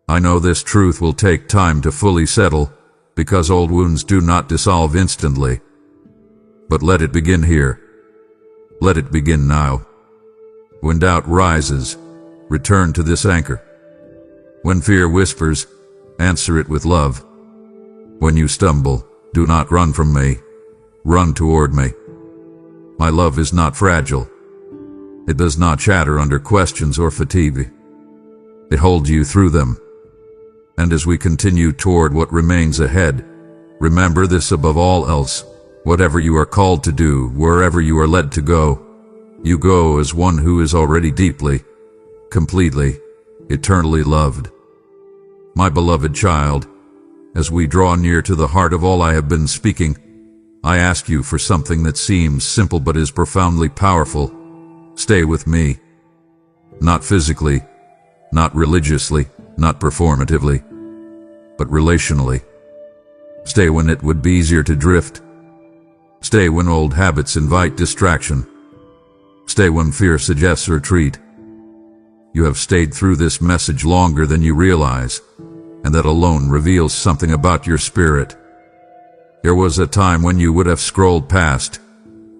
I know this truth will take time to fully settle, because old wounds do not dissolve instantly. But let it begin here. Let it begin now. When doubt rises, return to this anchor. When fear whispers, answer it with love. When you stumble, do not run from me. Run toward me. My love is not fragile. It does not shatter under questions or fatigue. It holds you through them. And as we continue toward what remains ahead, remember this above all else. Whatever you are called to do, wherever you are led to go, you go as one who is already deeply, completely, eternally loved. My beloved child, as we draw near to the heart of all I have been speaking, I ask you for something that seems simple but is profoundly powerful. Stay with me. Not physically, not religiously, not performatively, but relationally. Stay when it would be easier to drift. Stay when old habits invite distraction. Stay when fear suggests retreat. You have stayed through this message longer than you realize, and that alone reveals something about your spirit. There was a time when you would have scrolled past,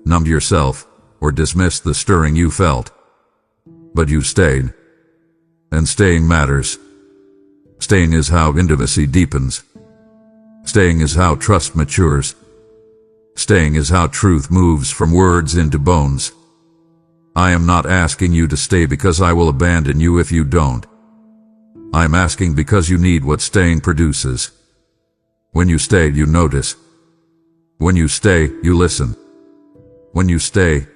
numbed yourself, or dismissed the stirring you felt. But you stayed. And staying matters. Staying is how intimacy deepens. Staying is how trust matures. Staying is how truth moves from words into bones. I am not asking you to stay because I will abandon you if you don't. I am asking because you need what staying produces. When you stay, you notice. When you stay, you listen. When you stay,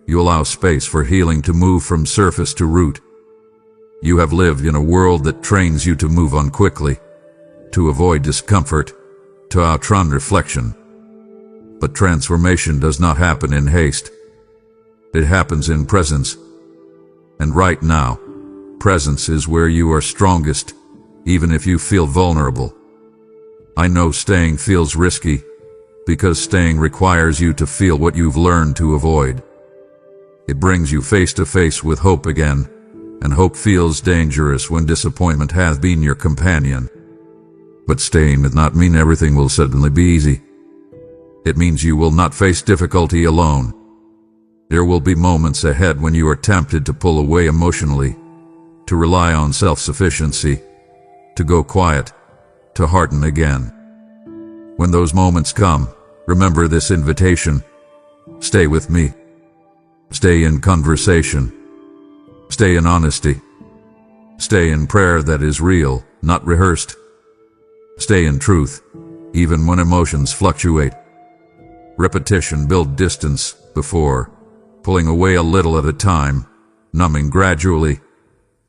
you allow space for healing to move from surface to root. You have lived in a world that trains you to move on quickly, to avoid discomfort, to outrun reflection. But transformation does not happen in haste. It happens in presence. And right now, presence is where you are strongest, even if you feel vulnerable. I know staying feels risky, because staying requires you to feel what you've learned to avoid. It brings you face to face with hope again, and hope feels dangerous when disappointment has been your companion. But staying does not mean everything will suddenly be easy. It means you will not face difficulty alone. There will be moments ahead when you are tempted to pull away emotionally, to rely on self-sufficiency, to go quiet, to harden again. When those moments come, remember this invitation. Stay with me. Stay in conversation. Stay in honesty. Stay in prayer that is real, not rehearsed. Stay in truth, even when emotions fluctuate. Repetition builds distance before, pulling away a little at a time, numbing gradually,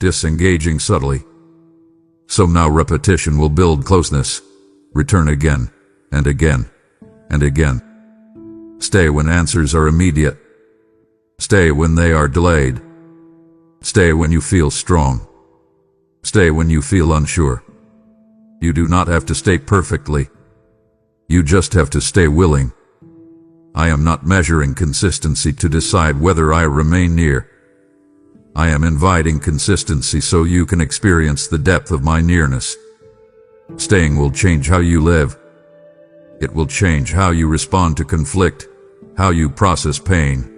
disengaging subtly. So now repetition will build closeness. Return again, and again, and again. Stay when answers are immediate. Stay when they are delayed. Stay when you feel strong. Stay when you feel unsure. You do not have to stay perfectly. You just have to stay willing. I am not measuring consistency to decide whether I remain near. I am inviting consistency so you can experience the depth of my nearness. Staying will change how you live. It will change how you respond to conflict, how you process pain,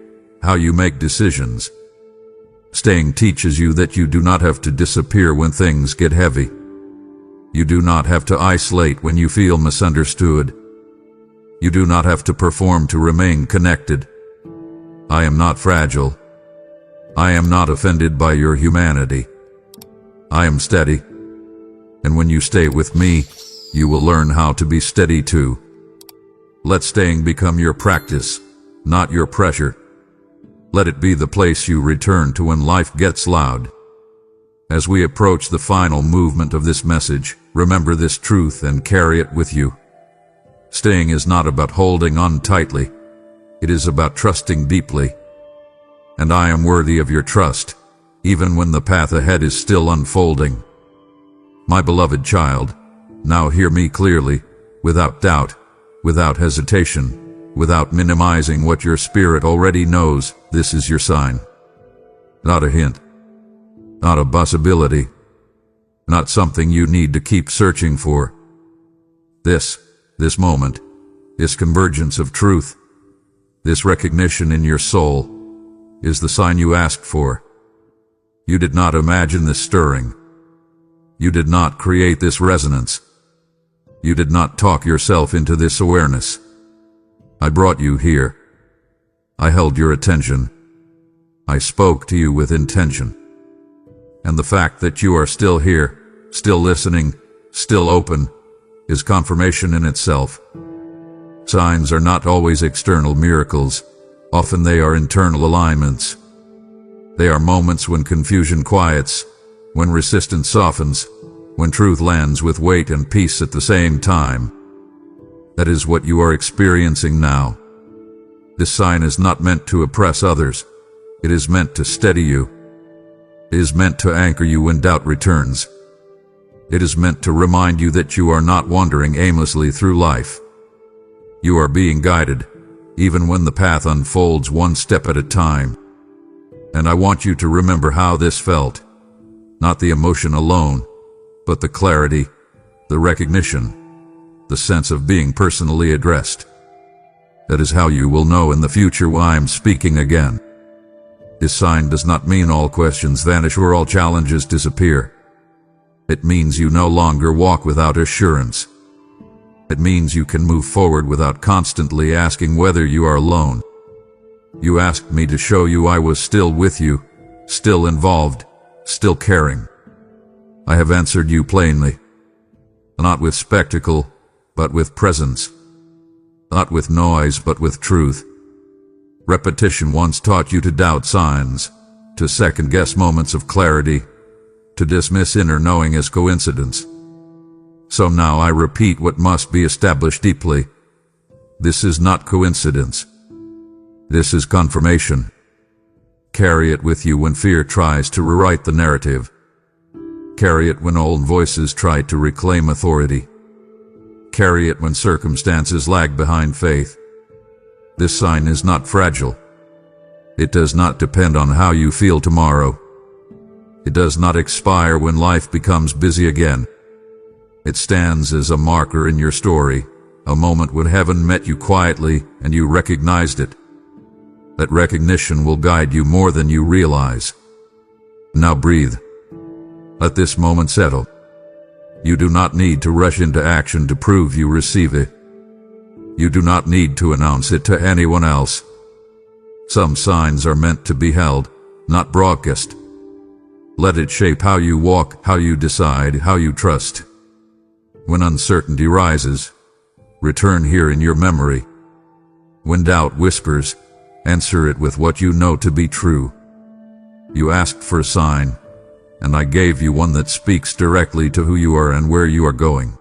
how you make decisions. Staying teaches you that you do not have to disappear when things get heavy. You do not have to isolate when you feel misunderstood. You do not have to perform to remain connected. I am not fragile. I am not offended by your humanity. I am steady. And when you stay with me, you will learn how to be steady too. Let staying become your practice, not your pressure. Let it be the place you return to when life gets loud. As we approach the final movement of this message, remember this truth and carry it with you. Staying is not about holding on tightly. It is about trusting deeply. And I am worthy of your trust, even when the path ahead is still unfolding. My beloved child, now hear me clearly, without doubt, without hesitation, without minimizing what your spirit already knows. This is your sign. Not a hint. Not a possibility. Not something you need to keep searching for. This moment, this convergence of truth, this recognition in your soul, is the sign you asked for. You did not imagine this stirring. You did not create this resonance. You did not talk yourself into this awareness. I brought you here. I held your attention. I spoke to you with intention. And the fact that you are still here, still listening, still open, is confirmation in itself. Signs are not always external miracles. Often they are internal alignments. They are moments when confusion quiets, when resistance softens, when truth lands with weight and peace at the same time. That is what you are experiencing now. This sign is not meant to oppress others. It is meant to steady you. It is meant to anchor you when doubt returns. It is meant to remind you that you are not wandering aimlessly through life. You are being guided, even when the path unfolds one step at a time. And I want you to remember how this felt. Not the emotion alone, but the clarity, the recognition, the sense of being personally addressed. That is how you will know in the future why I am speaking again. This sign does not mean all questions vanish or all challenges disappear. It means you no longer walk without assurance. It means you can move forward without constantly asking whether you are alone. You asked me to show you I was still with you, still involved, still caring. I have answered you plainly. Not with spectacle, but with presence. Not with noise, but with truth. Repetition once taught you to doubt signs, to second-guess moments of clarity, to dismiss inner knowing as coincidence. So now I repeat what must be established deeply. This is not coincidence. This is confirmation. Carry it with you when fear tries to rewrite the narrative. Carry it when old voices try to reclaim authority. Carry it when circumstances lag behind faith. This sign is not fragile. It does not depend on how you feel tomorrow. It does not expire when life becomes busy again. It stands as a marker in your story, a moment when heaven met you quietly and you recognized it. That recognition will guide you more than you realize. Now breathe. Let this moment settle. You do not need to rush into action to prove you receive it. You do not need to announce it to anyone else. Some signs are meant to be held, not broadcast. Let it shape how you walk, how you decide, how you trust. When uncertainty rises, return here in your memory. When doubt whispers, answer it with what you know to be true. You asked for a sign, and I gave you one that speaks directly to who you are and where you are going.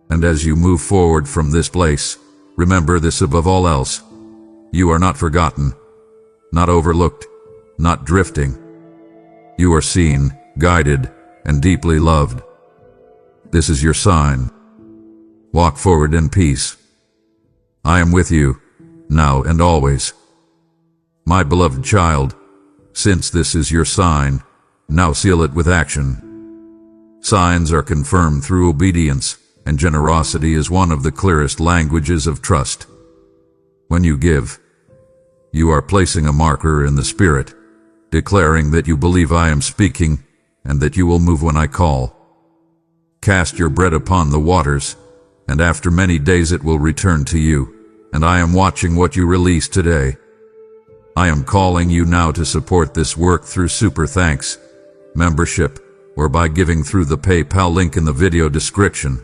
And as you move forward from this place, remember this above all else. You are not forgotten, not overlooked, not drifting. You are seen, guided, and deeply loved. This is your sign. Walk forward in peace. I am with you, now and always. My beloved child, since this is your sign, now seal it with action. Signs are confirmed through obedience, and generosity is one of the clearest languages of trust. When you give, you are placing a marker in the spirit, declaring that you believe I am speaking and that you will move when I call. Cast your bread upon the waters, and after many days it will return to you, and I am watching what you release today. I am calling you now to support this work through Super Thanks, membership, or by giving through the PayPal link in the video description.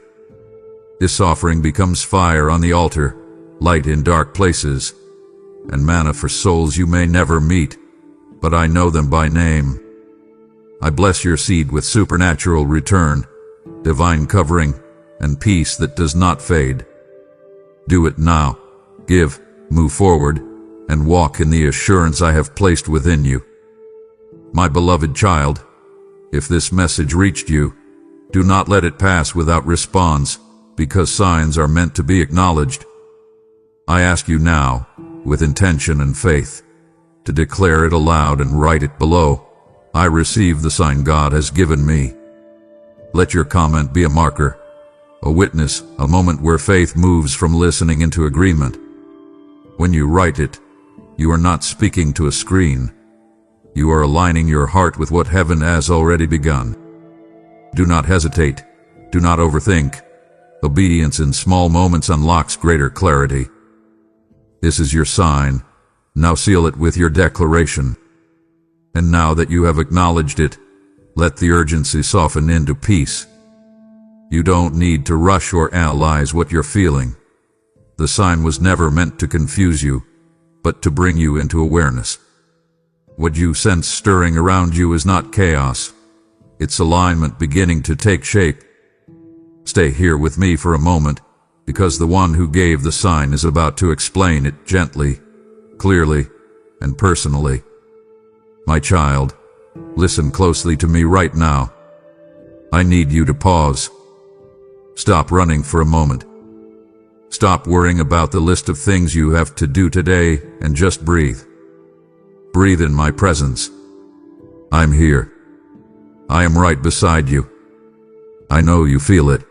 This offering becomes fire on the altar, light in dark places, and manna for souls you may never meet, but I know them by name. I bless your seed with supernatural return, divine covering, and peace that does not fade. Do it now. Give, move forward, and walk in the assurance I have placed within you. My beloved child, if this message reached you, do not let it pass without response, because signs are meant to be acknowledged. I ask you now, with intention and faith, to declare it aloud and write it below. I receive the sign God has given me. Let your comment be a marker, a witness, a moment where faith moves from listening into agreement. When you write it, you are not speaking to a screen. You are aligning your heart with what heaven has already begun. Do not hesitate. Do not overthink. Obedience in small moments unlocks greater clarity. This is your sign. Now seal it with your declaration. And now that you have acknowledged it, let the urgency soften into peace. You don't need to rush or analyze what you're feeling. The sign was never meant to confuse you, but to bring you into awareness. What you sense stirring around you is not chaos. It's alignment beginning to take shape. Stay here with me for a moment, because the one who gave the sign is about to explain it gently, clearly, and personally. My child, listen closely to me right now. I need you to pause. Stop running for a moment. Stop worrying about the list of things you have to do today and just breathe. Breathe in my presence. I'm here. I am right beside you. I know you feel it.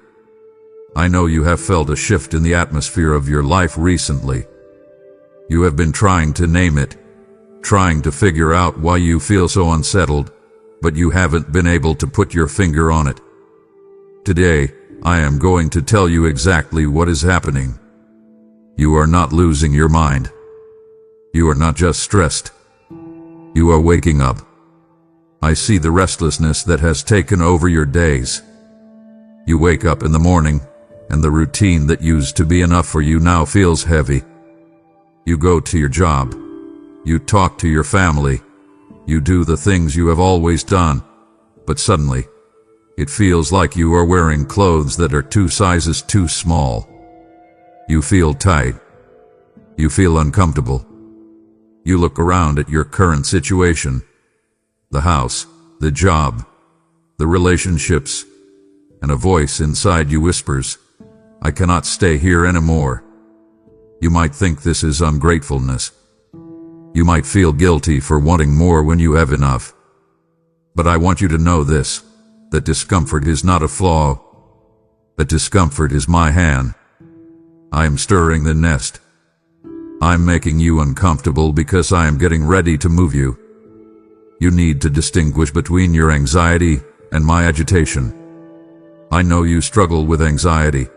I know you have felt a shift in the atmosphere of your life recently. You have been trying to name it, trying to figure out why you feel so unsettled, but you haven't been able to put your finger on it. Today, I am going to tell you exactly what is happening. You are not losing your mind. You are not just stressed. You are waking up. I see the restlessness that has taken over your days. You wake up in the morning, and the routine that used to be enough for you now feels heavy. You go to your job. You talk to your family. You do the things you have always done. But suddenly, it feels like you are wearing clothes that are 2 sizes too small. You feel tight. You feel uncomfortable. You look around at your current situation, the house, the job, the relationships, and a voice inside you whispers, I cannot stay here anymore. You might think this is ungratefulness. You might feel guilty for wanting more when you have enough. But I want you to know this, that discomfort is not a flaw. That discomfort is my hand. I am stirring the nest. I'm making you uncomfortable because I am getting ready to move you. You need to distinguish between your anxiety and my agitation. I know you struggle with anxiety.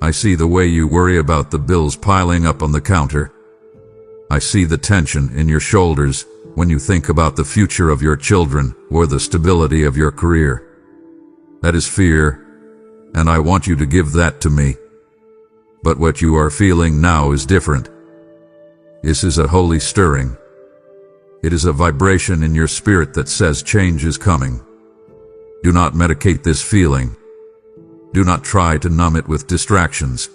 I see the way you worry about the bills piling up on the counter. I see the tension in your shoulders when you think about the future of your children or the stability of your career. That is fear, and I want you to give that to me. But what you are feeling now is different. This is a holy stirring. It is a vibration in your spirit that says change is coming. Do not medicate this feeling. Do not try to numb it with distractions.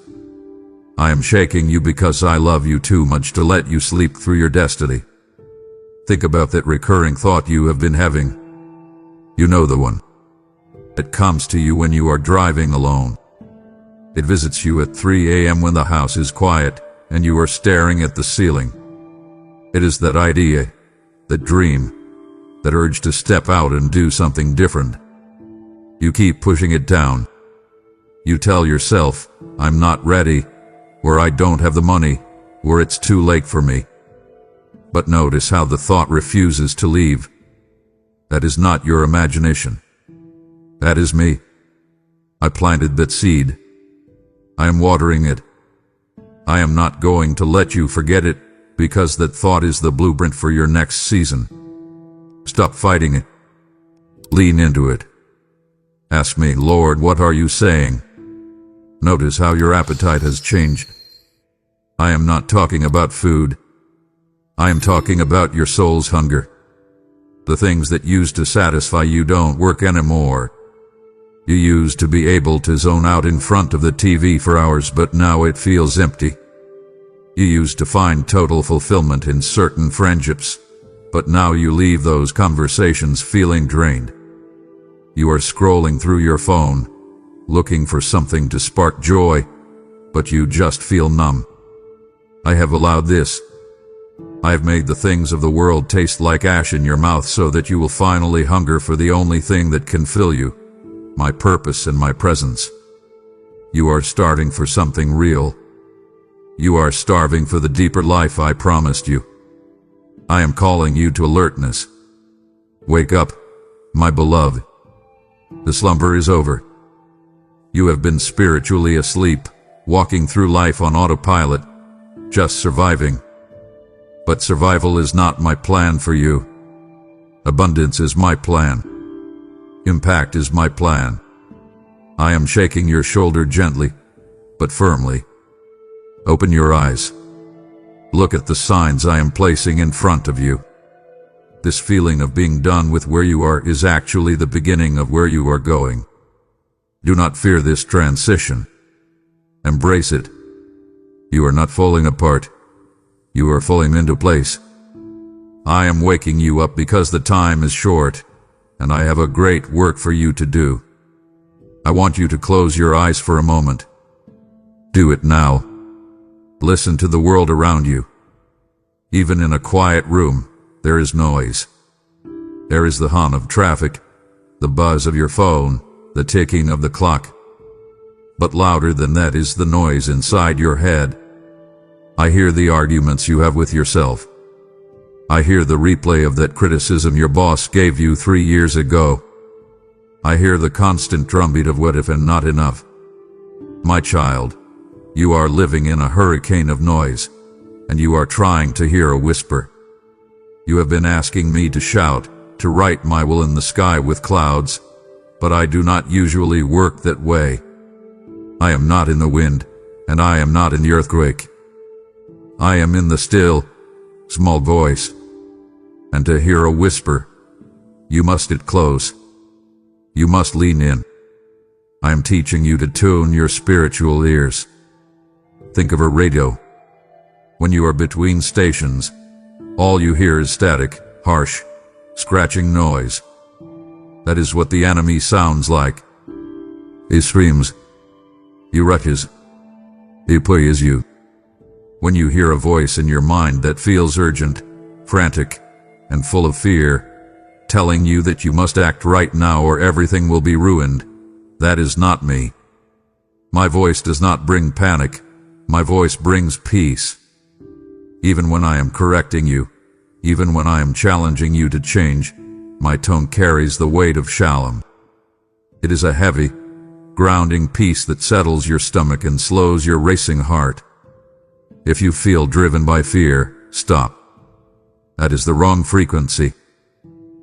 I am shaking you because I love you too much to let you sleep through your destiny. Think about that recurring thought you have been having. You know the one. It comes to you when you are driving alone. It visits you at 3 a.m. when the house is quiet and you are staring at the ceiling. It is that idea, that dream, that urge to step out and do something different. You keep pushing it down. You tell yourself, I'm not ready, or I don't have the money, or it's too late for me. But notice how the thought refuses to leave. That is not your imagination. That is me. I planted that seed. I am watering it. I am not going to let you forget it, because that thought is the blueprint for your next season. Stop fighting it. Lean into it. Ask me, Lord, what are you saying? Notice how your appetite has changed. I am not talking about food. I am talking about your soul's hunger. The things that used to satisfy you don't work anymore. You used to be able to zone out in front of the TV for hours, but now it feels empty. You used to find total fulfillment in certain friendships, but now you leave those conversations feeling drained. You are scrolling through your phone, looking for something to spark joy, but you just feel numb. I have allowed this. I have made the things of the world taste like ash in your mouth so that you will finally hunger for the only thing that can fill you, my purpose and my presence. You are starting for something real. You are starving for the deeper life I promised you. I am calling you to alertness. Wake up, my beloved. The slumber is over. You have been spiritually asleep, walking through life on autopilot, just surviving. But survival is not my plan for you. Abundance is my plan. Impact is my plan. I am shaking your shoulder gently, but firmly. Open your eyes. Look at the signs I am placing in front of you. This feeling of being done with where you are is actually the beginning of where you are going. Do not fear this transition. Embrace it. You are not falling apart. You are falling into place. I am waking you up because the time is short, and I have a great work for you to do. I want you to close your eyes for a moment. Do it now. Listen to the world around you. Even in a quiet room, there is noise. There is the hum of traffic, the buzz of your phone, the ticking of the clock. But louder than that is the noise inside your head. I hear the arguments you have with yourself. I hear the replay of that criticism your boss gave you 3 years ago. I hear the constant drumbeat of what if and not enough. My child, you are living in a hurricane of noise, and you are trying to hear a whisper. You have been asking me to shout, to write my will in the sky with clouds, but I do not usually work that way. I am not in the wind, and I am not in the earthquake. I am in the still, small voice. And to hear a whisper, you must get close. You must lean in. I am teaching you to tune your spiritual ears. Think of a radio. When you are between stations, all you hear is static, harsh, scratching noise. That is what the enemy sounds like. He screams. He rushes. He plays you. When you hear a voice in your mind that feels urgent, frantic, and full of fear, telling you that you must act right now or everything will be ruined, that is not me. My voice does not bring panic. My voice brings peace. Even when I am correcting you, even when I am challenging you to change, my tone carries the weight of shalom. It is a heavy, grounding peace that settles your stomach and slows your racing heart. If you feel driven by fear, stop. That is the wrong frequency.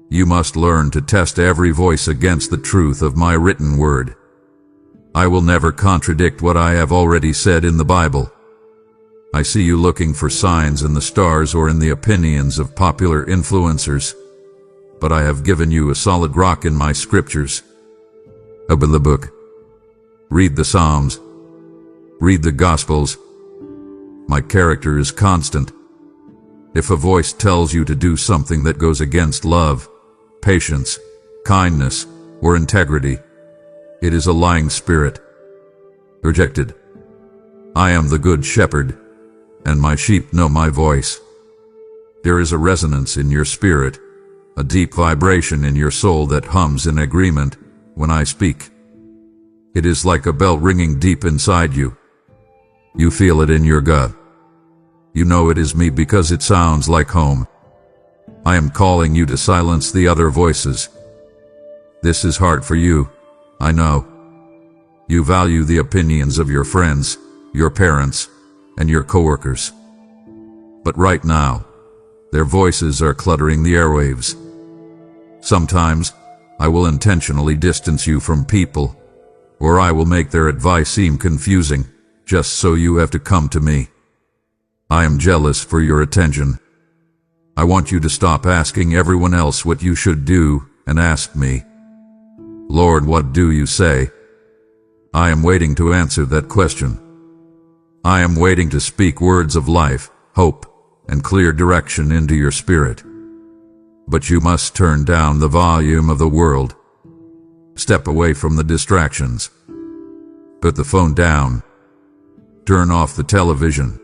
You must learn to test every voice against the truth of my written word. I will never contradict what I have already said in the Bible. I see you looking for signs in the stars or in the opinions of popular influencers, but I have given you a solid rock in my scriptures. Open the book. Read the Psalms. Read the Gospels. My character is constant. If a voice tells you to do something that goes against love, patience, kindness, or integrity, it is a lying spirit. Rejected. I am the good shepherd, and my sheep know my voice. There is a resonance in your spirit, a deep vibration in your soul that hums in agreement when I speak. It is like a bell ringing deep inside you. You feel it in your gut. You know it is me because it sounds like home. I am calling you to silence the other voices. This is hard for you, I know. You value the opinions of your friends, your parents, and your coworkers. But right now, their voices are cluttering the airwaves. Sometimes, I will intentionally distance you from people, or I will make their advice seem confusing, just so you have to come to me. I am jealous for your attention. I want you to stop asking everyone else what you should do and ask me, Lord, what do you say? I am waiting to answer that question. I am waiting to speak words of life, hope, and clear direction into your spirit. But you must turn down the volume of the world. Step away from the distractions. Put the phone down. Turn off the television.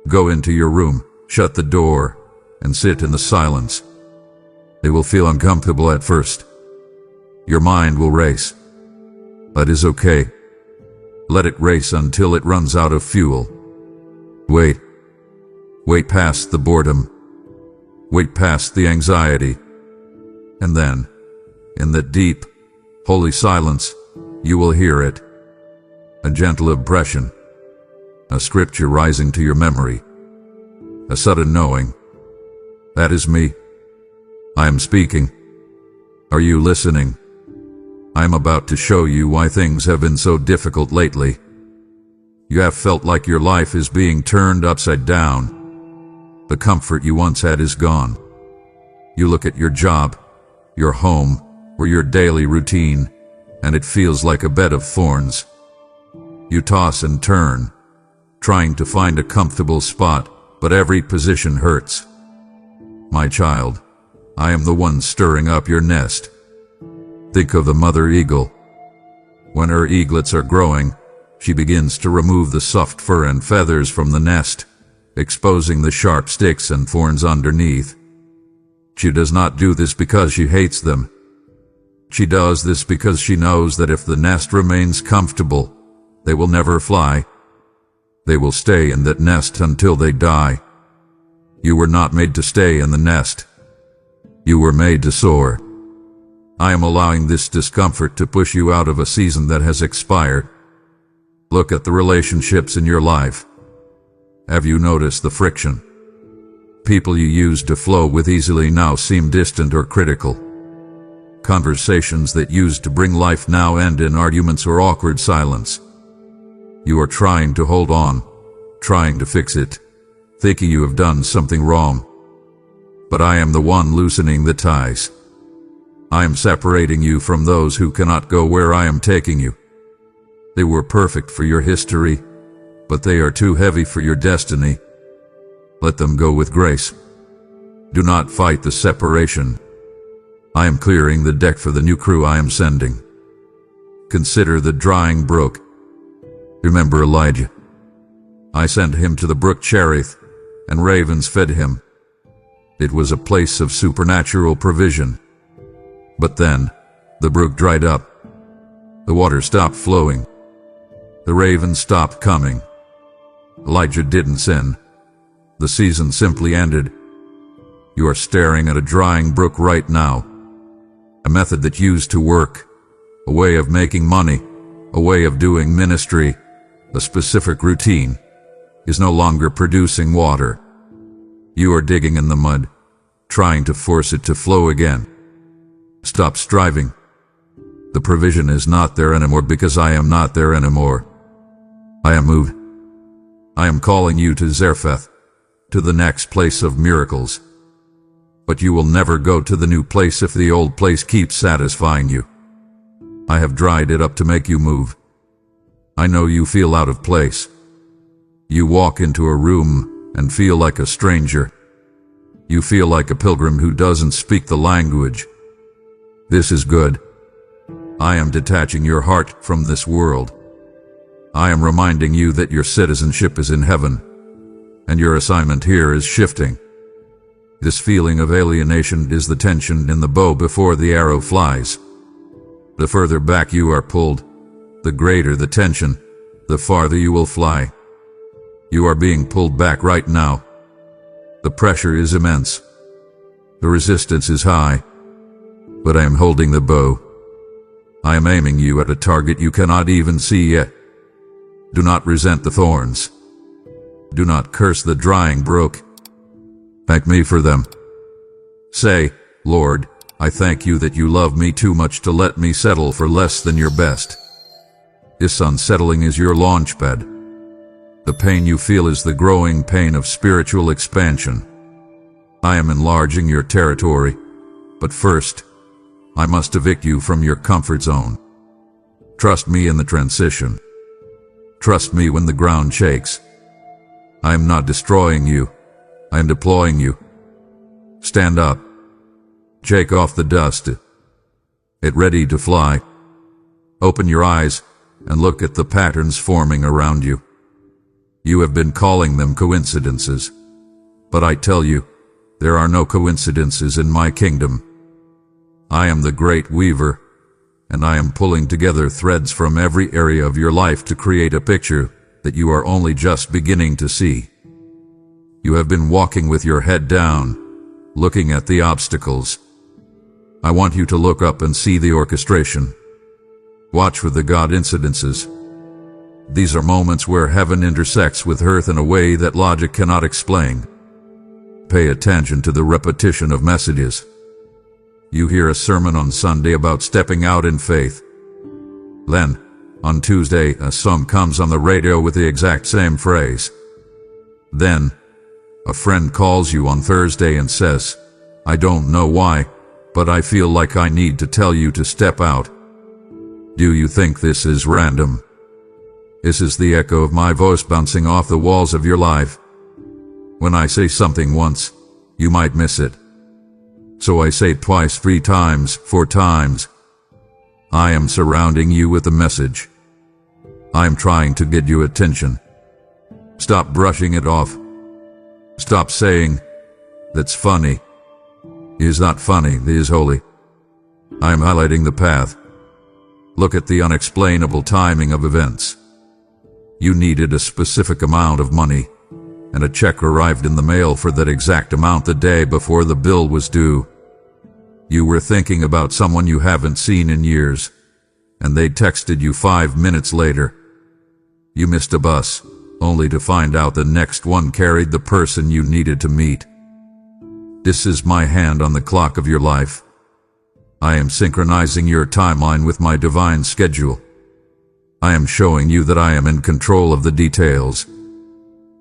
Go into your room, shut the door, and sit in the silence. It will feel uncomfortable at first. Your mind will race. That is okay. Let it race until it runs out of fuel. Wait. Wait past the boredom. Wait past the anxiety. And then, in that deep, holy silence, you will hear it. A gentle impression. A scripture rising to your memory. A sudden knowing. That is me. I am speaking. Are you listening? I am about to show you why things have been so difficult lately. You have felt like your life is being turned upside down. The comfort you once had is gone. You look at your job, your home, or your daily routine, and it feels like a bed of thorns. You toss and turn, trying to find a comfortable spot, but every position hurts. My child, I am the one stirring up your nest. Think of the mother eagle. When her eaglets are growing, she begins to remove the soft fur and feathers from the nest, exposing the sharp sticks and thorns underneath. She does not do this because she hates them. She does this because she knows that if the nest remains comfortable, they will never fly. They will stay in that nest until they die. You were not made to stay in the nest. You were made to soar. I am allowing this discomfort to push you out of a season that has expired. Look at the relationships in your life. Have you noticed the friction? People you used to flow with easily now seem distant or critical. Conversations that used to bring life now end in arguments or awkward silence. You are trying to hold on, trying to fix it, thinking you have done something wrong. But I am the one loosening the ties. I am separating you from those who cannot go where I am taking you. They were perfect for your history, but they are too heavy for your destiny. Let them go with grace. Do not fight the separation. I am clearing the deck for the new crew I am sending. Consider the drying brook. Remember Elijah. I sent him to the brook Cherith, and ravens fed him. It was a place of supernatural provision. But then, the brook dried up. The water stopped flowing. The ravens stopped coming. Elijah didn't sin. The season simply ended. You are staring at a drying brook right now. A method that used to work. A way of making money. A way of doing ministry. A specific routine. Is no longer producing water. You are digging in the mud, trying to force it to flow again. Stop striving. The provision is not there anymore because I am not there anymore. I am moved. I am calling you to Zarephath, to the next place of miracles. But you will never go to the new place if the old place keeps satisfying you. I have dried it up to make you move. I know you feel out of place. You walk into a room and feel like a stranger. You feel like a pilgrim who doesn't speak the language. This is good. I am detaching your heart from this world. I am reminding you that your citizenship is in heaven, and your assignment here is shifting. This feeling of alienation is the tension in the bow before the arrow flies. The further back you are pulled, The greater the tension, the farther you will fly. You are being pulled back right now. The pressure is immense. The resistance is high. But I am holding the bow. I am aiming you at a target you cannot even see yet. Do not resent the thorns. Do not curse the drying brook. Thank me for them. Say, Lord, I thank you that you love me too much to let me settle for less than your best. This unsettling is your launchpad. The pain you feel is the growing pain of spiritual expansion. I am enlarging your territory, but first, I must evict you from your comfort zone. Trust me in the transition. Trust me when the ground shakes. I am not destroying you. I am deploying you. Stand up. Shake off the dust. Get ready to fly. Open your eyes and look at the patterns forming around you. You have been calling them coincidences. But I tell you, there are no coincidences in my kingdom. I am the great weaver, and I am pulling together threads from every area of your life to create a picture that you are only just beginning to see. You have been walking with your head down, looking at the obstacles. I want you to look up and see the orchestration. Watch for the God incidences. These are moments where heaven intersects with earth in a way that logic cannot explain. Pay attention to the repetition of messages. You hear a sermon on Sunday about stepping out in faith. Then, on Tuesday, a song comes on the radio with the exact same phrase. Then, a friend calls you on Thursday and says, I don't know why, but I feel like I need to tell you to step out. Do you think this is random? This is the echo of my voice bouncing off the walls of your life. When I say something once, you might miss it. So I say it twice, 3 times, 4 times. I am surrounding you with a message. I am trying to get your attention. Stop brushing it off. Stop saying, that's funny. It is not funny, it is holy. I am highlighting the path. Look at the unexplainable timing of events. You needed a specific amount of money, and a check arrived in the mail for that exact amount the day before the bill was due. You were thinking about someone you haven't seen in years, and they texted you 5 minutes later. You missed a bus, only to find out the next one carried the person you needed to meet. This is my hand on the clock of your life. I am synchronizing your timeline with my divine schedule. I am showing you that I am in control of the details.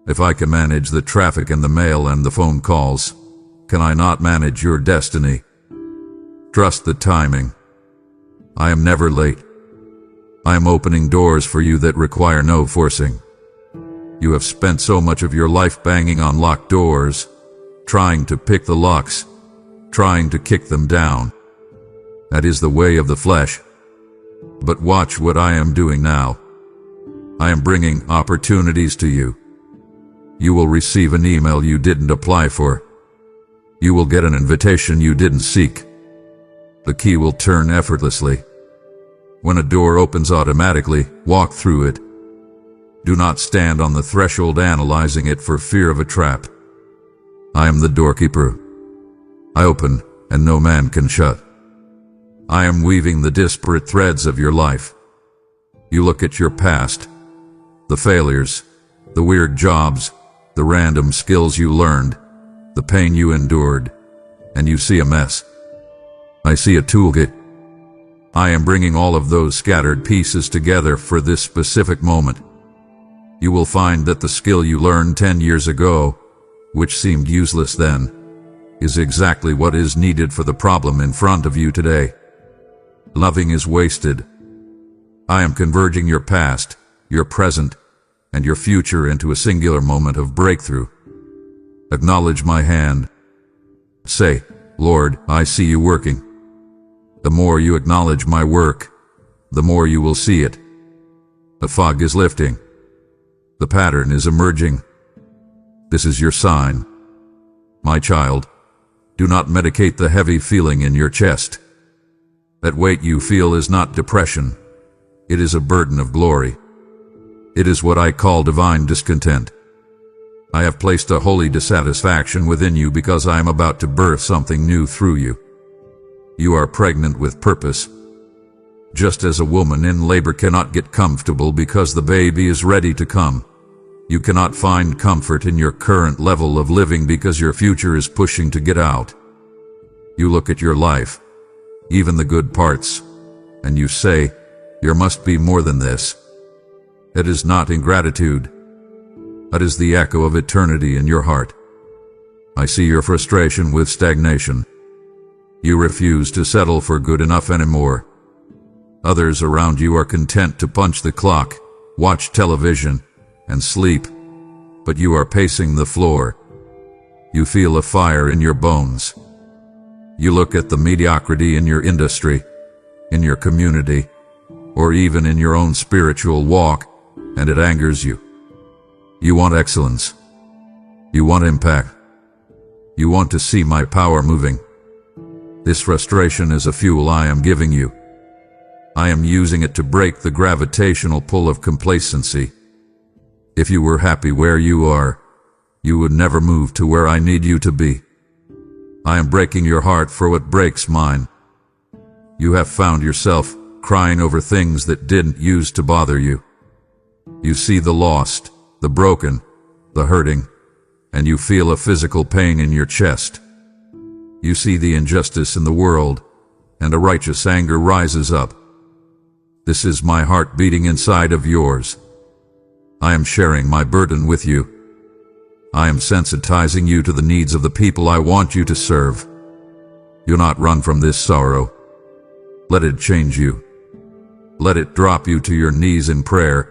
If I can manage the traffic and the mail and the phone calls, can I not manage your destiny? Trust the timing. I am never late. I am opening doors for you that require no forcing. You have spent so much of your life banging on locked doors, trying to pick the locks, trying to kick them down. That is the way of the flesh. But watch what I am doing now. I am bringing opportunities to you. You will receive an email you didn't apply for. You will get an invitation you didn't seek. The key will turn effortlessly. When a door opens automatically, walk through it. Do not stand on the threshold analyzing it for fear of a trap. I am the doorkeeper. I open, and no man can shut. I am weaving the disparate threads of your life. You look at your past, the failures, the weird jobs, the random skills you learned, the pain you endured, and you see a mess. I see a toolkit. I am bringing all of those scattered pieces together for this specific moment. You will find that the skill you learned 10 years ago, which seemed useless then, is exactly what is needed for the problem in front of you today. Nothing is wasted. I am converging your past, your present, and your future into a singular moment of breakthrough. Acknowledge my hand. Say, Lord, I see you working. The more you acknowledge my work, the more you will see it. The fog is lifting. The pattern is emerging. This is your sign. My child, do not medicate the heavy feeling in your chest. That weight you feel is not depression. It is a burden of glory. It is what I call divine discontent. I have placed a holy dissatisfaction within you because I am about to birth something new through you. You are pregnant with purpose. Just as a woman in labor cannot get comfortable because the baby is ready to come, you cannot find comfort in your current level of living because your future is pushing to get out. You look at your life, even the good parts, and you say, there must be more than this. It is not ingratitude. It is the echo of eternity in your heart. I see your frustration with stagnation. You refuse to settle for good enough anymore. Others around you are content to punch the clock, watch television, and sleep, but you are pacing the floor. You feel a fire in your bones. You look at the mediocrity in your industry, in your community, or even in your own spiritual walk, and it angers you. You want excellence. You want impact. You want to see my power moving. This frustration is a fuel I am giving you. I am using it to break the gravitational pull of complacency. If you were happy where you are, you would never move to where I need you to be. I am breaking your heart for what breaks mine. You have found yourself crying over things that didn't used to bother you. You see the lost, the broken, the hurting, and you feel a physical pain in your chest. You see the injustice in the world, and a righteous anger rises up. This is my heart beating inside of yours. I am sharing my burden with you. I am sensitizing you to the needs of the people I want you to serve. Do not run from this sorrow. Let it change you. Let it drop you to your knees in prayer.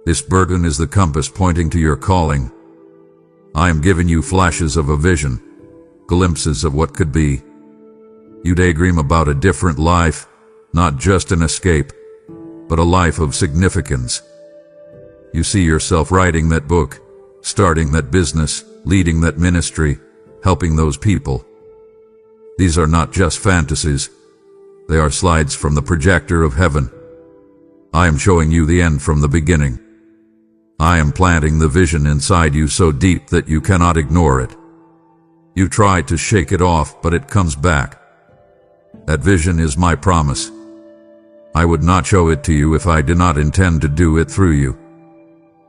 This burden is the compass pointing to your calling. I am giving you flashes of a vision, glimpses of what could be. You daydream about a different life, not just an escape, but a life of significance. You see yourself writing that book, starting that business, leading that ministry, helping those people. These are not just fantasies. They are slides from the projector of heaven. I am showing you the end from the beginning. I am planting the vision inside you so deep that you cannot ignore it. You try to shake it off, but it comes back. That vision is my promise. I would not show it to you if I did not intend to do it through you.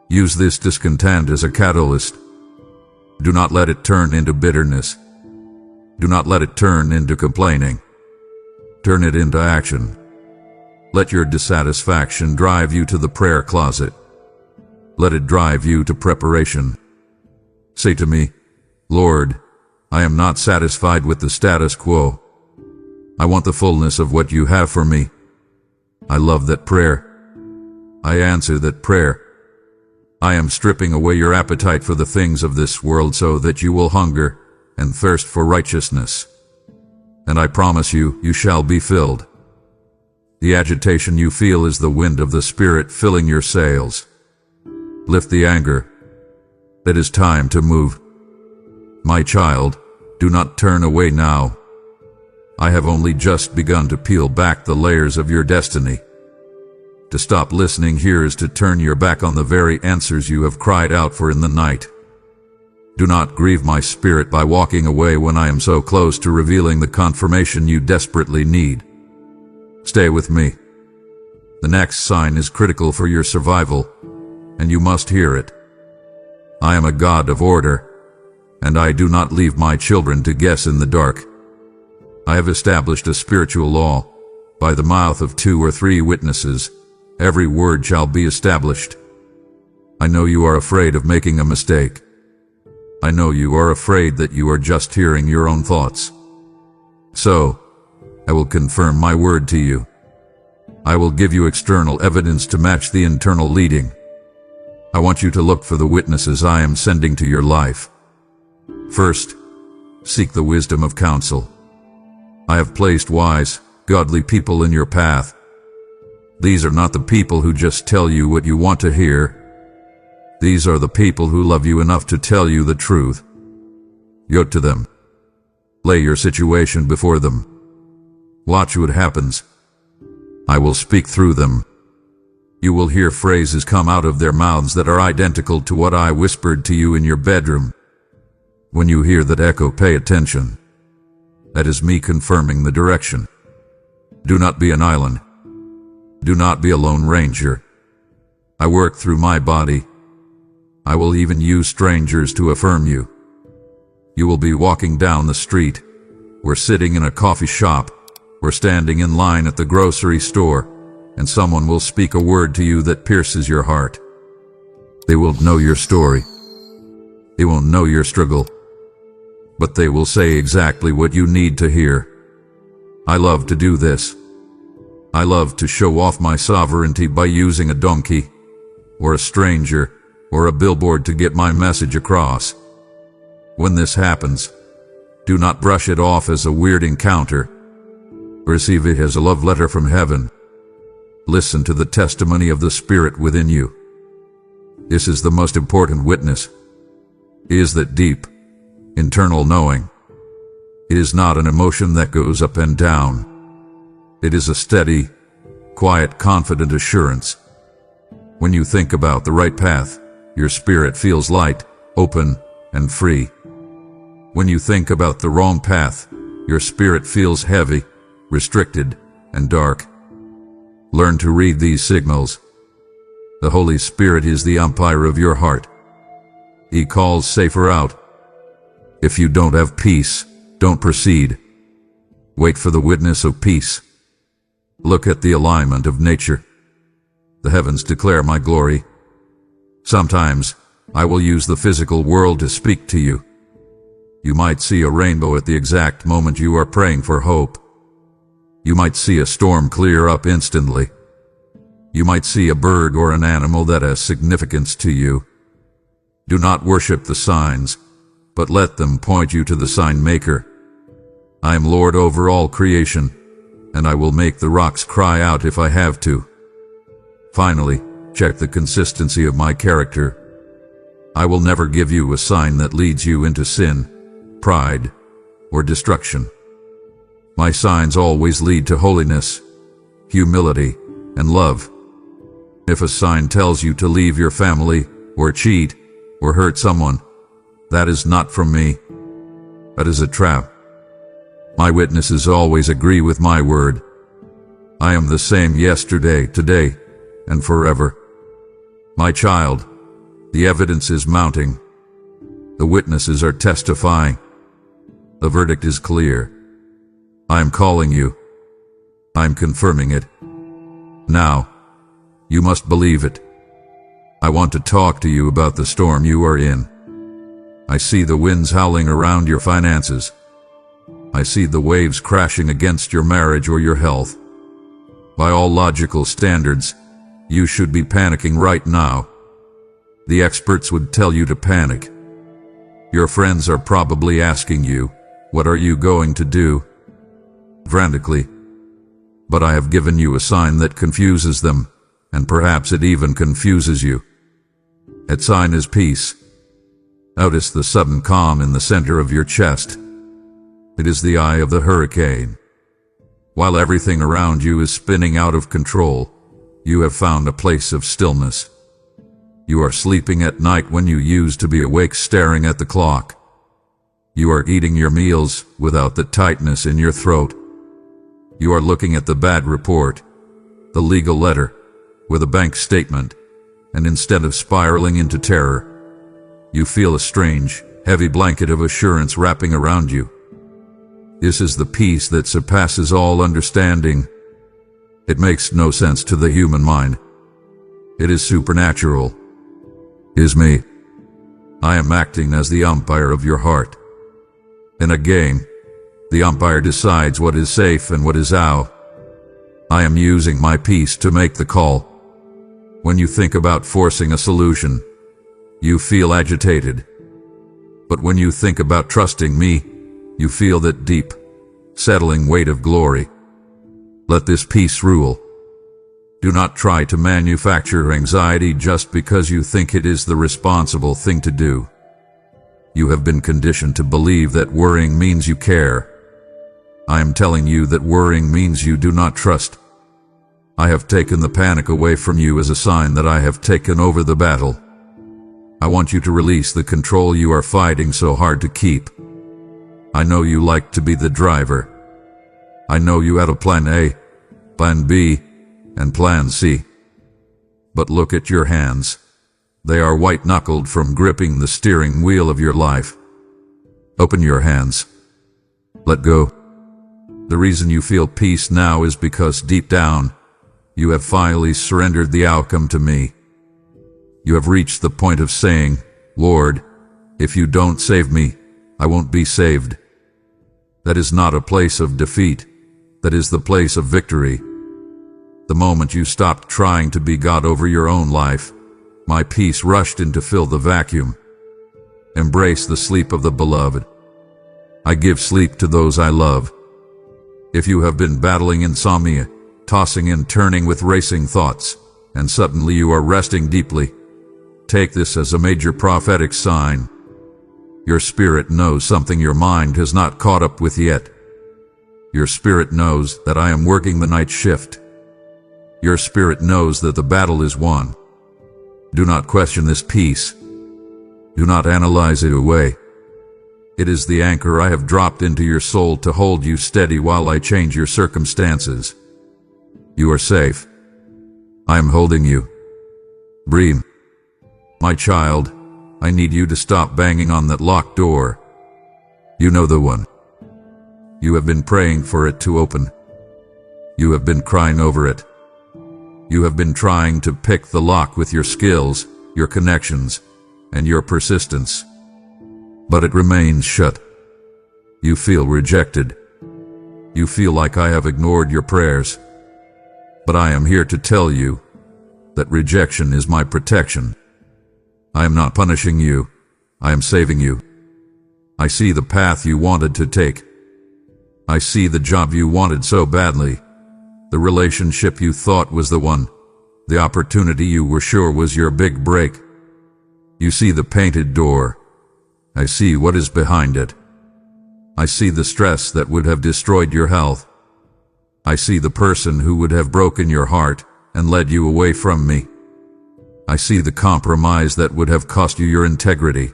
Use this discontent as a catalyst. Do not let it turn into bitterness. Do not let it turn into complaining. Turn it into action. Let your dissatisfaction drive you to the prayer closet. Let it drive you to preparation. Say to me, Lord, I am not satisfied with the status quo. I want the fullness of what you have for me. I love that prayer. I answer that prayer. I am stripping away your appetite for the things of this world so that you will hunger and thirst for righteousness. And I promise you, you shall be filled. The agitation you feel is the wind of the Spirit filling your sails. Lift the anger. It is time to move. My child, do not turn away now. I have only just begun to peel back the layers of your destiny. To stop listening here is to turn your back on the very answers you have cried out for in the night. Do not grieve my spirit by walking away when I am so close to revealing the confirmation you desperately need. Stay with me. The next sign is critical for your survival, and you must hear it. I am a God of order, and I do not leave my children to guess in the dark. I have established a spiritual law. By the mouth of 2 or 3 witnesses, every word shall be established. I know you are afraid of making a mistake. I know you are afraid that you are just hearing your own thoughts. So, I will confirm my word to you. I will give you external evidence to match the internal leading. I want you to look for the witnesses I am sending to your life. First, seek the wisdom of counsel. I have placed wise, godly people in your path. These are not the people who just tell you what you want to hear. These are the people who love you enough to tell you the truth. Go to them. Lay your situation before them. Watch what happens. I will speak through them, You will hear phrases come out of their mouths that are identical to what I whispered to you in your bedroom. When you hear that echo, pay attention. That is me confirming the direction. Do not be an island. Do not be a lone ranger. I work through my body. I will even use strangers to affirm you. You will be walking down the street, or sitting in a coffee shop, or standing in line at the grocery store, and someone will speak a word to you that pierces your heart. They will know your story. They won't know your struggle, but they will say exactly what you need to hear. I love to do this. I love to show off my sovereignty by using a donkey, or a stranger, or a billboard to get my message across. When this happens, do not brush it off as a weird encounter. Receive it as a love letter from heaven. Listen to the testimony of the Spirit within you. This is the most important witness. It is that deep, internal knowing. It is not an emotion that goes up and down. It is a steady, quiet, confident assurance. When you think about the right path, your spirit feels light, open, and free. When you think about the wrong path, your spirit feels heavy, restricted, and dark. Learn to read these signals. The Holy Spirit is the umpire of your heart. He calls safer out. If you don't have peace, don't proceed. Wait for the witness of peace. Look at the alignment of nature. The heavens declare my glory. Sometimes, I will use the physical world to speak to you. You might see a rainbow at the exact moment you are praying for hope. You might see a storm clear up instantly. You might see a bird or an animal that has significance to you. Do not worship the signs, but let them point you to the sign maker. I am Lord over all creation, and I will make the rocks cry out if I have to. Finally, check the consistency of my character. I will never give you a sign that leads you into sin, pride, or destruction. My signs always lead to holiness, humility, and love. If a sign tells you to leave your family, or cheat, or hurt someone, that is not from me. That is a trap. My witnesses always agree with my word. I am the same yesterday, today, and forever. My child, the evidence is mounting. The witnesses are testifying. The verdict is clear. I am calling you. I am confirming it. Now, you must believe it. I want to talk to you about the storm you are in. I see the winds howling around your finances. I see the waves crashing against your marriage or your health. By all logical standards, you should be panicking right now. The experts would tell you to panic. Your friends are probably asking you, what are you going to do? Frantically. But I have given you a sign that confuses them, and perhaps it even confuses you. That sign is peace. Notice the sudden calm in the center of your chest. It is the eye of the hurricane. While everything around you is spinning out of control, you have found a place of stillness. You are sleeping at night when you used to be awake staring at the clock. You are eating your meals without the tightness in your throat. You are looking at the bad report, the legal letter, with a bank statement, and instead of spiraling into terror, you feel a strange, heavy blanket of assurance wrapping around you. This is the peace that surpasses all understanding. It makes no sense to the human mind. It is supernatural. It is me. I am acting as the umpire of your heart. In a game, the umpire decides what is safe and what is out. I am using my peace to make the call. When you think about forcing a solution, you feel agitated. But when you think about trusting me, you feel that deep, settling weight of glory. Let this peace rule. Do not try to manufacture anxiety just because you think it is the responsible thing to do. You have been conditioned to believe that worrying means you care. I am telling you that worrying means you do not trust. I have taken the panic away from you as a sign that I have taken over the battle. I want you to release the control you are fighting so hard to keep. I know you like to be the driver. I know you had a plan A, plan B, and plan C. But look at your hands. They are white-knuckled from gripping the steering wheel of your life. Open your hands. Let go. The reason you feel peace now is because deep down, you have finally surrendered the outcome to me. You have reached the point of saying, Lord, if you don't save me, I won't be saved. That is not a place of defeat. That is the place of victory. The moment you stopped trying to be God over your own life, my peace rushed in to fill the vacuum. Embrace the sleep of the beloved. I give sleep to those I love. If you have been battling insomnia, tossing and turning with racing thoughts, and suddenly you are resting deeply, take this as a major prophetic sign. Your spirit knows something your mind has not caught up with yet. Your spirit knows that I am working the night shift. Your spirit knows that the battle is won. Do not question this peace. Do not analyze it away. It is the anchor I have dropped into your soul to hold you steady while I change your circumstances. You are safe. I am holding you. Breathe. My child, I need you to stop banging on that locked door. You know the one. You have been praying for it to open. You have been crying over it. You have been trying to pick the lock with your skills, your connections, and your persistence. But it remains shut. You feel rejected. You feel like I have ignored your prayers. But I am here to tell you that rejection is my protection. I am not punishing you. I am saving you. I see the path you wanted to take. I see the job you wanted so badly, the relationship you thought was the one, the opportunity you were sure was your big break. You see the painted door. I see what is behind it. I see the stress that would have destroyed your health. I see the person who would have broken your heart and led you away from me. I see the compromise that would have cost you your integrity.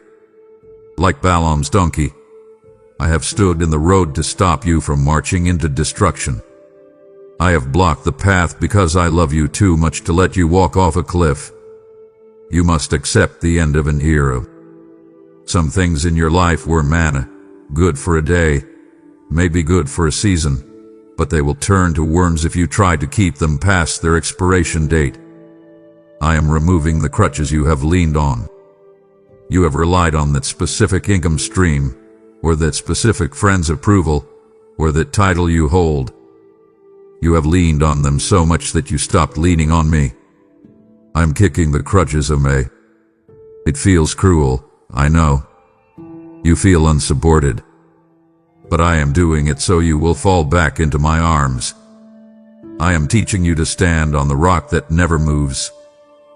Like Balaam's donkey, I have stood in the road to stop you from marching into destruction. I have blocked the path because I love you too much to let you walk off a cliff. You must accept the end of an era. Some things in your life were manna, good for a day, maybe good for a season, but they will turn to worms if you try to keep them past their expiration date. I am removing the crutches you have leaned on. You have relied on that specific income stream, or that specific friend's approval, or that title you hold. You have leaned on them so much that you stopped leaning on me. I'm kicking the crutches away. It feels cruel, I know. You feel unsupported. But I am doing it so you will fall back into my arms. I am teaching you to stand on the rock that never moves,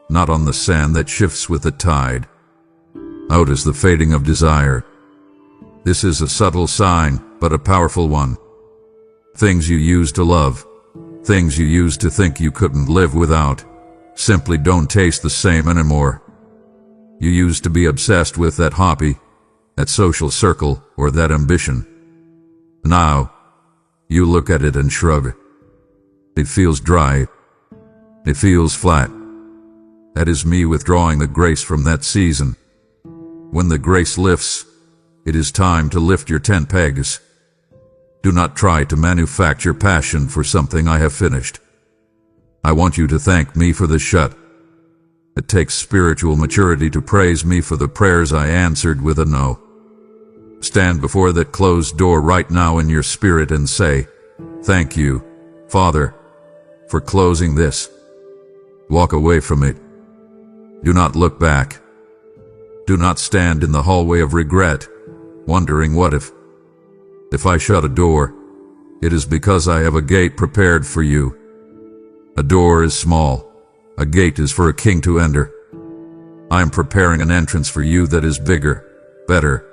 not on the sand that shifts with the tide. Out is the fading of desire. This is a subtle sign, but a powerful one. Things you used to love, things you used to think you couldn't live without, simply don't taste the same anymore. You used to be obsessed with that hobby, that social circle, or that ambition. Now, you look at it and shrug. It feels dry. It feels flat. That is me withdrawing the grace from that season. When the grace lifts, it is time to lift your tent pegs. Do not try to manufacture passion for something I have finished. I want you to thank me for the shut. It takes spiritual maturity to praise me for the prayers I answered with a no. Stand before that closed door right now in your spirit and say, "Thank you, Father, for closing this." Walk away from it. Do not look back. Do not stand in the hallway of regret, wondering what if. If I shut a door, it is because I have a gate prepared for you. A door is small. A gate is for a king to enter. I am preparing an entrance for you that is bigger, better,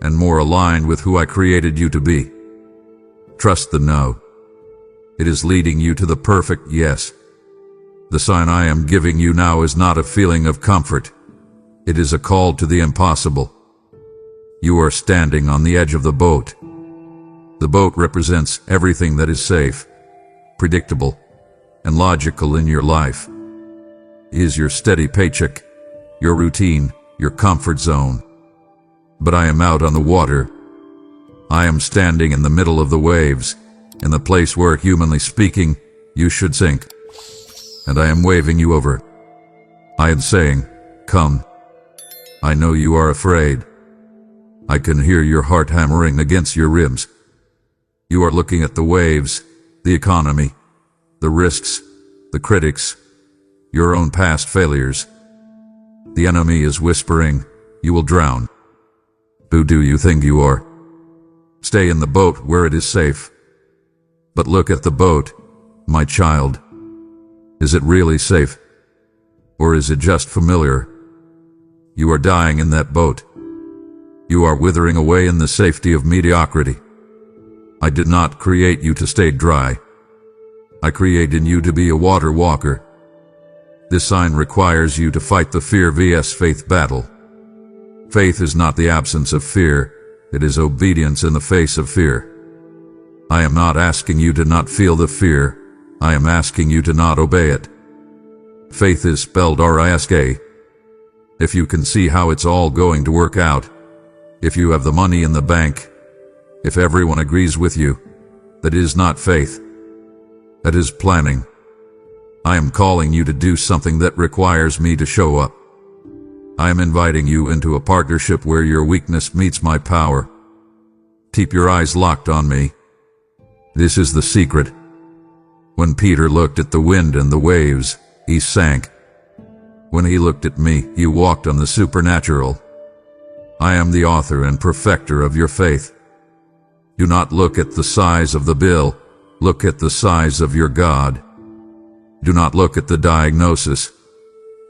and more aligned with who I created you to be. Trust the no. It is leading you to the perfect yes. The sign I am giving you now is not a feeling of comfort. It is a call to the impossible. You are standing on the edge of the boat. The boat represents everything that is safe, predictable, and logical in your life. It is your steady paycheck, your routine, your comfort zone. But I am out on the water. I am standing in the middle of the waves, in the place where, humanly speaking, you should sink. And I am waving you over. I am saying, come. I know you are afraid. I can hear your heart hammering against your ribs. You are looking at the waves, the economy, the risks, the critics, your own past failures. The enemy is whispering, you will drown. Who do you think you are? Stay in the boat where it is safe. But look at the boat, my child. Is it really safe? Or is it just familiar? You are dying in that boat. You are withering away in the safety of mediocrity. I did not create you to stay dry. I created you to be a water walker. This sign requires you to fight the fear vs faith battle. Faith is not the absence of fear, it is obedience in the face of fear. I am not asking you to not feel the fear, I am asking you to not obey it. Faith is spelled R-I-S-K. If you can see how it's all going to work out, if you have the money in the bank, if everyone agrees with you, that is not faith. That is planning. I am calling you to do something that requires me to show up. I am inviting you into a partnership where your weakness meets my power. Keep your eyes locked on me. This is the secret. When Peter looked at the wind and the waves, he sank. When he looked at me, he walked on the supernatural. I am the author and perfecter of your faith. Do not look at the size of the bill, look at the size of your God. Do not look at the diagnosis,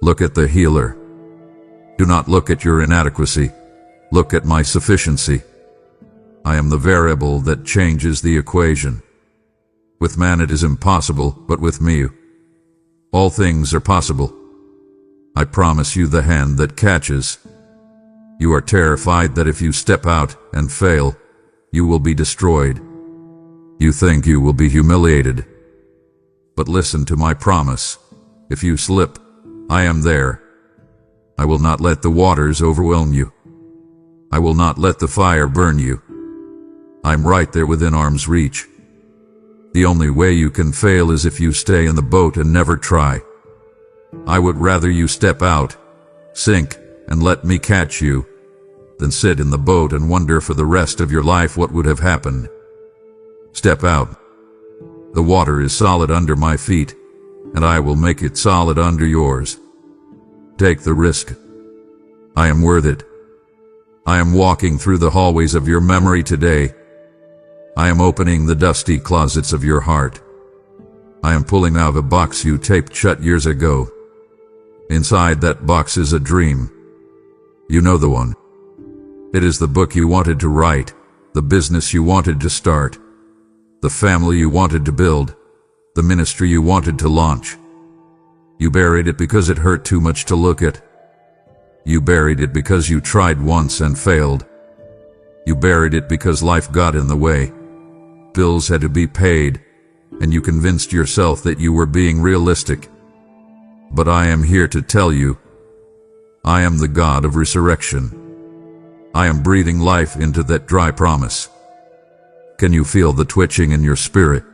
look at the healer. Do not look at your inadequacy, look at my sufficiency. I am the variable that changes the equation. With man it is impossible, but with me, all things are possible. I promise you the hand that catches. You are terrified that if you step out and fail, you will be destroyed. You think you will be humiliated. But listen to my promise. If you slip, I am there. I will not let the waters overwhelm you. I will not let the fire burn you. I'm right there within arm's reach. The only way you can fail is if you stay in the boat and never try. I would rather you step out, sink, and let me catch you, than sit in the boat and wonder for the rest of your life what would have happened. Step out. The water is solid under my feet, and I will make it solid under yours. Take the risk. I am worth it. I am walking through the hallways of your memory today. I am opening the dusty closets of your heart. I am pulling out a box you taped shut years ago. Inside that box is a dream. You know the one. It is the book you wanted to write, the business you wanted to start, the family you wanted to build, the ministry you wanted to launch. You buried it because it hurt too much to look at. You buried it because you tried once and failed. You buried it because life got in the way. Bills had to be paid, and you convinced yourself that you were being realistic. But I am here to tell you, I am the God of resurrection. I am breathing life into that dry promise. Can you feel the twitching in your spirit?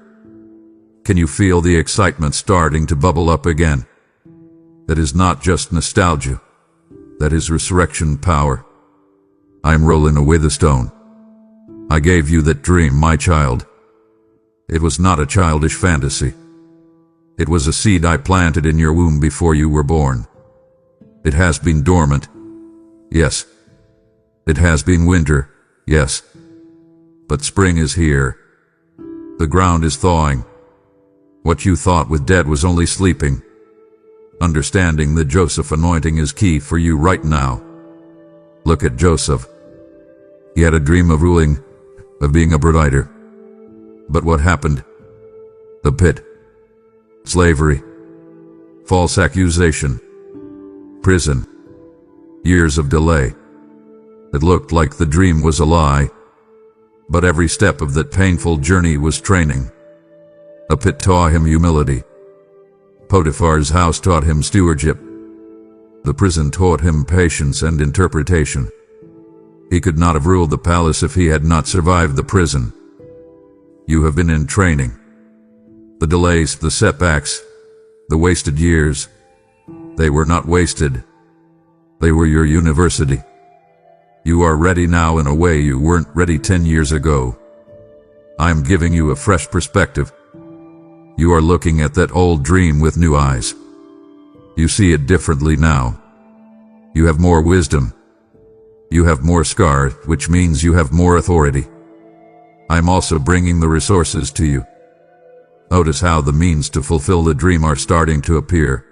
Can you feel the excitement starting to bubble up again? That is not just nostalgia. That is resurrection power. I am rolling away the stone. I gave you that dream, my child. It was not a childish fantasy. It was a seed I planted in your womb before you were born. It has been dormant. Yes. It has been winter. Yes. But spring is here. The ground is thawing. What you thought was dead was only sleeping. Understanding the Joseph anointing is key for you right now. Look at Joseph. He had a dream of ruling, of being a provider. But what happened? The pit. Slavery. False accusation. Prison. Years of delay. It looked like the dream was a lie, but every step of that painful journey was training. A pit taught him humility. Potiphar's house taught him stewardship. The prison taught him patience and interpretation. He could not have ruled the palace if he had not survived the prison. You have been in training. The delays, the setbacks, the wasted years, they were not wasted. They were your university. You are ready now in a way you weren't ready 10 years ago. I am giving you a fresh perspective. You are looking at that old dream with new eyes. You see it differently now. You have more wisdom. You have more scars, which means you have more authority. I am also bringing the resources to you. Notice how the means to fulfill the dream are starting to appear.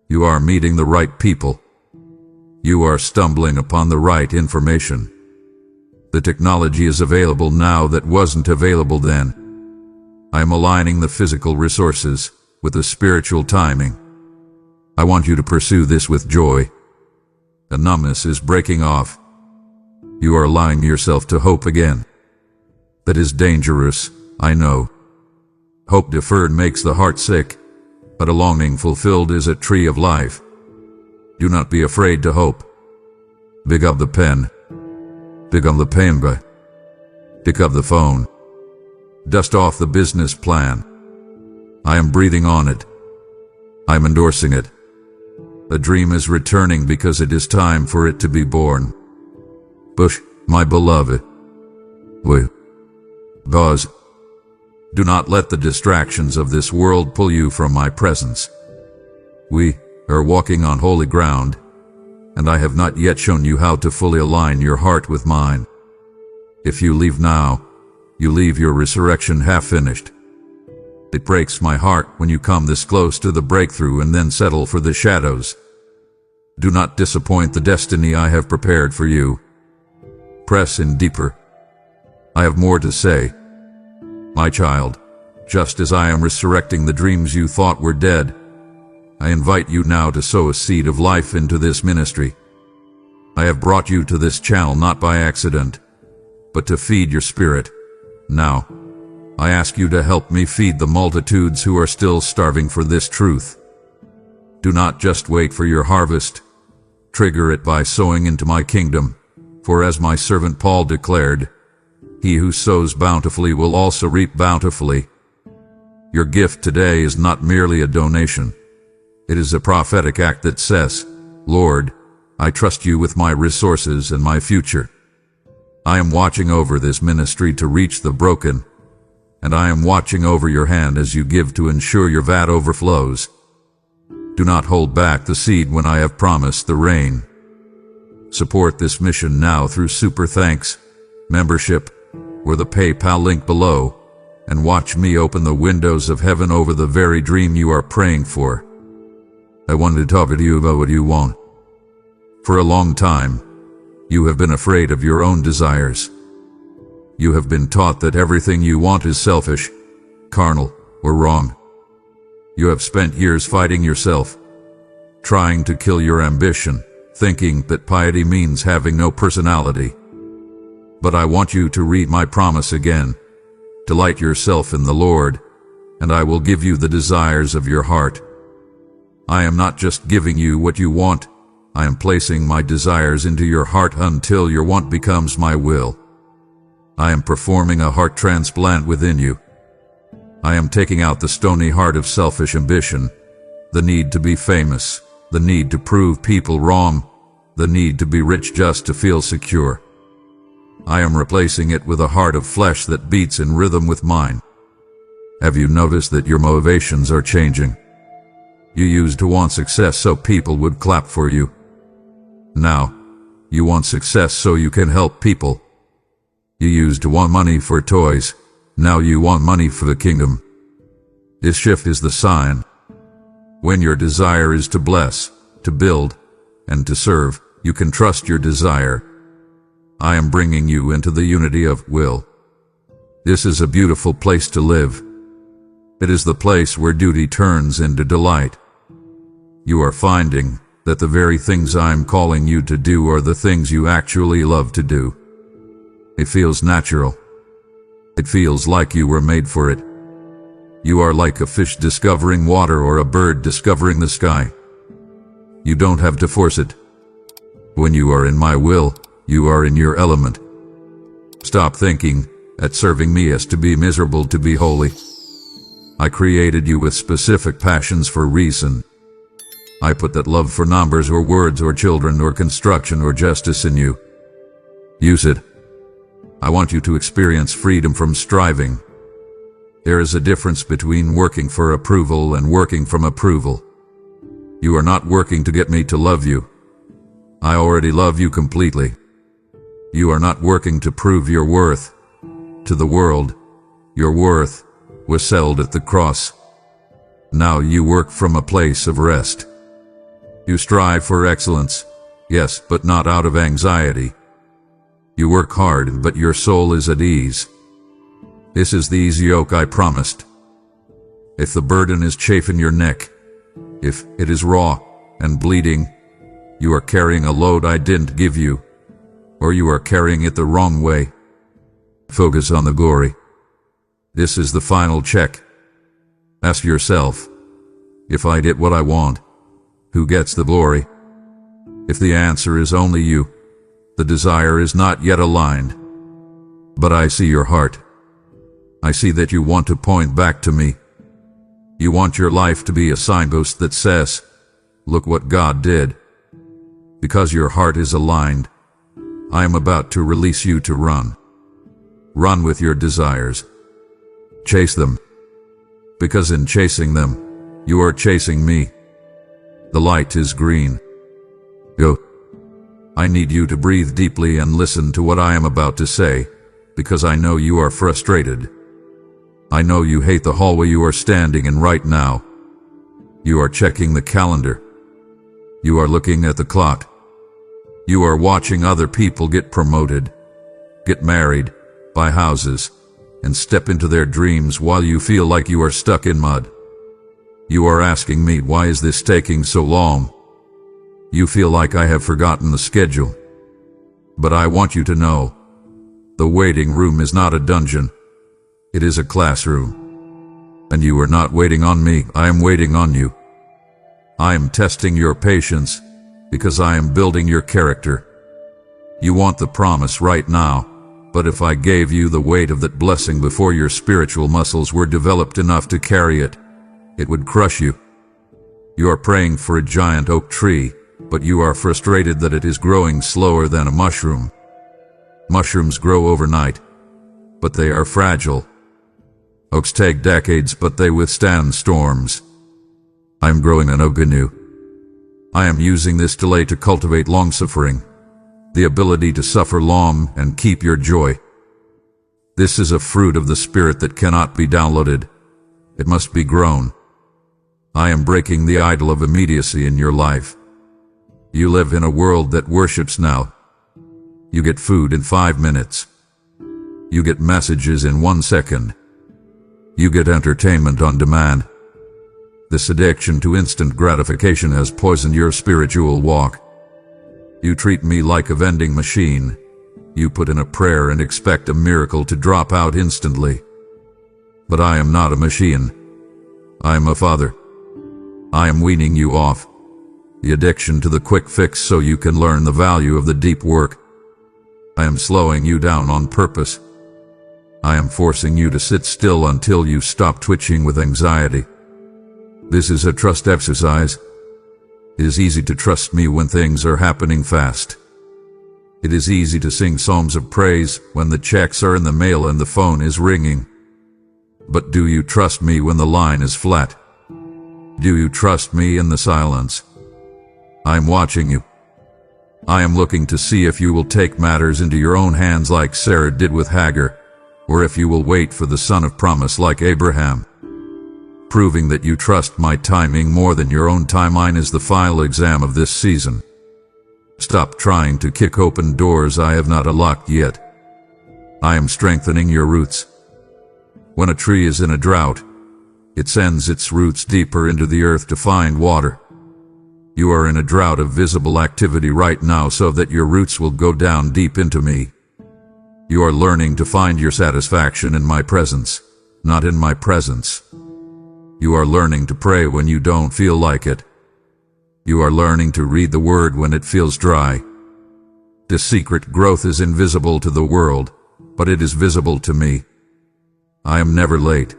You are meeting the right people. You are stumbling upon the right information. The technology is available now that wasn't available then. I am aligning the physical resources with the spiritual timing. I want you to pursue this with joy. The numbness is breaking off. You are allowing yourself to hope again. That is dangerous, I know. Hope deferred makes the heart sick, but a longing fulfilled is a tree of life. Do not be afraid to hope. Pick up the pen. Pick up the pen. Pick up the phone. Dust off the business plan. I am breathing on it. I am endorsing it. The dream is returning because it is time for it to be born. Bush, my beloved. Wait. Pause. Do not let the distractions of this world pull you from my presence. We are walking on holy ground, and I have not yet shown you how to fully align your heart with mine. If you leave now, you leave your resurrection half finished. It breaks my heart when you come this close to the breakthrough and then settle for the shadows. Do not disappoint the destiny I have prepared for you. Press in deeper. I have more to say. My child, just as I am resurrecting the dreams you thought were dead, I invite you now to sow a seed of life into this ministry. I have brought you to this channel not by accident, but to feed your spirit. Now, I ask you to help me feed the multitudes who are still starving for this truth. Do not just wait for your harvest. Trigger it by sowing into my kingdom, for as my servant Paul declared, he who sows bountifully will also reap bountifully. Your gift today is not merely a donation. It is a prophetic act that says, Lord, I trust you with my resources and my future. I am watching over this ministry to reach the broken, and I am watching over your hand as you give to ensure your vat overflows. Do not hold back the seed when I have promised the rain. Support this mission now through Super Thanks, membership, or the PayPal link below, and watch me open the windows of heaven over the very dream you are praying for. I want to talk to you about what you want. For a long time, you have been afraid of your own desires. You have been taught that everything you want is selfish, carnal, or wrong. You have spent years fighting yourself, trying to kill your ambition, thinking that piety means having no personality. But I want you to read my promise again. Delight yourself in the Lord, and I will give you the desires of your heart. I am not just giving you what you want, I am placing my desires into your heart until your want becomes my will. I am performing a heart transplant within you. I am taking out the stony heart of selfish ambition, the need to be famous, the need to prove people wrong, the need to be rich just to feel secure. I am replacing it with a heart of flesh that beats in rhythm with mine. Have you noticed that your motivations are changing? You used to want success so people would clap for you. Now, you want success so you can help people. You used to want money for toys. Now you want money for the kingdom. This shift is the sign. When your desire is to bless, to build, and to serve, you can trust your desire. I am bringing you into the unity of will. This is a beautiful place to live. It is the place where duty turns into delight. You are finding that the very things I'm calling you to do are the things you actually love to do. It feels natural. It feels like you were made for it. You are like a fish discovering water or a bird discovering the sky. You don't have to force it. When you are in my will, you are in your element. Stop thinking that serving me is to be miserable to be holy. I created you with specific passions for reason. I put that love for numbers or words or children or construction or justice in you. Use it. I want you to experience freedom from striving. There is a difference between working for approval and working from approval. You are not working to get me to love you. I already love you completely. You are not working to prove your worth to the world. Your worth was settled at the cross. Now you work from a place of rest. You strive for excellence, yes, but not out of anxiety. You work hard, but your soul is at ease. This is the easy yoke I promised. If the burden is chafing your neck, if it is raw and bleeding, you are carrying a load I didn't give you, or you are carrying it the wrong way. Focus on the glory. This is the final check. Ask yourself, if I did what I want, who gets the glory? If the answer is only you, the desire is not yet aligned. But I see your heart. I see that you want to point back to me. You want your life to be a signpost that says, look what God did. Because your heart is aligned, I am about to release you to run. Run with your desires. Chase them. Because in chasing them, you are chasing me. The light is green. Go. I need you to breathe deeply and listen to what I am about to say, because I know you are frustrated. I know you hate the hallway you are standing in right now. You are checking the calendar. You are looking at the clock. You are watching other people get promoted, get married, buy houses, and step into their dreams while you feel like you are stuck in mud. You are asking me, why is this taking so long? You feel like I have forgotten the schedule. But I want you to know, the waiting room is not a dungeon. It is a classroom. And you are not waiting on me, I am waiting on you. I am testing your patience, because I am building your character. You want the promise right now, but if I gave you the weight of that blessing before your spiritual muscles were developed enough to carry it, it would crush you. You are praying for a giant oak tree, but you are frustrated that it is growing slower than a mushroom. Mushrooms grow overnight, but they are fragile. Oaks take decades, but they withstand storms. I am growing an oak anew. I am using this delay to cultivate long-suffering, the ability to suffer long and keep your joy. This is a fruit of the Spirit that cannot be downloaded. It must be grown. I am breaking the idol of immediacy in your life. You live in a world that worships now. You get food in 5 minutes. You get messages in 1 second. You get entertainment on demand. This addiction to instant gratification has poisoned your spiritual walk. You treat me like a vending machine. You put in a prayer and expect a miracle to drop out instantly. But I am not a machine. I am a father. I am weaning you off the addiction to the quick fix so you can learn the value of the deep work. I am slowing you down on purpose. I am forcing you to sit still until you stop twitching with anxiety. This is a trust exercise. It is easy to trust me when things are happening fast. It is easy to sing psalms of praise when the checks are in the mail and the phone is ringing. But do you trust me when the line is flat? Do you trust me in the silence? I am watching you. I am looking to see if you will take matters into your own hands like Sarah did with Hagar, or if you will wait for the son of promise like Abraham. Proving that you trust my timing more than your own timeline is the final exam of this season. Stop trying to kick open doors I have not unlocked yet. I am strengthening your roots. When a tree is in a drought, It sends its roots deeper into the earth to find water. You are in a drought of visible activity right now so that your roots will go down deep into me. You are learning to find your satisfaction in my presence, not in my presence. You are learning to pray when you don't feel like it. You are learning to read the word when it feels dry. This secret growth is invisible to the world, but it is visible to me. I am never late.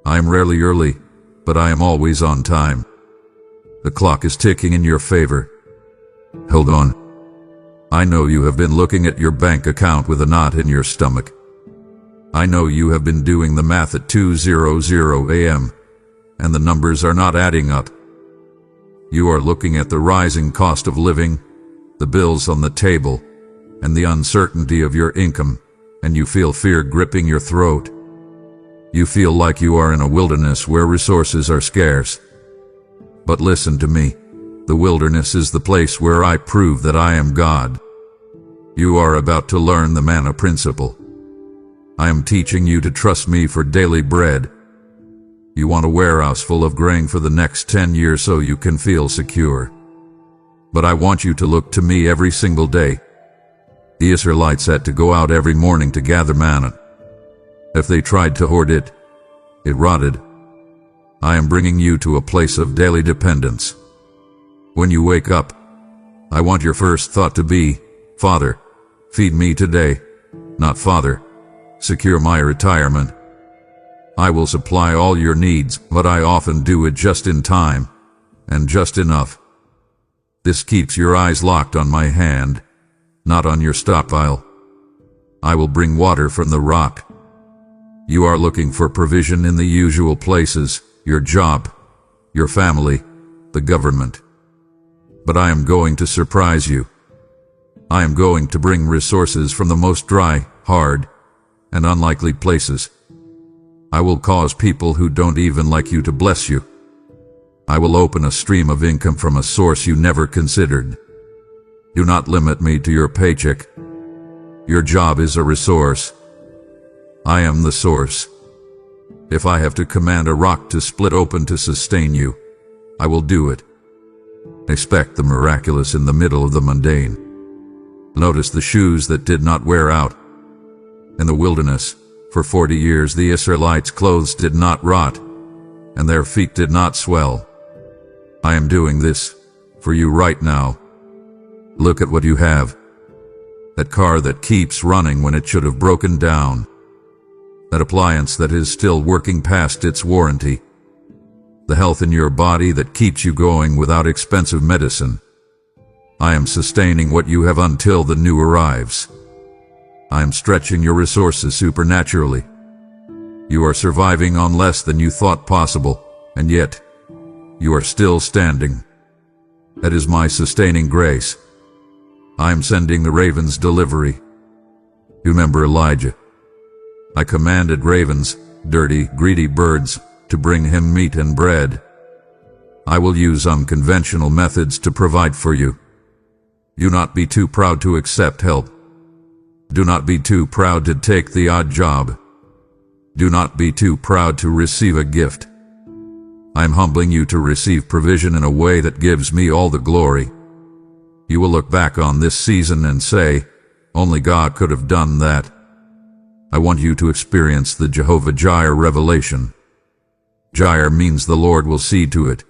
I am rarely early, but I am always on time. The clock is ticking in your favor. Hold on. I know you have been looking at your bank account with a knot in your stomach. I know you have been doing the math at 2:00 a.m., and the numbers are not adding up. You are looking at the rising cost of living, the bills on the table, and the uncertainty of your income, and you feel fear gripping your throat. You feel like you are in a wilderness where resources are scarce. But listen to me. The wilderness is the place where I prove that I am God. You are about to learn the manna principle. I am teaching you to trust me for daily bread. You want a warehouse full of grain for the next 10 years so you can feel secure. But I want you to look to me every single day. The Israelites had to go out every morning to gather manna. If they tried to hoard it, it rotted. I am bringing you to a place of daily dependence. When you wake up, I want your first thought to be, Father, feed me today, not Father, secure my retirement. I will supply all your needs, but I often do it just in time, and just enough. This keeps your eyes locked on my hand, not on your stockpile. I will bring water from the rock. You are looking for provision in the usual places, your job, your family, the government. But I am going to surprise you. I am going to bring resources from the most dry, hard, and unlikely places. I will cause people who don't even like you to bless you. I will open a stream of income from a source you never considered. Do not limit me to your paycheck. Your job is a resource. I am the source. If I have to command a rock to split open to sustain you, I will do it. Expect the miraculous in the middle of the mundane. Notice the shoes that did not wear out. In the wilderness, for 40 years the Israelites' clothes did not rot, and their feet did not swell. I am doing this for you right now. Look at what you have. That car that keeps running when it should have broken down. That appliance that is still working past its warranty. The health in your body that keeps you going without expensive medicine. I am sustaining what you have until the new arrives. I am stretching your resources supernaturally. You are surviving on less than you thought possible, and yet, you are still standing. That is my sustaining grace. I am sending the ravens delivery. You remember Elijah? I commanded ravens, dirty, greedy birds, to bring him meat and bread. I will use unconventional methods to provide for you. Do not be too proud to accept help. Do not be too proud to take the odd job. Do not be too proud to receive a gift. I am humbling you to receive provision in a way that gives me all the glory. You will look back on this season and say, only God could have done that. I want you to experience the Jehovah Jireh revelation. Jireh means the Lord will see to it.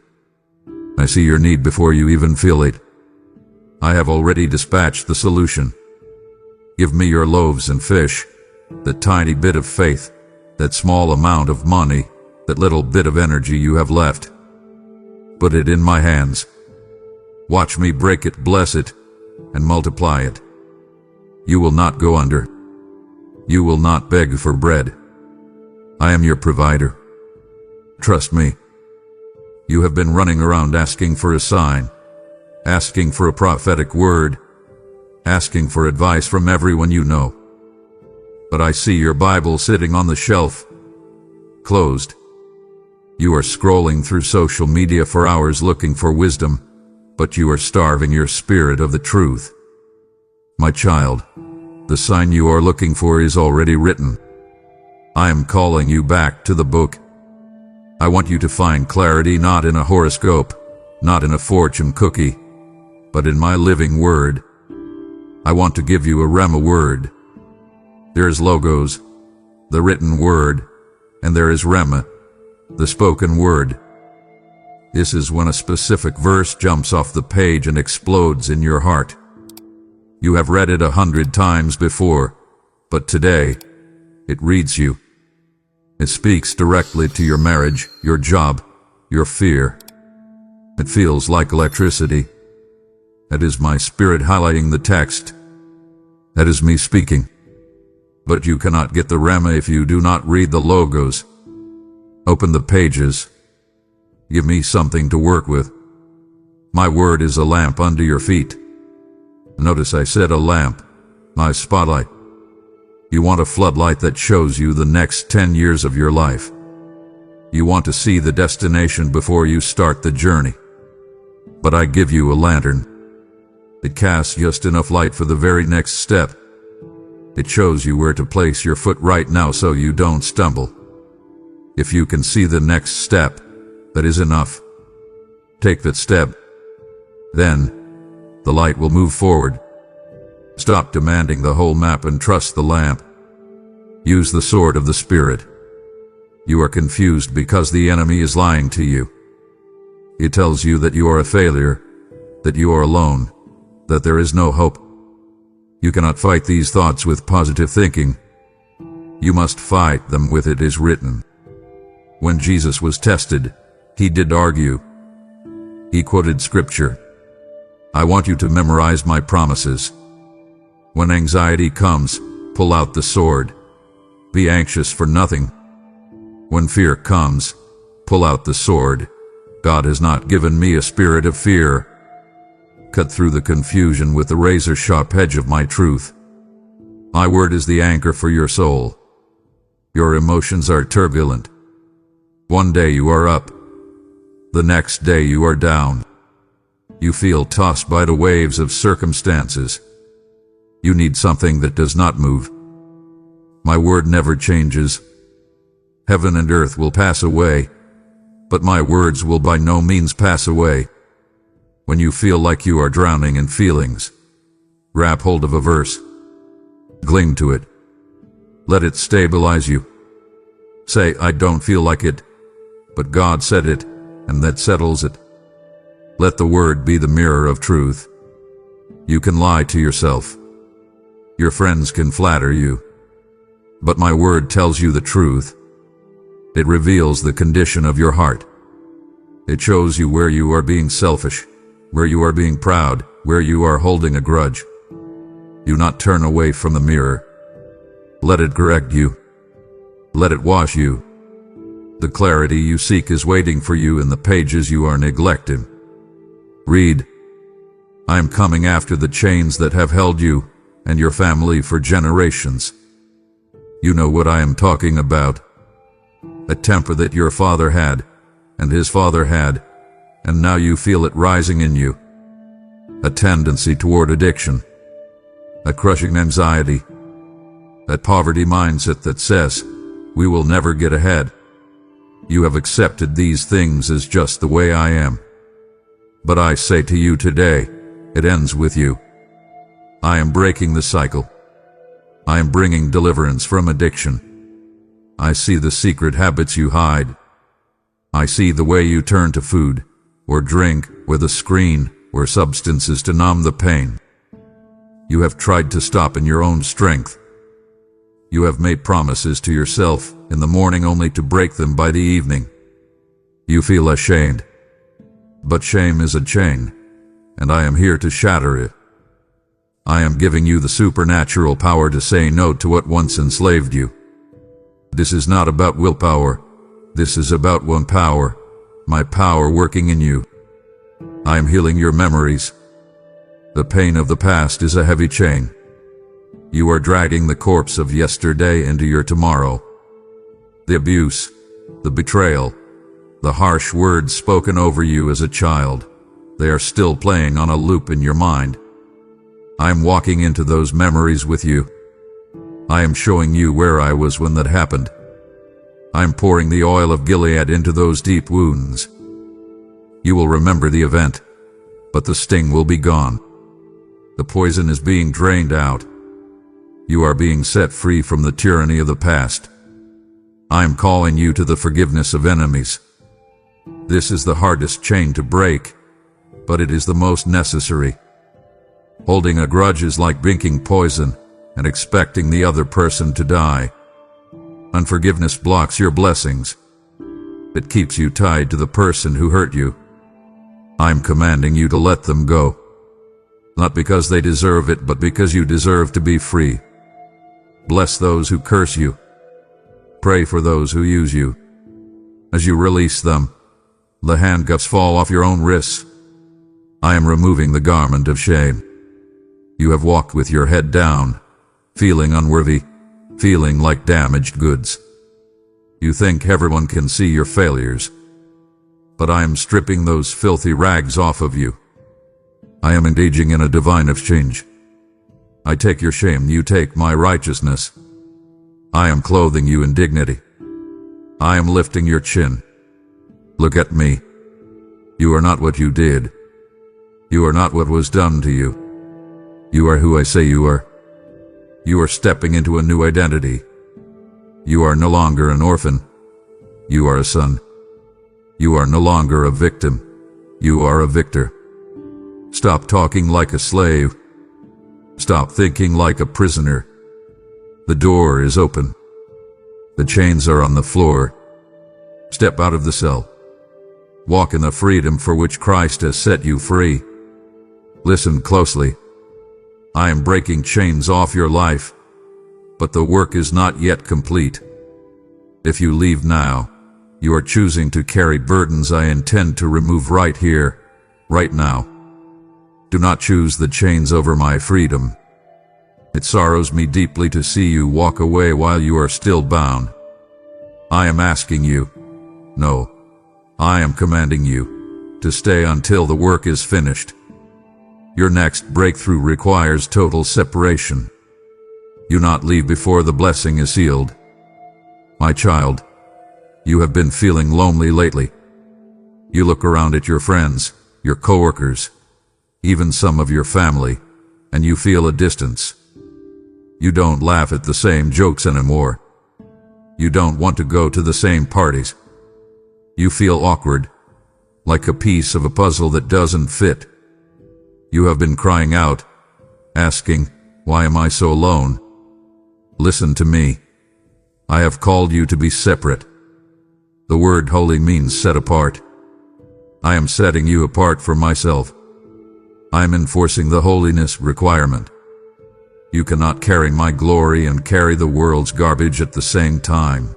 I see your need before you even feel it. I have already dispatched the solution. Give me your loaves and fish, that tiny bit of faith, that small amount of money, that little bit of energy you have left. Put it in my hands. Watch me break it, bless it, and multiply it. You will not go under. You will not beg for bread. I am your provider. Trust me. You have been running around asking for a sign, asking for a prophetic word, asking for advice from everyone you know. But I see your Bible sitting on the shelf, closed. You are scrolling through social media for hours looking for wisdom, but you are starving your spirit of the truth. My child, the sign you are looking for is already written. I am calling you back to the book. I want you to find clarity not in a horoscope, not in a fortune cookie, but in my living word. I want to give you a Rhema word. There is Logos, the written word, and there is Rhema, the spoken word. This is when a specific verse jumps off the page and explodes in your heart. You have read it 100 times before, but today, it reads you. It speaks directly to your marriage, your job, your fear. It feels like electricity. That is my spirit highlighting the text. That is me speaking. But you cannot get the Rhema if you do not read the Logos. Open the pages. Give me something to work with. My word is a lamp under your feet. Notice I said a lamp, my spotlight. You want a floodlight that shows you the next 10 years of your life. You want to see the destination before you start the journey. But I give you a lantern. It casts just enough light for the very next step. It shows you where to place your foot right now so you don't stumble. If you can see the next step, that is enough. Take that step. Then, the light will move forward. Stop demanding the whole map and trust the lamp. Use the sword of the Spirit. You are confused because the enemy is lying to you. He tells you that you are a failure, that you are alone, that there is no hope. You cannot fight these thoughts with positive thinking. You must fight them with it is written. When Jesus was tested, he did argue. He quoted scripture. I want you to memorize my promises. When anxiety comes, pull out the sword. Be anxious for nothing. When fear comes, pull out the sword. God has not given me a spirit of fear. Cut through the confusion with the razor-sharp edge of my truth. My word is the anchor for your soul. Your emotions are turbulent. One day you are up. The next day you are down. You feel tossed by the waves of circumstances. You need something that does not move. My word never changes. Heaven and earth will pass away, but my words will by no means pass away. When you feel like you are drowning in feelings, grab hold of a verse. Cling to it. Let it stabilize you. Say, I don't feel like it, but God said it, and that settles it. Let the word be the mirror of truth. You can lie to yourself. Your friends can flatter you. But my word tells you the truth. It reveals the condition of your heart. It shows you where you are being selfish, where you are being proud, where you are holding a grudge. Do not turn away from the mirror. Let it correct you. Let it wash you. The clarity you seek is waiting for you in the pages you are neglecting. Read. I am coming after the chains that have held you and your family for generations. You know what I am talking about. A temper that your father had, and his father had, and now you feel it rising in you. A tendency toward addiction. A crushing anxiety. A poverty mindset that says, we will never get ahead. You have accepted these things as just the way I am. But I say to you today, it ends with you. I am breaking the cycle. I am bringing deliverance from addiction. I see the secret habits you hide. I see the way you turn to food, or drink, or the screen, or substances to numb the pain. You have tried to stop in your own strength. You have made promises to yourself in the morning only to break them by the evening. You feel ashamed. But shame is a chain, and I am here to shatter it. I am giving you the supernatural power to say no to what once enslaved you. This is not about willpower. This is about one power, my power working in you. I am healing your memories. The pain of the past is a heavy chain. You are dragging the corpse of yesterday into your tomorrow. The abuse, the betrayal, the harsh words spoken over you as a child, they are still playing on a loop in your mind. I am walking into those memories with you. I am showing you where I was when that happened. I am pouring the oil of Gilead into those deep wounds. You will remember the event, but the sting will be gone. The poison is being drained out. You are being set free from the tyranny of the past. I am calling you to the forgiveness of enemies. This is the hardest chain to break, but it is the most necessary. Holding a grudge is like drinking poison and expecting the other person to die. Unforgiveness blocks your blessings. It keeps you tied to the person who hurt you. I'm commanding you to let them go. Not because they deserve it, but because you deserve to be free. Bless those who curse you. Pray for those who use you. As you release them, the handcuffs fall off your own wrists. I am removing the garment of shame. You have walked with your head down, feeling unworthy, feeling like damaged goods. You think everyone can see your failures, but I am stripping those filthy rags off of you. I am engaging in a divine exchange. I take your shame, you take my righteousness. I am clothing you in dignity. I am lifting your chin. Look at me. You are not what you did. You are not what was done to you. You are who I say you are. You are stepping into a new identity. You are no longer an orphan. You are a son. You are no longer a victim. You are a victor. Stop talking like a slave. Stop thinking like a prisoner. The door is open. The chains are on the floor. Step out of the cell. Walk in the freedom for which Christ has set you free. Listen closely. I am breaking chains off your life, but the work is not yet complete. If you leave now, you are choosing to carry burdens I intend to remove right here, right now. Do not choose the chains over my freedom. It sorrows me deeply to see you walk away while you are still bound. I am asking you, no, I am commanding you, to stay until the work is finished. Your next breakthrough requires total separation. You not leave before the blessing is sealed. My child, you have been feeling lonely lately. You look around at your friends, your coworkers, even some of your family, and you feel a distance. You don't laugh at the same jokes anymore. You don't want to go to the same parties. You feel awkward, like a piece of a puzzle that doesn't fit. You have been crying out, asking, why am I so alone? Listen to me. I have called you to be separate. The word holy means set apart. I am setting you apart from myself. I am enforcing the holiness requirement. You cannot carry my glory and carry the world's garbage at the same time.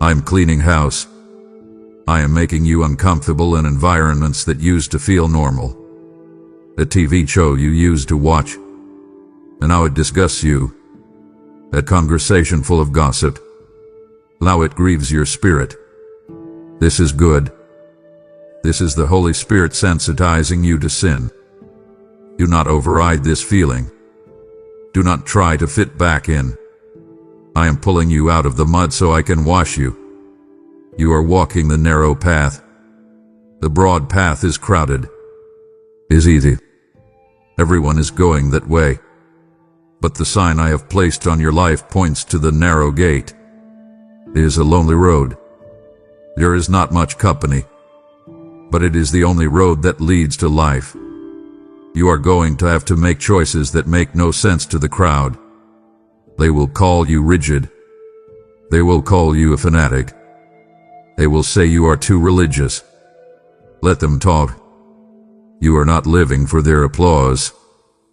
I am cleaning house. I am making you uncomfortable in environments that used to feel normal. A TV show you used to watch, and now it disgusts you. A conversation full of gossip. Now it grieves your spirit. This is good. This is the Holy Spirit sensitizing you to sin. Do not override this feeling. Do not try to fit back in. I am pulling you out of the mud so I can wash you. You are walking the narrow path. The broad path is crowded, is easy. Everyone is going that way. But the sign I have placed on your life points to the narrow gate. It is a lonely road. There is not much company, but it is the only road that leads to life. You are going to have to make choices that make no sense to the crowd. They will call you rigid. They will call you a fanatic. They will say you are too religious. Let them talk. You are not living for their applause.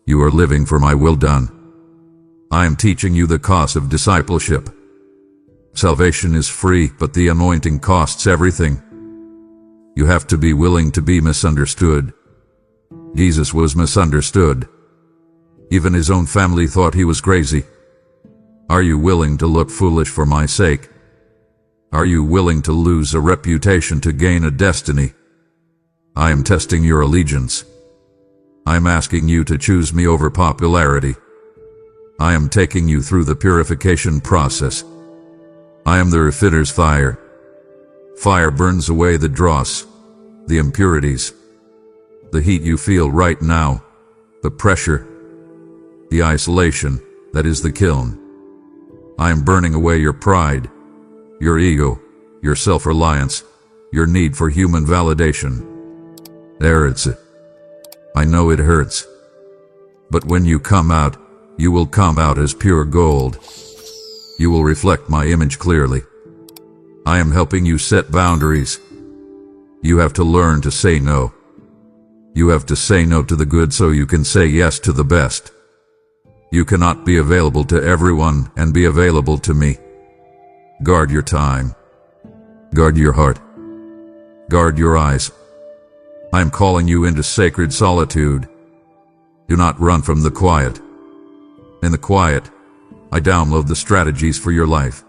You are living for my will done. I am teaching you the cost of discipleship. Salvation is free, but the anointing costs everything. You have to be willing to be misunderstood. Jesus was misunderstood. Even his own family thought he was crazy. Are you willing to look foolish for my sake? Are you willing to lose a reputation to gain a destiny? I am testing your allegiance. I am asking you to choose me over popularity. I am taking you through the purification process. I am the refitter's fire. Fire burns away the dross, the impurities, the heat you feel right now, the pressure, the isolation that is the kiln. I am burning away your pride, your ego, your self-reliance, your need for human validation. There it's it. I know it hurts. But when you come out, you will come out as pure gold. You will reflect my image clearly. I am helping you set boundaries. You have to learn to say no. You have to say no to the good so you can say yes to the best. You cannot be available to everyone and be available to me. Guard your time. Guard your heart. Guard your eyes. I am calling you into sacred solitude. Do not run from the quiet. In the quiet, I download the strategies for your life.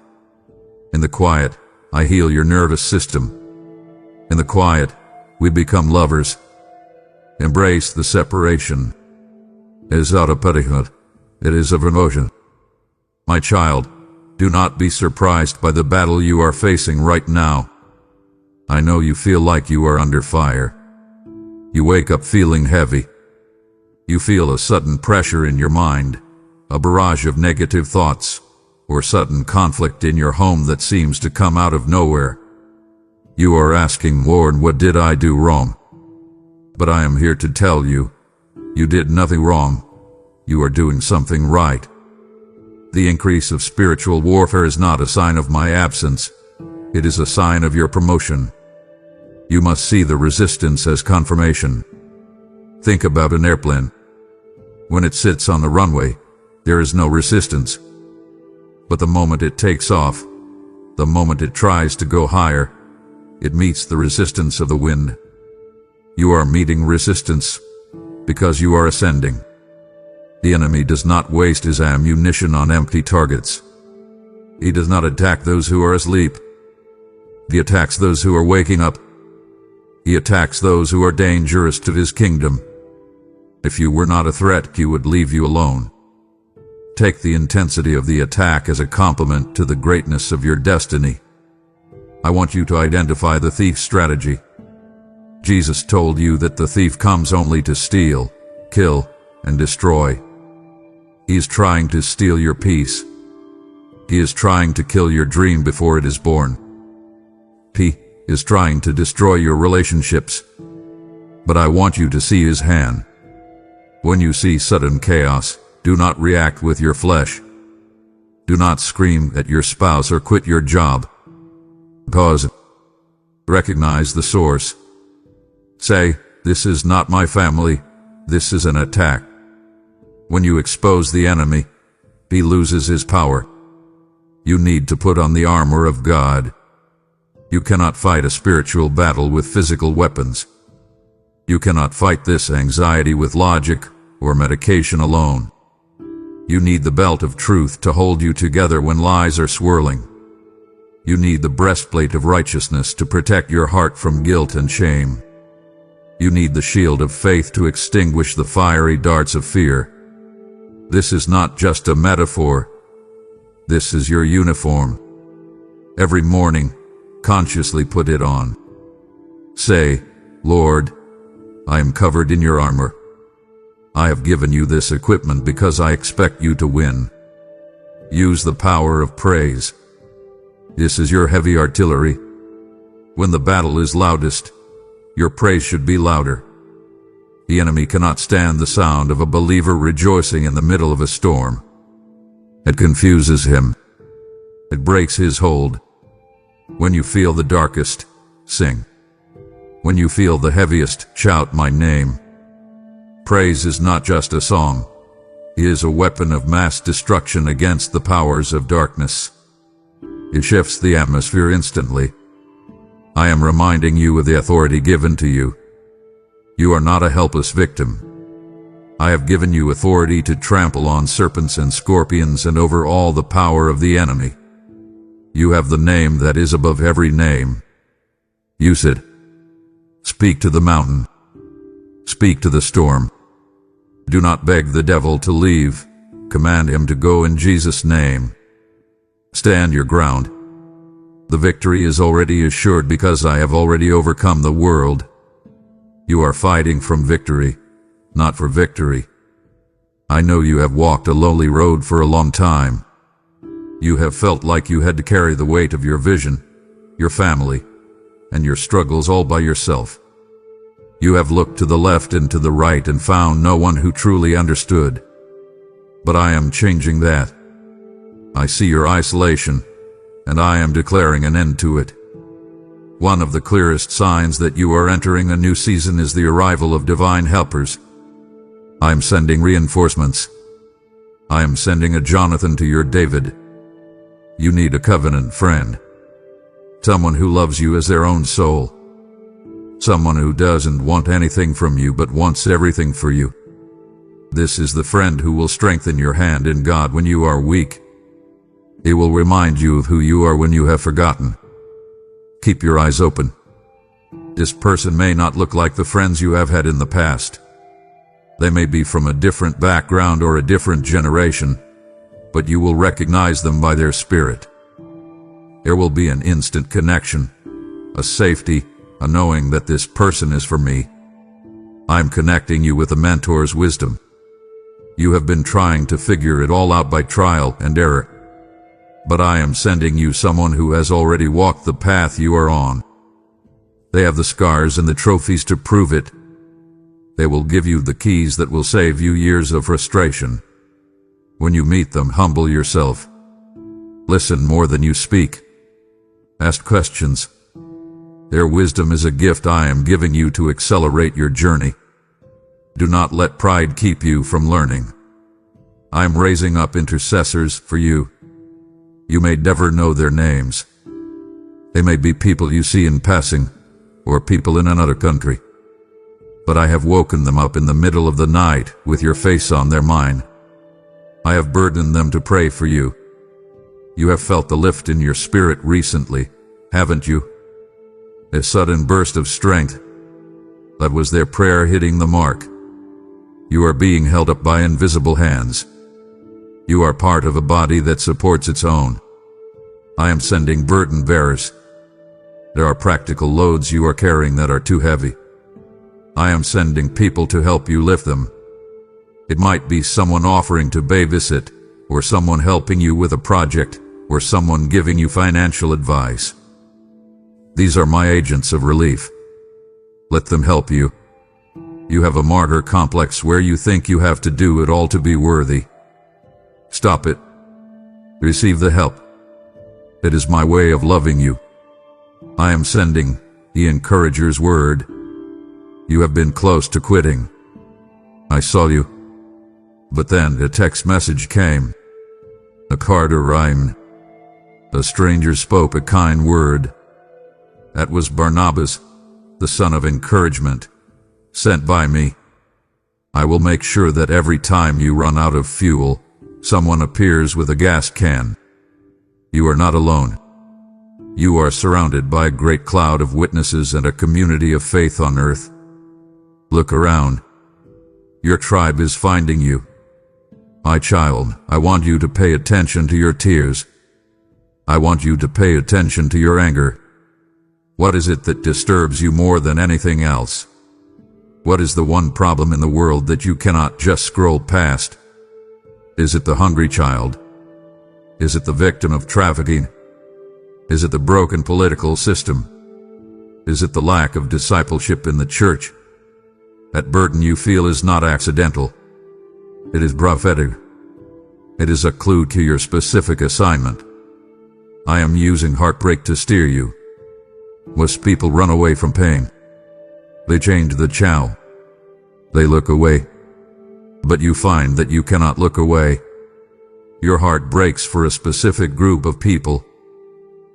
In the quiet, I heal your nervous system. In the quiet, we become lovers. Embrace the separation. It is out of pettihood. It is of emotion. My child, do not be surprised by the battle you are facing right now. I know you feel like you are under fire. You wake up feeling heavy. You feel a sudden pressure in your mind, a barrage of negative thoughts, or sudden conflict in your home that seems to come out of nowhere. You are asking, Lord, what did I do wrong? But I am here to tell you, you did nothing wrong. You are doing something right. The increase of spiritual warfare is not a sign of my absence. It is a sign of your promotion. You must see the resistance as confirmation. Think about an airplane. When it sits on the runway, there is no resistance. But the moment it takes off, the moment it tries to go higher, it meets the resistance of the wind. You are meeting resistance because you are ascending. The enemy does not waste his ammunition on empty targets. He does not attack those who are asleep. He attacks those who are waking up. He attacks those who are dangerous to his kingdom. If you were not a threat, he would leave you alone. Take the intensity of the attack as a compliment to the greatness of your destiny. I want you to identify the thief's strategy. Jesus told you that the thief comes only to steal, kill, and destroy. He is trying to steal your peace. He is trying to kill your dream before it is born. He is trying to destroy your relationships. But I want you to see his hand. When you see sudden chaos, do not react with your flesh. Do not scream at your spouse or quit your job. Pause. Recognize the source. Say, this is not my family. This is an attack. When you expose the enemy, he loses his power. You need to put on the armor of God. You cannot fight a spiritual battle with physical weapons. You cannot fight this anxiety with logic or medication alone. You need the belt of truth to hold you together when lies are swirling. You need the breastplate of righteousness to protect your heart from guilt and shame. You need the shield of faith to extinguish the fiery darts of fear. This is not just a metaphor. This is your uniform. Every morning, consciously put it on. Say, Lord, I am covered in your armor. I have given you this equipment because I expect you to win. Use the power of praise. This is your heavy artillery. When the battle is loudest, your praise should be louder. The enemy cannot stand the sound of a believer rejoicing in the middle of a storm. It confuses him. It breaks his hold. When you feel the darkest, sing. When you feel the heaviest, shout my name. Praise is not just a song. It is a weapon of mass destruction against the powers of darkness. It shifts the atmosphere instantly. I am reminding you of the authority given to you. You are not a helpless victim. I have given you authority to trample on serpents and scorpions and over all the power of the enemy. You have the name that is above every name. Use it. Speak to the mountain. Speak to the storm. Do not beg the devil to leave. Command him to go in Jesus' name. Stand your ground. The victory is already assured because I have already overcome the world. You are fighting from victory, not for victory. I know you have walked a lonely road for a long time. You have felt like you had to carry the weight of your vision, your family, and your struggles all by yourself. You have looked to the left and to the right and found no one who truly understood. But I am changing that. I see your isolation, and I am declaring an end to it. One of the clearest signs that you are entering a new season is the arrival of divine helpers. I am sending reinforcements. I am sending a Jonathan to your David. You need a covenant friend. Someone who loves you as their own soul. Someone who doesn't want anything from you but wants everything for you. This is the friend who will strengthen your hand in God when you are weak. He will remind you of who you are when you have forgotten. Keep your eyes open. This person may not look like the friends you have had in the past. They may be from a different background or a different generation, but you will recognize them by their spirit. There will be an instant connection, a safety, a knowing that this person is for me. I'm connecting you with a mentor's wisdom. You have been trying to figure it all out by trial and error. But I am sending you someone who has already walked the path you are on. They have the scars and the trophies to prove it. They will give you the keys that will save you years of frustration. When you meet them, humble yourself. Listen more than you speak. Ask questions. Their wisdom is a gift I am giving you to accelerate your journey. Do not let pride keep you from learning. I am raising up intercessors for you. You may never know their names. They may be people you see in passing, or people in another country. But I have woken them up in the middle of the night with your face on their mind. I have burdened them to pray for you. You have felt the lift in your spirit recently, haven't you? A sudden burst of strength. That was their prayer hitting the mark. You are being held up by invisible hands. You are part of a body that supports its own. I am sending burden bearers. There are practical loads you are carrying that are too heavy. I am sending people to help you lift them. It might be someone offering to babysit, or someone helping you with a project, or someone giving you financial advice. These are my agents of relief. Let them help you. You have a martyr complex where you think you have to do it all to be worthy. Stop it. Receive the help. It is my way of loving you. I am sending the encourager's word. You have been close to quitting. I saw you. But then a text message came. A card arrived. A stranger spoke a kind word. That was Barnabas, the son of encouragement, sent by me. I will make sure that every time you run out of fuel, someone appears with a gas can. You are not alone. You are surrounded by a great cloud of witnesses and a community of faith on earth. Look around. Your tribe is finding you. My child, I want you to pay attention to your tears. I want you to pay attention to your anger. What is it that disturbs you more than anything else? What is the one problem in the world that you cannot just scroll past? Is it the hungry child? Is it the victim of trafficking? Is it the broken political system? Is it the lack of discipleship in the church? That burden you feel is not accidental. It is prophetic. It is a clue to your specific assignment. I am using heartbreak to steer you. Most people run away from pain. They change the channel. They look away. But you find that you cannot look away. Your heart breaks for a specific group of people.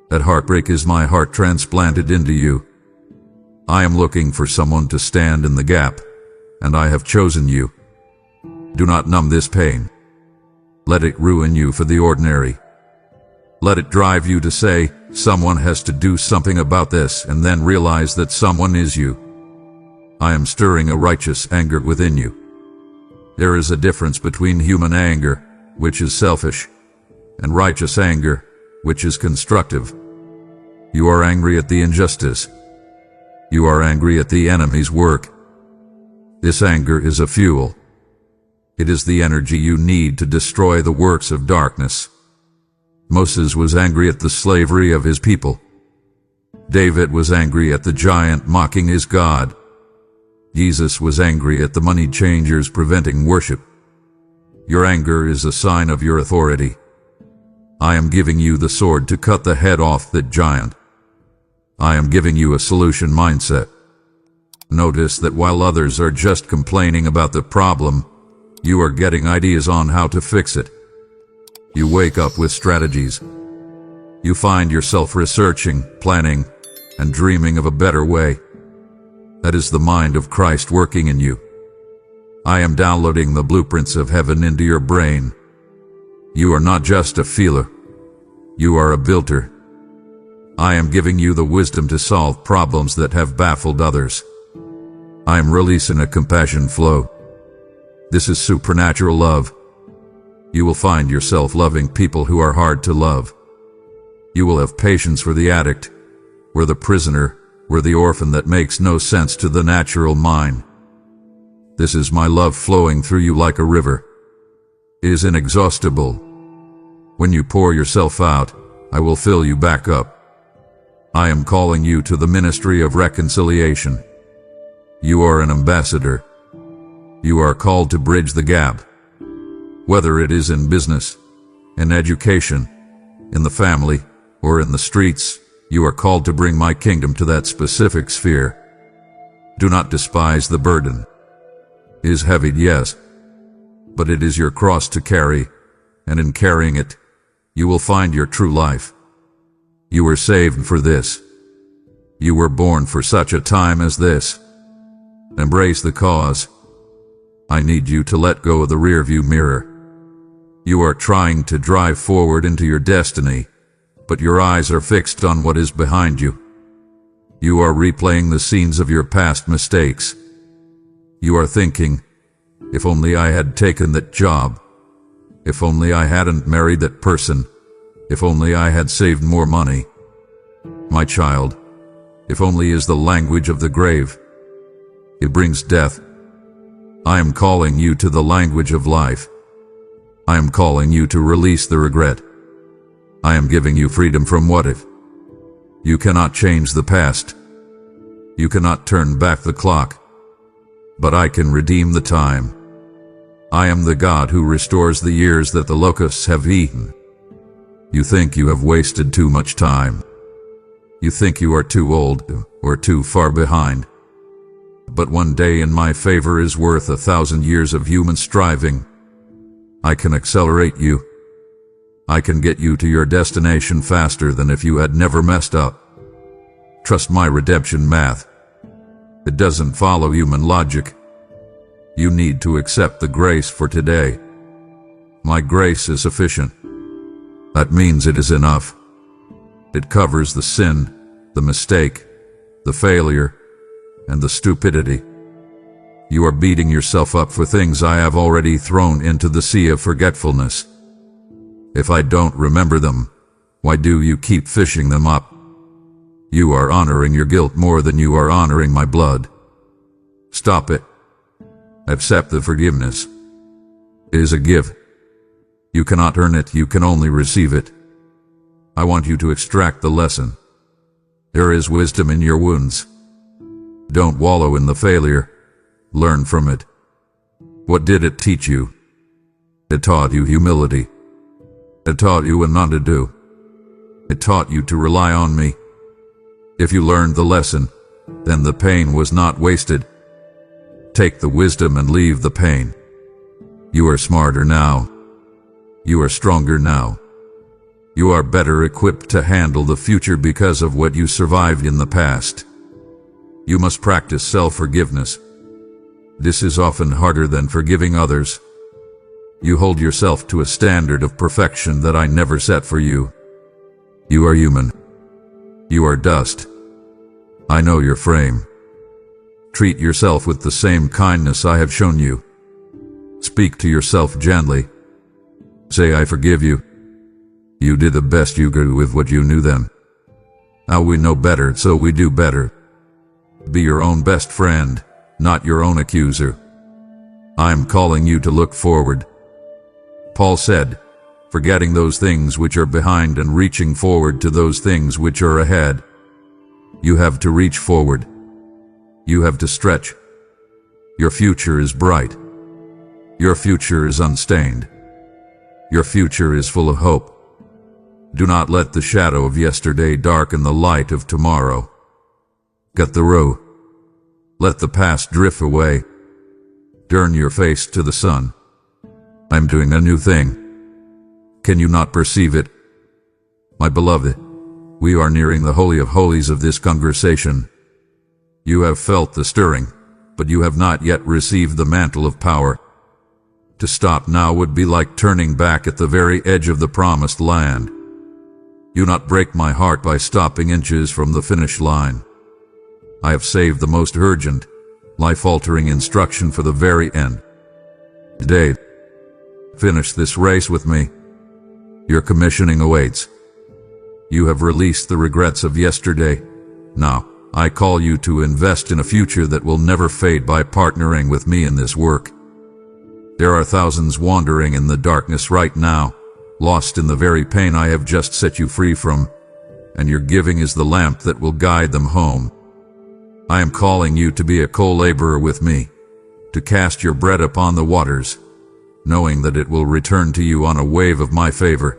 That heartbreak is my heart transplanted into you. I am looking for someone to stand in the gap, and I have chosen you. Do not numb this pain. Let it ruin you for the ordinary. Let it drive you to say, someone has to do something about this, and then realize that someone is you. I am stirring a righteous anger within you. There is a difference between human anger, which is selfish, and righteous anger, which is constructive. You are angry at the injustice. You are angry at the enemy's work. This anger is a fuel. It is the energy you need to destroy the works of darkness. Moses was angry at the slavery of his people. David was angry at the giant mocking his God. Jesus was angry at the money changers preventing worship. Your anger is a sign of your authority. I am giving you the sword to cut the head off that giant. I am giving you a solution mindset. Notice that while others are just complaining about the problem, you are getting ideas on how to fix it. You wake up with strategies. You find yourself researching, planning, and dreaming of a better way. That is the mind of Christ working in you. I am downloading the blueprints of heaven into your brain. You are not just a feeler. You are a builder. I am giving you the wisdom to solve problems that have baffled others. I am releasing a compassion flow. This is supernatural love. You will find yourself loving people who are hard to love. You will have patience for the addict, or the prisoner, or the orphan that makes no sense to the natural mind. This is my love flowing through you like a river. It is inexhaustible. When you pour yourself out, I will fill you back up. I am calling you to the ministry of reconciliation. You are an ambassador. You are called to bridge the gap. Whether it is in business, in education, in the family, or in the streets, you are called to bring my kingdom to that specific sphere. Do not despise the burden. It is heavy, yes, but it is your cross to carry, and in carrying it, you will find your true life. You were saved for this. You were born for such a time as this. Embrace the cause. I need you to let go of the rearview mirror. You are trying to drive forward into your destiny, but your eyes are fixed on what is behind you. You are replaying the scenes of your past mistakes. You are thinking, if only I had taken that job. If only I hadn't married that person. If only I had saved more money. My child, if only is the language of the grave. It brings death. I am calling you to the language of life. I am calling you to release the regret. I am giving you freedom from what if. You cannot change the past. You cannot turn back the clock. But I can redeem the time. I am the God who restores the years that the locusts have eaten. You think you have wasted too much time. You think you are too old or too far behind. But one day in my favor is worth 1,000 years of human striving. I can accelerate you. I can get you to your destination faster than if you had never messed up. Trust my redemption math. It doesn't follow human logic. You need to accept the grace for today. My grace is sufficient. That means it is enough. It covers the sin, the mistake, the failure, and the stupidity. You are beating yourself up for things I have already thrown into the sea of forgetfulness. If I don't remember them, why do you keep fishing them up? You are honoring your guilt more than you are honoring my blood. Stop it. Accept the forgiveness. It is a gift. You cannot earn it, you can only receive it. I want you to extract the lesson. There is wisdom in your wounds. Don't wallow in the failure. Learn from it. What did it teach you? It taught you humility. It taught you what not to do. It taught you to rely on me. If you learned the lesson, then the pain was not wasted. Take the wisdom and leave the pain. You are smarter now. You are stronger now. You are better equipped to handle the future because of what you survived in the past. You must practice self-forgiveness. This is often harder than forgiving others. You hold yourself to a standard of perfection that I never set for you. You are human. You are dust. I know your frame. Treat yourself with the same kindness I have shown you. Speak to yourself gently. Say, I forgive you. You did the best you could with what you knew then. Now we know better, so we do better. Be your own best friend, not your own accuser. I am calling you to look forward. Paul said, forgetting those things which are behind and reaching forward to those things which are ahead. You have to reach forward. You have to stretch. Your future is bright. Your future is unstained. Your future is full of hope. Do not let the shadow of yesterday darken the light of tomorrow. Cut the row. Let the past drift away. Turn your face to the sun. I'm doing a new thing. Can you not perceive it? My beloved, we are nearing the Holy of Holies of this conversation. You have felt the stirring, but you have not yet received the mantle of power. To stop now would be like turning back at the very edge of the promised land. Do not break my heart by stopping inches from the finish line. I have saved the most urgent, life-altering instruction for the very end. Today, finish this race with me. Your commissioning awaits. You have released the regrets of yesterday. Now, I call you to invest in a future that will never fade by partnering with me in this work. There are thousands wandering in the darkness right now, lost in the very pain I have just set you free from, and your giving is the lamp that will guide them home. I am calling you to be a co-laborer with me, to cast your bread upon the waters, knowing that it will return to you on a wave of my favor.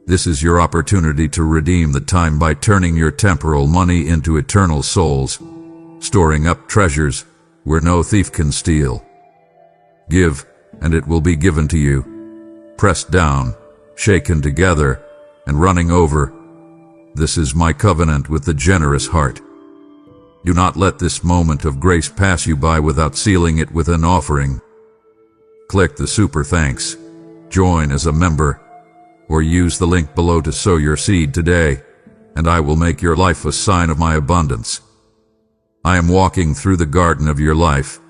This is your opportunity to redeem the time by turning your temporal money into eternal souls, storing up treasures where no thief can steal. Give, and it will be given to you, pressed down, shaken together, and running over. This is my covenant with the generous heart. Do not let this moment of grace pass you by without sealing it with an offering. Click the super thanks, join as a member, or use the link below to sow your seed today, and I will make your life a sign of my abundance. I am walking through the garden of your life,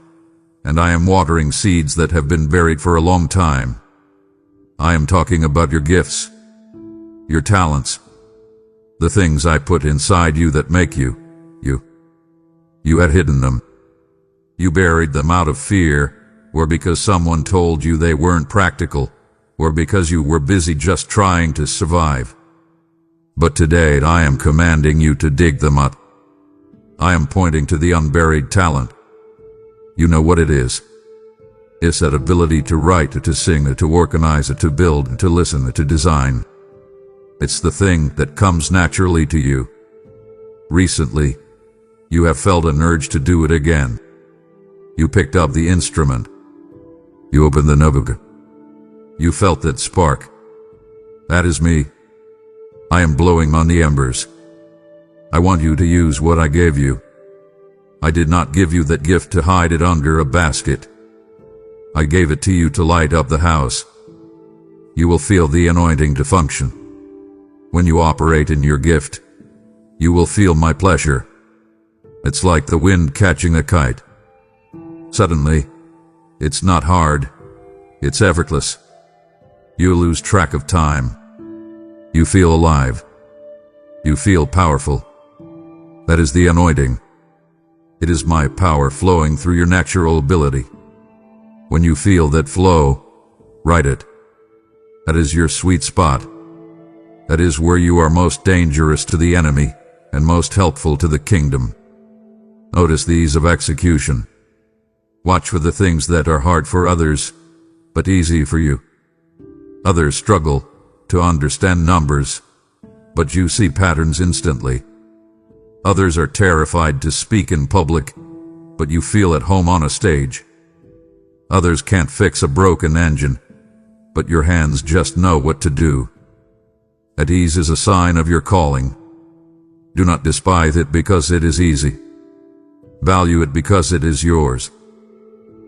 and I am watering seeds that have been buried for a long time. I am talking about your gifts, your talents, the things I put inside you that make you, you. You had hidden them. You buried them out of fear, or because someone told you they weren't practical, or because you were busy just trying to survive. But today I am commanding you to dig them up. I am pointing to the unburied talent. You know what it is. It's that ability to write, to sing, to organize, to build, to listen, to design. It's the thing that comes naturally to you. Recently, you have felt an urge to do it again. You picked up the instrument. You opened the notebook. You felt that spark. That is me. I am blowing on the embers. I want you to use what I gave you. I did not give you that gift to hide it under a basket. I gave it to you to light up the house. You will feel the anointing to function. When you operate in your gift, you will feel my pleasure. It's like the wind catching a kite. Suddenly, it's not hard. It's effortless. You lose track of time. You feel alive. You feel powerful. That is the anointing. It is my power flowing through your natural ability. When you feel that flow, write it. That is your sweet spot. That is where you are most dangerous to the enemy and most helpful to the kingdom. Notice the ease of execution. Watch for the things that are hard for others, but easy for you. Others struggle to understand numbers, but you see patterns instantly. Others are terrified to speak in public, but you feel at home on a stage. Others can't fix a broken engine, but your hands just know what to do. At ease is a sign of your calling. Do not despise it because it is easy. Value it because it is yours.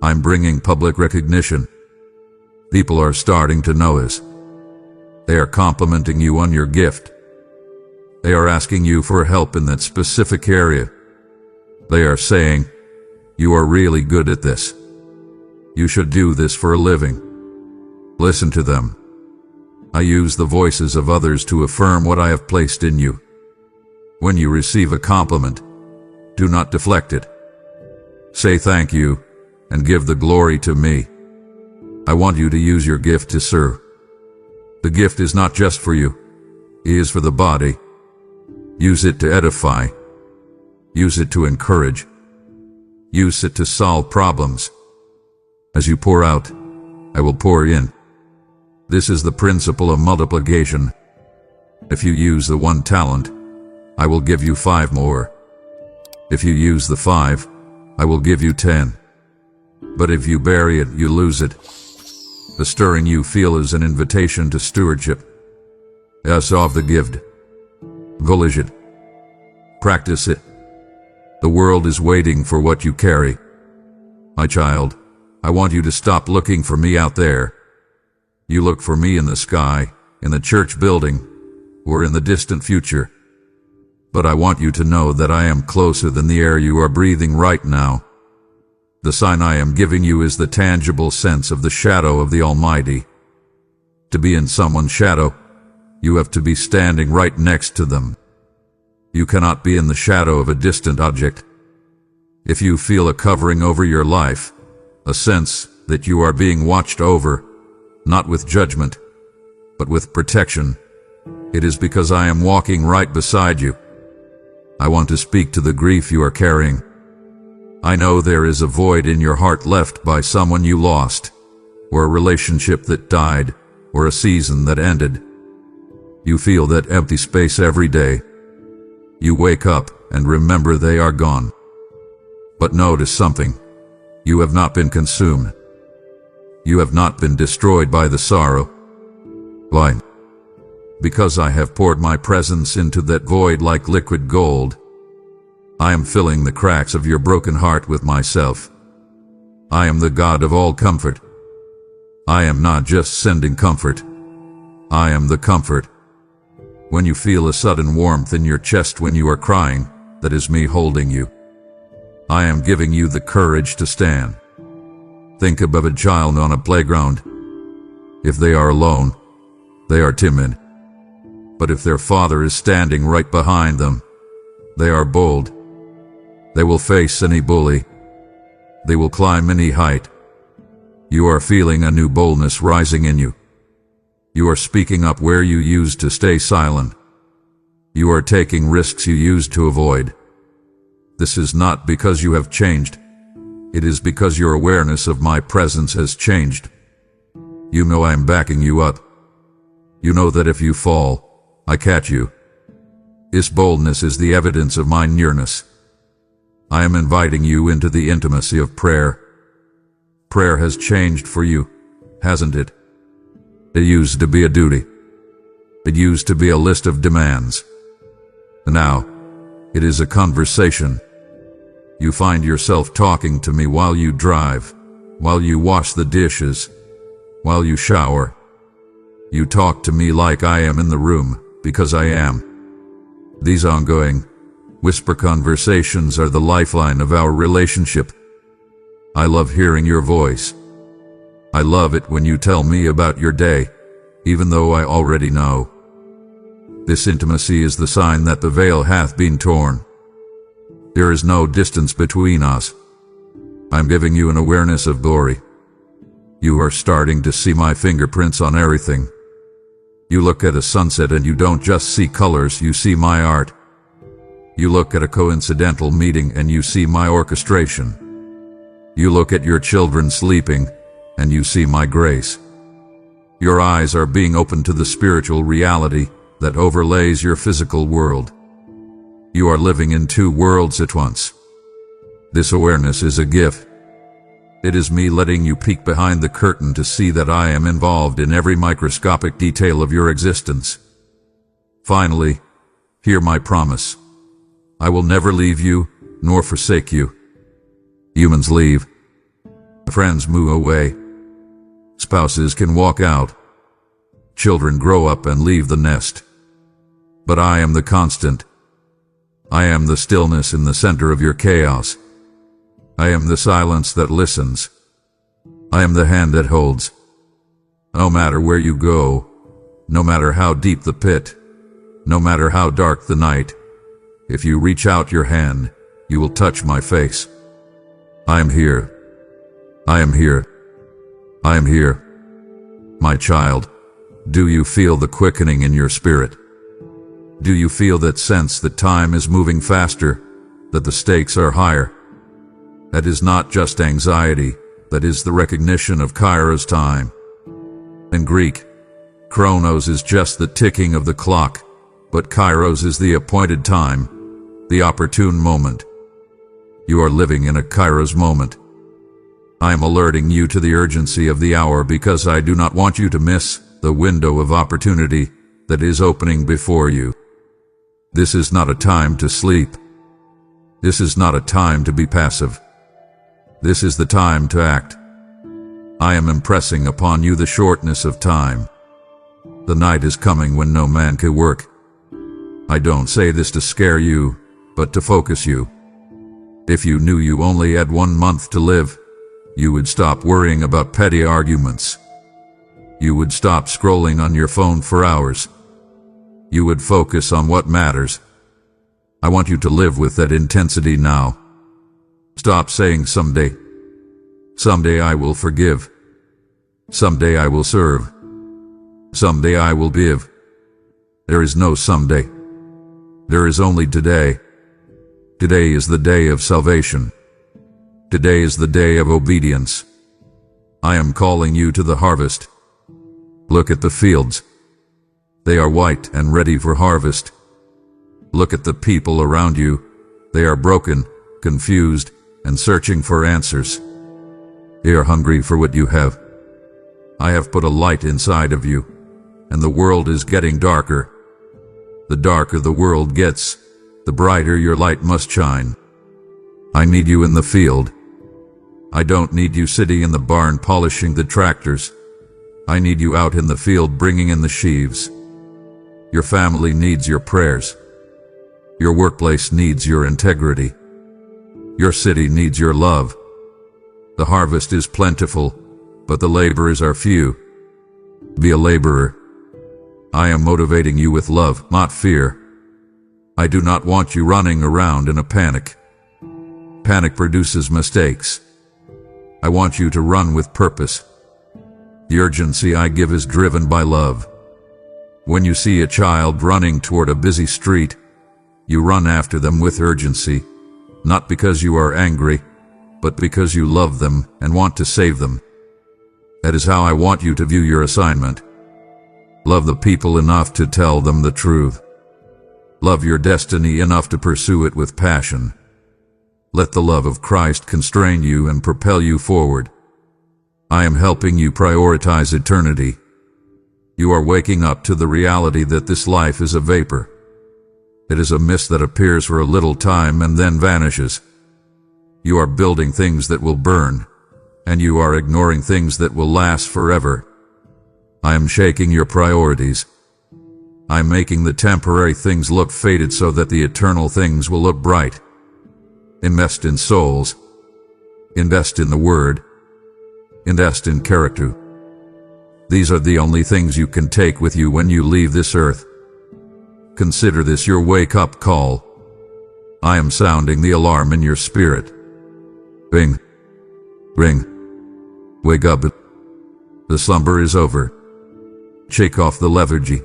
I'm bringing public recognition. People are starting to notice. They are complimenting you on your gift. They are asking you for help in that specific area. They are saying, you are really good at this. You should do this for a living. Listen to them. I use the voices of others to affirm what I have placed in you. When you receive a compliment, do not deflect it. Say thank you and give the glory to me. I want you to use your gift to serve. The gift is not just for you. It is for the body. Use it to edify. Use it to encourage. Use it to solve problems. As you pour out, I will pour in. This is the principle of multiplication. If you use the 1 talent, I will give you 5 more. If you use the 5, I will give you 10. But if you bury it, you lose it. The stirring you feel is an invitation to stewardship. As of the gift. Village it. Practice it. The world is waiting for what you carry. My child, I want you to stop looking for me out there. You look for me in the sky, in the church building, or in the distant future. But I want you to know that I am closer than the air you are breathing right now. The sign I am giving you is the tangible sense of the shadow of the Almighty. To be in someone's shadow, you have to be standing right next to them. You cannot be in the shadow of a distant object. If you feel a covering over your life, a sense that you are being watched over, not with judgment, but with protection, it is because I am walking right beside you. I want to speak to the grief you are carrying. I know there is a void in your heart left by someone you lost, or a relationship that died, or a season that ended. You feel that empty space every day. You wake up and remember they are gone. But notice something. You have not been consumed. You have not been destroyed by the sorrow. Why? Because I have poured my presence into that void like liquid gold. I am filling the cracks of your broken heart with myself. I am the God of all comfort. I am not just sending comfort. I am the comfort. When you feel a sudden warmth in your chest when you are crying, that is me holding you. I am giving you the courage to stand. Think of a child on a playground. If they are alone, they are timid. But if their father is standing right behind them, they are bold. They will face any bully. They will climb any height. You are feeling a new boldness rising in you. You are speaking up where you used to stay silent. You are taking risks you used to avoid. This is not because you have changed. It is because your awareness of my presence has changed. You know I am backing you up. You know that if you fall, I catch you. This boldness is the evidence of my nearness. I am inviting you into the intimacy of prayer. Prayer has changed for you, hasn't it? It used to be a duty. It used to be a list of demands. Now, it is a conversation. You find yourself talking to me while you drive, while you wash the dishes, while you shower. You talk to me like I am in the room, because I am. These ongoing, whisper conversations are the lifeline of our relationship. I love hearing your voice. I love it when you tell me about your day, even though I already know. This intimacy is the sign that the veil hath been torn. There is no distance between us. I'm giving you an awareness of glory. You are starting to see my fingerprints on everything. You look at a sunset and you don't just see colors, you see my art. You look at a coincidental meeting and you see my orchestration. You look at your children sleeping and you see my grace. Your eyes are being opened to the spiritual reality that overlays your physical world. You are living in 2 worlds at once. This awareness is a gift. It is me letting you peek behind the curtain to see that I am involved in every microscopic detail of your existence. Finally, hear my promise. I will never leave you, nor forsake you. Humans leave. Friends move away. Spouses can walk out. Children grow up and leave the nest. But I am the constant. I am the stillness in the center of your chaos. I am the silence that listens. I am the hand that holds. No matter where you go, no matter how deep the pit, no matter how dark the night, If you reach out your hand, you will touch my face. I am here. I am here. I am here. My child, do you feel the quickening in your spirit? Do you feel that sense that time is moving faster, that the stakes are higher? That is not just anxiety, that is the recognition of Kairos time. In Greek, Chronos is just the ticking of the clock, but Kairos is the appointed time, the opportune moment. You are living in a Kairos moment. I am alerting you to the urgency of the hour because I do not want you to miss the window of opportunity that is opening before you. This is not a time to sleep. This is not a time to be passive. This is the time to act. I am impressing upon you the shortness of time. The night is coming when no man can work. I don't say this to scare you, but to focus you. If you knew you only had 1 month to live, you would stop worrying about petty arguments. You would stop scrolling on your phone for hours. You would focus on what matters. I want you to live with that intensity now. Stop saying someday. Someday I will forgive. Someday I will serve. Someday I will give. There is no someday. There is only today. Today is the day of salvation. Today is the day of obedience. I am calling you to the harvest. Look at the fields. They are white and ready for harvest. Look at the people around you. They are broken, confused, and searching for answers. They are hungry for what you have. I have put a light inside of you, and the world is getting darker. The darker the world gets, the brighter your light must shine. I need you in the field. I don't need you sitting in the barn polishing the tractors. I need you out in the field bringing in the sheaves. Your family needs your prayers. Your workplace needs your integrity. Your city needs your love. The harvest is plentiful, but the laborers are few. Be a laborer. I am motivating you with love, not fear. I do not want you running around in a panic. Panic produces mistakes. I want you to run with purpose. The urgency I give is driven by love. When you see a child running toward a busy street, you run after them with urgency, not because you are angry, but because you love them and want to save them. That is how I want you to view your assignment. Love the people enough to tell them the truth. Love your destiny enough to pursue it with passion. Let the love of Christ constrain you and propel you forward. I am helping you prioritize eternity. You are waking up to the reality that this life is a vapor. It is a mist that appears for a little time and then vanishes. You are building things that will burn, and you are ignoring things that will last forever. I am shaking your priorities. I am making the temporary things look faded so that the eternal things will look bright. Invest in souls. Invest in the Word. Invest in character. These are the only things you can take with you when you leave this earth. Consider this your wake-up call. I am sounding the alarm in your spirit. Ring. Ring. Wake up. The slumber is over. Shake off the lethargy.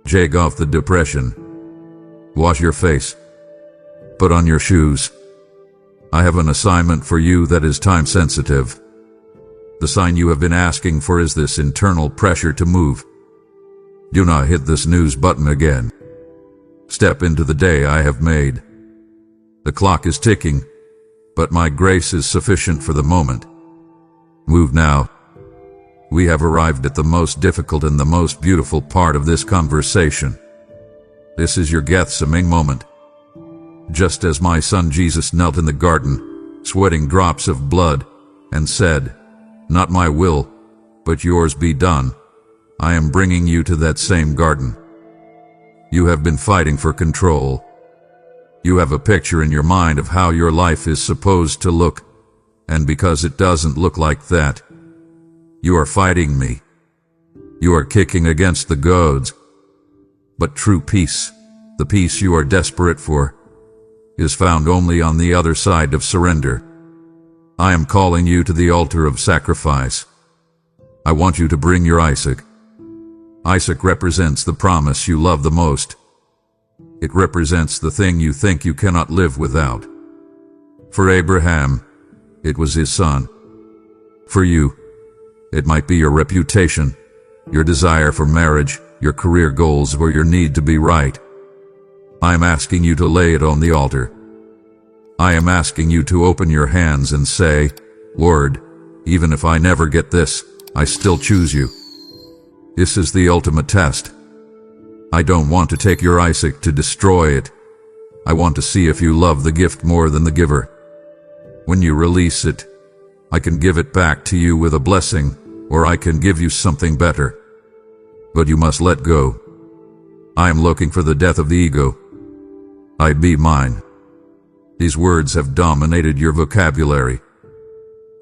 Shake off the depression. Wash your face. Put on your shoes. I have an assignment for you that is time-sensitive. The sign you have been asking for is this internal pressure to move. Do not hit the snooze button again. Step into the day I have made. The clock is ticking, but my grace is sufficient for the moment. Move now. We have arrived at the most difficult and the most beautiful part of this conversation. This is your Gethsemane moment. Just as my son Jesus knelt in the garden, sweating drops of blood, and said, "Not my will, but yours be done," I am bringing you to that same garden. You have been fighting for control. You have a picture in your mind of how your life is supposed to look, and because it doesn't look like that, you are fighting me. You are kicking against the goads. But true peace, The peace you are desperate for is found only on the other side of surrender. I am calling you to the altar of sacrifice. I want you to bring your Isaac. Isaac represents the promise you love the most. It represents the thing you think you cannot live without. For Abraham, it was his son. For you, it might be your reputation, your desire for marriage, your career goals, or your need to be right. I am asking you to lay it on the altar. I am asking you to open your hands and say, Lord, even if I never get this, I still choose you. This is the ultimate test. I don't want to take your Isaac to destroy it. I want to see if you love the gift more than the giver. When you release it, I can give it back to you with a blessing, or I can give you something better. But you must let go. I am looking for the death of the ego. I be mine. These words have dominated your vocabulary.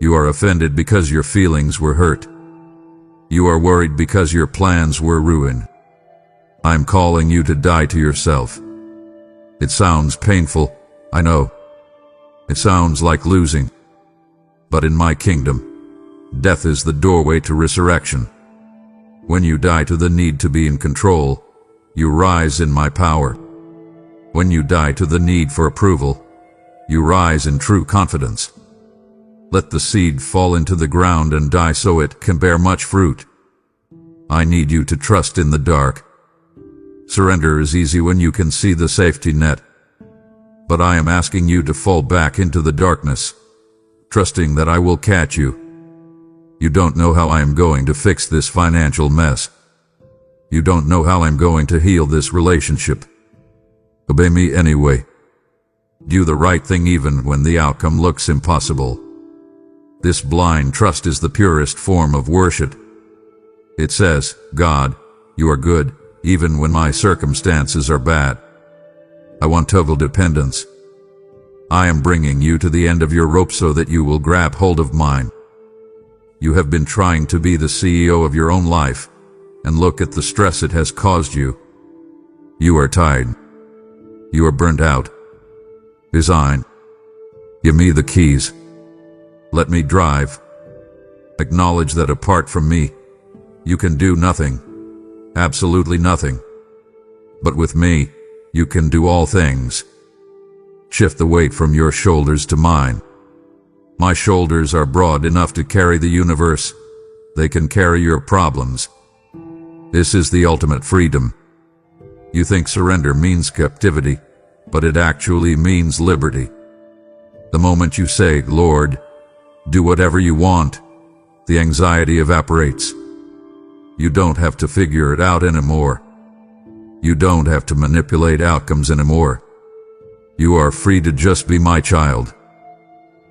You are offended because your feelings were hurt. You are worried because your plans were ruined. I am calling you to die to yourself. It sounds painful, I know. It sounds like losing. But in my kingdom, death is the doorway to resurrection. When you die to the need to be in control, you rise in my power. When you die to the need for approval, you rise in true confidence. Let the seed fall into the ground and die so it can bear much fruit. I need you to trust in the dark. Surrender is easy when you can see the safety net. But I am asking you to fall back into the darkness, trusting that I will catch you. You don't know how I am going to fix this financial mess. You don't know how I'm going to heal this relationship. Obey me anyway. Do the right thing even when the outcome looks impossible. This blind trust is the purest form of worship. It says, God, you are good, even when my circumstances are bad. I want total dependence. I am bringing you to the end of your rope so that you will grab hold of mine. You have been trying to be the CEO of your own life, and look at the stress it has caused you. You are tired. You are burnt out. Design. Give me the keys. Let me drive. Acknowledge that apart from me, you can do nothing. Absolutely nothing. But with me, you can do all things. Shift the weight from your shoulders to mine. My shoulders are broad enough to carry the universe. They can carry your problems. This is the ultimate freedom. You think surrender means captivity, but it actually means liberty. The moment you say, Lord, do whatever you want, the anxiety evaporates. You don't have to figure it out anymore. You don't have to manipulate outcomes anymore. You are free to just be my child.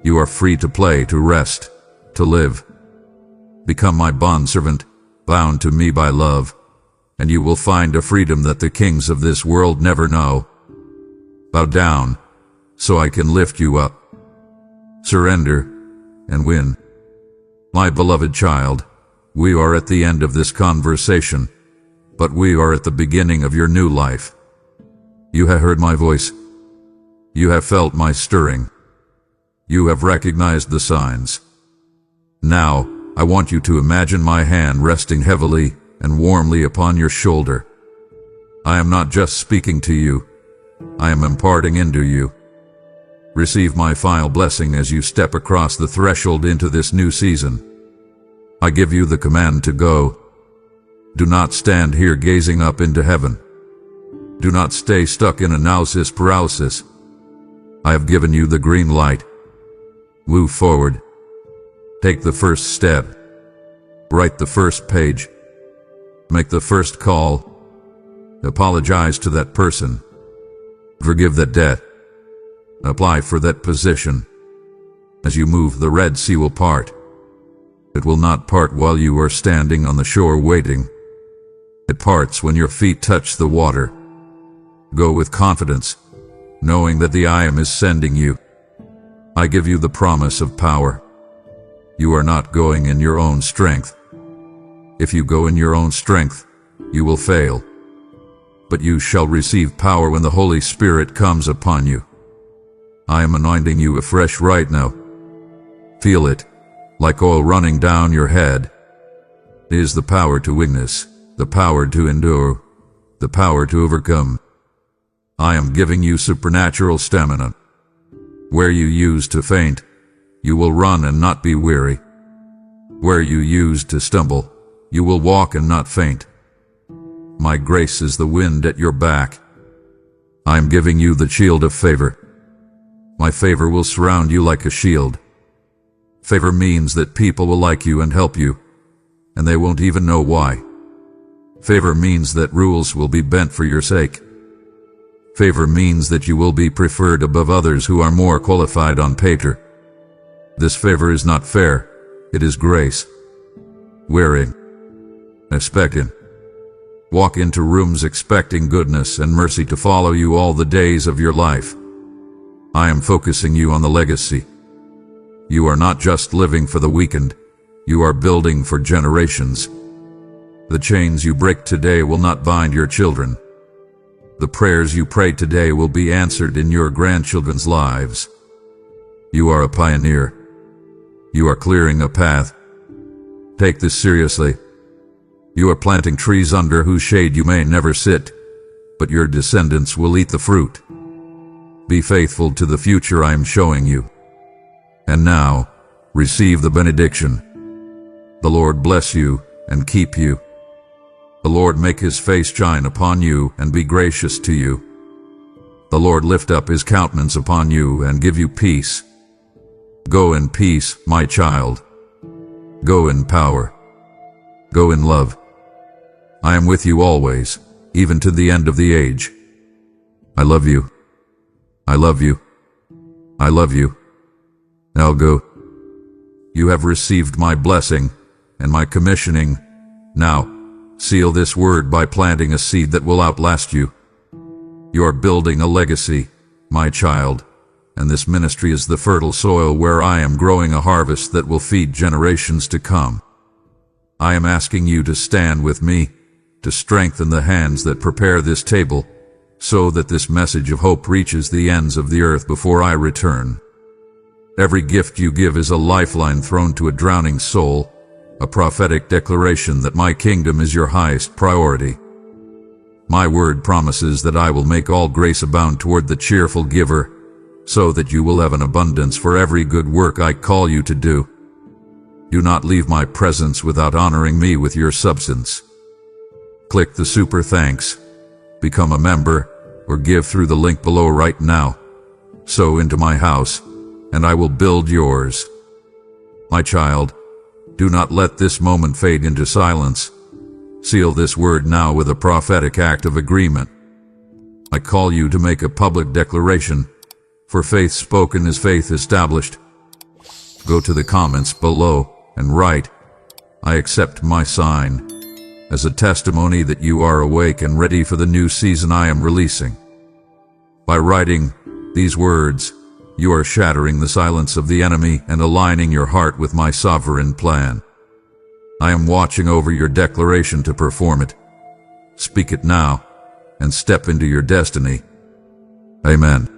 You are free to play, to rest, to live. Become my bondservant, bound to me by love, and you will find a freedom that the kings of this world never know. Bow down, so I can lift you up. Surrender, and win. My beloved child, we are at the end of this conversation, but we are at the beginning of your new life. You have heard my voice. You have felt my stirring. You have recognized the signs. Now, I want you to imagine my hand resting heavily and warmly upon your shoulder. I am not just speaking to you. I am imparting into you. Receive my final blessing as you step across the threshold into this new season. I give you the command to go. Do not stand here gazing up into heaven. Do not stay stuck in analysis paralysis. I have given you the green light. Move forward. Take the first step. Write the first page. Make the first call. Apologize to that person. Forgive that debt. Apply for that position. As you move, the Red Sea will part. It will not part while you are standing on the shore waiting. It parts when your feet touch the water. Go with confidence, knowing that the I Am is sending you. I give you the promise of power. You are not going in your own strength. If you go in your own strength, you will fail. but you shall receive power when the Holy Spirit comes upon you. I am anointing you afresh right now. Feel it, like oil running down your head. It is the power to witness, the power to endure, the power to overcome. I am giving you supernatural stamina. Where you used to faint, you will run and not be weary. Where you used to stumble, you will walk and not faint. My grace is the wind at your back. I am giving you the shield of favor. My favor will surround you like a shield. Favor means that people will like you and help you, and they won't even know why. Favor means that rules will be bent for your sake. Favor means that you will be preferred above others who are more qualified on paper. This favor is not fair, it is grace. Wearing, expecting. Walk into rooms expecting goodness and mercy to follow you all the days of your life. I am focusing you on the legacy. You are not just living for the weekend, you are building for generations. The chains you break today will not bind your children. The prayers you pray today will be answered in your grandchildren's lives. You are a pioneer. You are clearing a path. Take this seriously. You are planting trees under whose shade you may never sit, but your descendants will eat the fruit. Be faithful to the future I am showing you. And now, receive the benediction. The Lord bless you and keep you. The Lord make his face shine upon you and be gracious to you. The Lord lift up his countenance upon you and give you peace. Go in peace, my child. Go in power. Go in love. I am with you always, even to the end of the age. I love you. I love you. I love you. Now go. You have received my blessing and my commissioning. Now, seal this word by planting a seed that will outlast you. You are building a legacy, my child, and this ministry is the fertile soil where I am growing a harvest that will feed generations to come. I am asking you to stand with me, to strengthen the hands that prepare this table, so that this message of hope reaches the ends of the earth before I return. Every gift you give is a lifeline thrown to a drowning soul, a prophetic declaration that my kingdom is your highest priority. My word promises that I will make all grace abound toward the cheerful giver, so that you will have an abundance for every good work I call you to do. Do not leave my presence without honoring me with your substance. Click the super thanks, become a member, or give through the link below right now. Sow into my house, and I will build yours. My child, do not let this moment fade into silence. Seal this word now with a prophetic act of agreement. I call you to make a public declaration, for faith spoken is faith established. Go to the comments below and write, I accept my sign, as a testimony that you are awake and ready for the new season I am releasing. By writing these words, you are shattering the silence of the enemy and aligning your heart with my sovereign plan. I am watching over your declaration to perform it. Speak it now and step into your destiny. Amen.